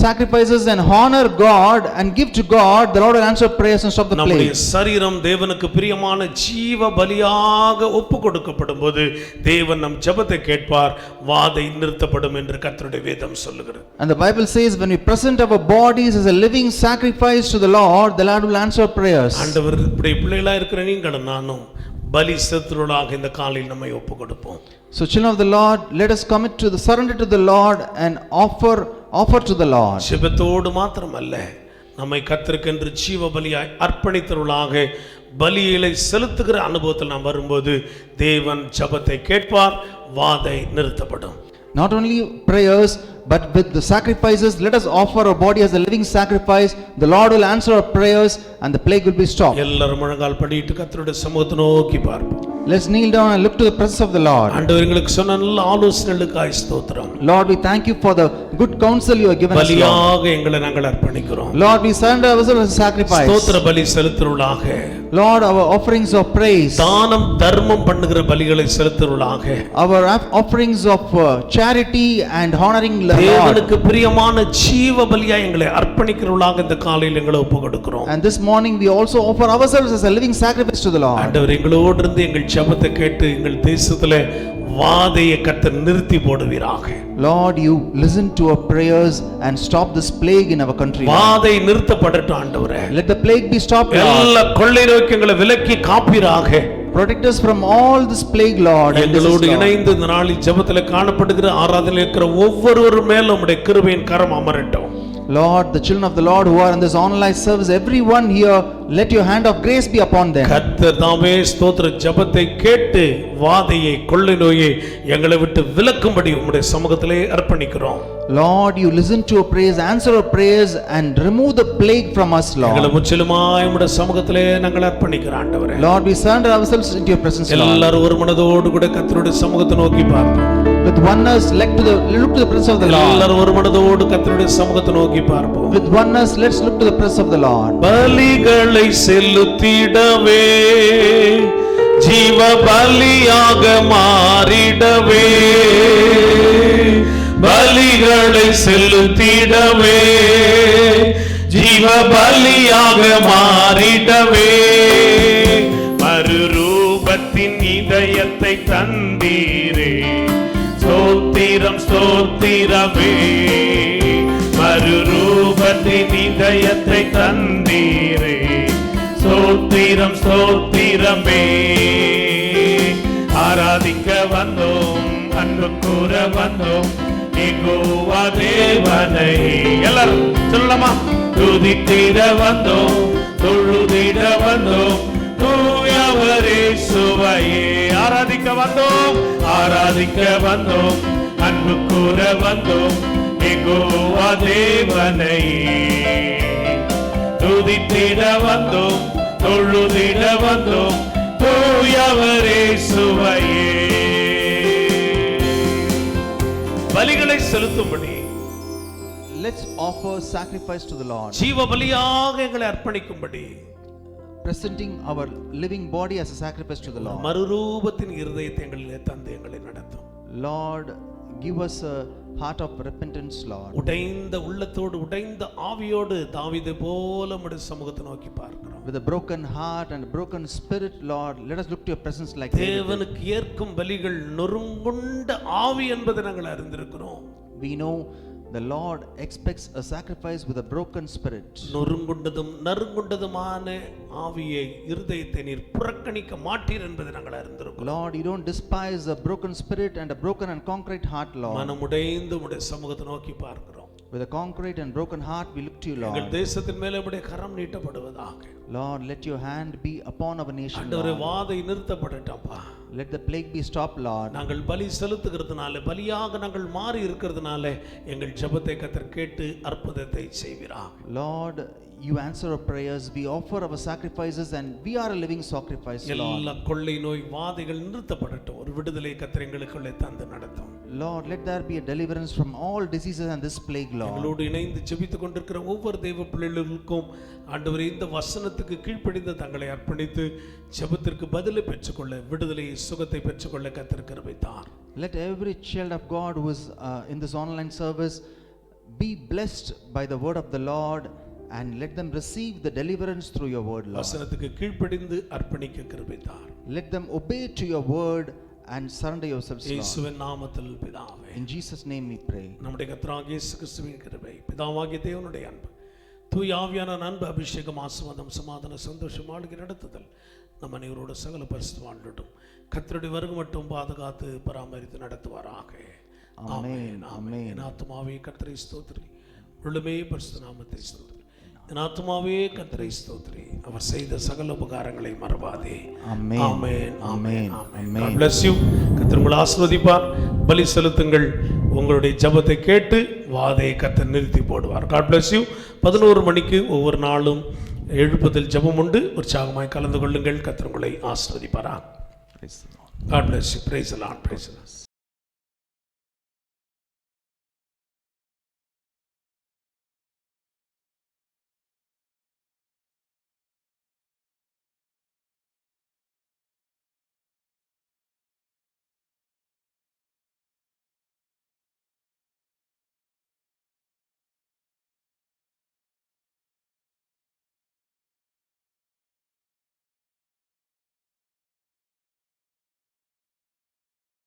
Speaker 5: sacrifices and honor God and give to God, the Lord will answer prayers and stop the
Speaker 2: நம்முடைய
Speaker 5: plague.
Speaker 2: சரீரம் தேவனுக்கு பிரியமான ஜீவ பலியாக ஒப்பு கொடுக்கப்படும்போது தேவன் நம் ஜெபத்தை கேட்பார், வாதை நிறுத்தப்படும் என்று கர்த்தருடைய வேதம் சொல்லுகிறது.
Speaker 5: And the Bible says when we present our bodies as a living sacrifice to the Lord, the Lord will answer prayers.
Speaker 2: ஆண்டவர் இப்படி பிள்ளைகளா இருக்கிற நீங்களும் நானும் பலி செலுத்துவதாக இந்த காலையில் நம்மை ஒப்பு கொடுப்போம்.
Speaker 5: So children of the Lord, let us commit to the surrender to the Lord and offer to the Lord.
Speaker 2: ஜெபத்தோடு மாத்திரமல்ல, நம்மை கர்த்தருக்கென்று ஜீவ பலியாய் அர்ப்பணித்தவர்களாக பலிகளை செலுத்துகிற அனுபவத்தில் நாம் வரும்போது தேவன் ஜெபத்தை கேட்பார், வாதை நிறுத்தப்படும்.
Speaker 5: Not only prayers, but with the sacrifices, let us offer our body as a living sacrifice. The Lord will answer our prayers and the plague will be stopped.
Speaker 2: எல்லாரும் முழங்கால் படியிட்டு கர்த்தருடைய சமூகத்தை நோக்கி பார்ப்போம்.
Speaker 5: Let's kneel down and look to the presence of the Lord.
Speaker 2: ஆண்டவர் எங்களுக்கு சொன்ன நல்ல ஆலோசனைகளுக்காய் ஸ்தோத்திரம்.
Speaker 5: Lord, we thank you for the good counsel you have given us.
Speaker 2: பலியாக எங்களை நாங்கள் அர்ப்பணிக்கிறோம்.
Speaker 5: Lord, we surrender ourselves as a sacrifice.
Speaker 2: ஸ்தோத்திர பலி செலுத்துவர்களாக,
Speaker 5: Lord, our offerings of praise,
Speaker 2: தானம் தர்மம் பண்ணுகிற பலிகளை செலுத்துவர்களாக,
Speaker 5: our offerings of charity and honoring the Lord.
Speaker 2: தேவனுக்கு பிரியமான ஜீவ பலியாய் எங்களை அர்ப்பணிக்கிறவர்களாக இந்த காலையில் எங்களை ஒப்பு கொடுக்கிறோம்.
Speaker 5: And this morning we also offer ourselves as a living sacrifice to the Lord.
Speaker 2: ஆண்டவர் எங்களோடு இருந்து எங்கள் ஜெபத்தை கேட்டு எங்கள் தேசத்துல வாதையை கர்த்தர் நிறுத்தி போடுவீராக.
Speaker 5: Lord, you listen to our prayers and stop this plague in our country.
Speaker 2: வாதை நிறுத்தப்படட்டும் ஆண்டவரே.
Speaker 5: Let the plague be stopped, Lord.
Speaker 2: எல்லா கொள்ளை நோக்கி எங்களை விலக்கி காப்பீராக.
Speaker 5: Protect us from all this plague, Lord.
Speaker 2: எங்களோடு இணைந்து இந்த நாளில் ஜெபத்தில் காணப்படுகிற ஆராதனையில் இருக்கிற ஒவ்வொருவர் மேலும் உம்முடைய கிருபையின் கரம் அமரட்டும்.
Speaker 5: Lord, the children of the Lord who are in this online service, everyone here, let your hand of grace be upon them.
Speaker 2: கர்த்தர் தாமே ஸ்தோத்திர ஜெபத்தை கேட்டு வாதையை கொள்ளை நோயை எங்களை விட்டு விலக்கும்படி உம்முடைய சமூகத்திலே அர்ப்பணிக்கிறோம்.
Speaker 5: Lord, you listen to our prayers, answer our prayers and remove the plague from us,
Speaker 2: எங்களை
Speaker 5: Lord.
Speaker 2: முற்றிலுமாய் உம்முடைய சமூகத்திலே நாங்கள் அர்ப்பணிக்கிறோம் ஆண்டவரே.
Speaker 5: Lord, we surrender ourselves into your presence, Lord.
Speaker 2: எல்லாரும் ஒரு மனதோடு கூட கர்த்தருடைய சமூகத்தை நோக்கி பார்ப்போம்.
Speaker 5: With oneness, look to the presence of the Lord.
Speaker 2: எல்லாரும் ஒரு மனதோடு கர்த்தருடைய சமூகத்தை நோக்கி பார்ப்போம்.
Speaker 5: With oneness, let's look to the presence of the Lord.
Speaker 2: பலிகளை செலுத்திடவே, ஜீவ பலியாக மாறிடவே, பலிகளை செலுத்திடவே, ஜீவ பலியாக மாறிடவே, மறுரூபத்தின் இதயத்தை தந்தீரே, ஸ்தோத்திரம் ஸ்தோத்திரமே, மறுரூபத்தின் இதயத்தை தந்தீரே, ஸ்தோத்திரம் ஸ்தோத்திரமே. ஆராதிக்க வந்தோம், அன்பு கூற வந்தோம், யெகோவா தேவனை. எல்லாரும் சொல்லலாமா? துதித்திட வந்தோம், தொழுதிட வந்தோம், தூயவரே சுவையே. ஆராதிக்க வந்தோம், ஆராதிக்க வந்தோம், அன்பு கூற வந்தோம், யெகோவா தேவனை. துதித்திட வந்தோம், தொழுதிட வந்தோம், தூயவரே சுவையே. பலிகளை செலுத்தும்படி
Speaker 5: Let's offer sacrifice to the Lord.
Speaker 2: ஜீவ பலியாக எங்களை அர்ப்பணிக்கும்படி,
Speaker 5: Presenting our living body as a sacrifice to the Lord.
Speaker 2: மறுரூபத்தின் இருதயத்தை எங்களிலே தந்து எங்களை நடத்தும்.
Speaker 5: Lord, give us a heart of repentance, Lord.
Speaker 2: உடைந்த உள்ளத்தோடு உடைந்த ஆவியோடு தாவீதை போல உம்முடைய சமூகத்தை நோக்கி பார்க்கிறோம்.
Speaker 5: With a broken heart and a broken spirit, Lord, let us look to your presence like David.
Speaker 2: தேவனுக்கு ஏற்கும் பலிகள் நொறுங்குண்ட ஆவி என்பதை நாங்கள் அறிந்திருக்கிறோம்.
Speaker 5: We know the Lord expects a sacrifice with a broken spirit.
Speaker 2: நொறுங்குண்டதும் நறுங்குண்டதுமான ஆவியை இருதயத்தை நீர் புறக்கணிக்க மாட்டீர் என்பதை நாங்கள் அறிந்திருக்கிறோம்.
Speaker 5: Lord, you don't despise a broken spirit and a broken and contrite heart, Lord.
Speaker 2: மனமுடைந்து உம்முடைய சமூகத்தை நோக்கி பார்க்கிறோம்.
Speaker 5: With a contrite and broken heart we look to you,
Speaker 2: எங்கள்
Speaker 5: Lord.
Speaker 2: தேசத்தின் மேலே உம்முடைய கரம் நீட்டப்படுவதாக.
Speaker 5: Lord, let your hand be upon our nation,
Speaker 2: ஆண்டவரே,
Speaker 5: Lord.
Speaker 2: வாதை நிறுத்தப்படட்டப்பா.
Speaker 5: Let the plague be stopped, Lord.
Speaker 2: நாங்கள் பலி செலுத்துகிறதுனால, பலியாக நாங்கள் மாறி இருக்கிறதுனால எங்கள் ஜெபத்தை கர்த்தர் கேட்டு அற்புதத்தை செய்வீராக.
Speaker 5: Lord, you answer our prayers. We offer our sacrifices and we are a living sacrifice, Lord.
Speaker 2: எல்லா கொள்ளை நோய் வாதைகள் நிறுத்தப்படட்டும். ஒரு விடுதலை கர்த்தர் எங்களுக்குள்ளே தந்து நடத்தும்.
Speaker 5: Lord, let there be a deliverance from all diseases and this plague, Lord.
Speaker 2: எங்களோடு இணைந்து ஜெபித்துக் கொண்டிருக்கிற ஒவ்வொரு தெய்வ பிள்ளைகளுக்கும் ஆண்டவரே இந்த வசனத்துக்கு கீழ்ப்படிந்து தங்களை அர்ப்பணித்து ஜெபத்திற்கு பதிலை பெற்றுக்கொள்ள, விடுதலையை சுகத்தை பெற்றுக்கொள்ள கர்த்தர் கிருபை தார்.
Speaker 5: Let every child of God who is in this online service be blessed by the word of the Lord and let them receive the deliverance through your word, Lord.
Speaker 2: வசனத்துக்கு கீழ்ப்படிந்து அர்ப்பணிக்க கிருபை தார்.
Speaker 5: Let them obey to your word and surrender yourselves, Lord.
Speaker 2: இயேசுவின் நாமத்தில் பிதாவே.
Speaker 5: In Jesus' name we pray.
Speaker 2: நம்முடைய கர்த்தராகிய இயேசு கிறிஸ்துவின் கிருபை, பிதாவாகிய தேவனுடைய அன்பு, தூய ஆவியான அன்பு, அபிஷேகம், ஆசீர்வாதம், சமாதான, சந்தோஷம், ஆளுகை நடத்துதல் நம்ம அனைவரோட சகல பரிசுத்த வாழ்ந்துட்டும் கர்த்தருடைய வருகை மட்டும் பாதுகாத்து பராமரித்து நடத்துவாராக. ஆமென். ஆமென். என் ஆத்துமாவே கர்த்தரை ஸ்தோத்திரி, உள்ளமே பரிசுத்த நாமத்தை ஸ்தோத்திரி. என் ஆத்துமாவே கர்த்தரை ஸ்தோத்திரி, அவர் செய்த சகல உபகாரங்களை மறவாதே.
Speaker 5: Amen.
Speaker 2: Amen. Amen.
Speaker 5: Amen.
Speaker 2: God bless you. கர்த்தர் உங்களை ஆசீர்வதிப்பார். பலி செலுத்துங்கள். உங்களுடைய ஜெபத்தை கேட்டு வாதையை கர்த்தர் நிறுத்தி போடுவார். God bless you. 11 மணிக்கு ஒவ்வொரு நாளும் எழுப்புதல் ஜெபம் உண்டு. உற்சாகமாய் கலந்து கொள்ளுங்கள். கர்த்தர் உங்களை ஆசீர்வதிப்பார்.
Speaker 5: Praise the Lord.
Speaker 2: God bless you. Praise the Lord. Praise the Lord.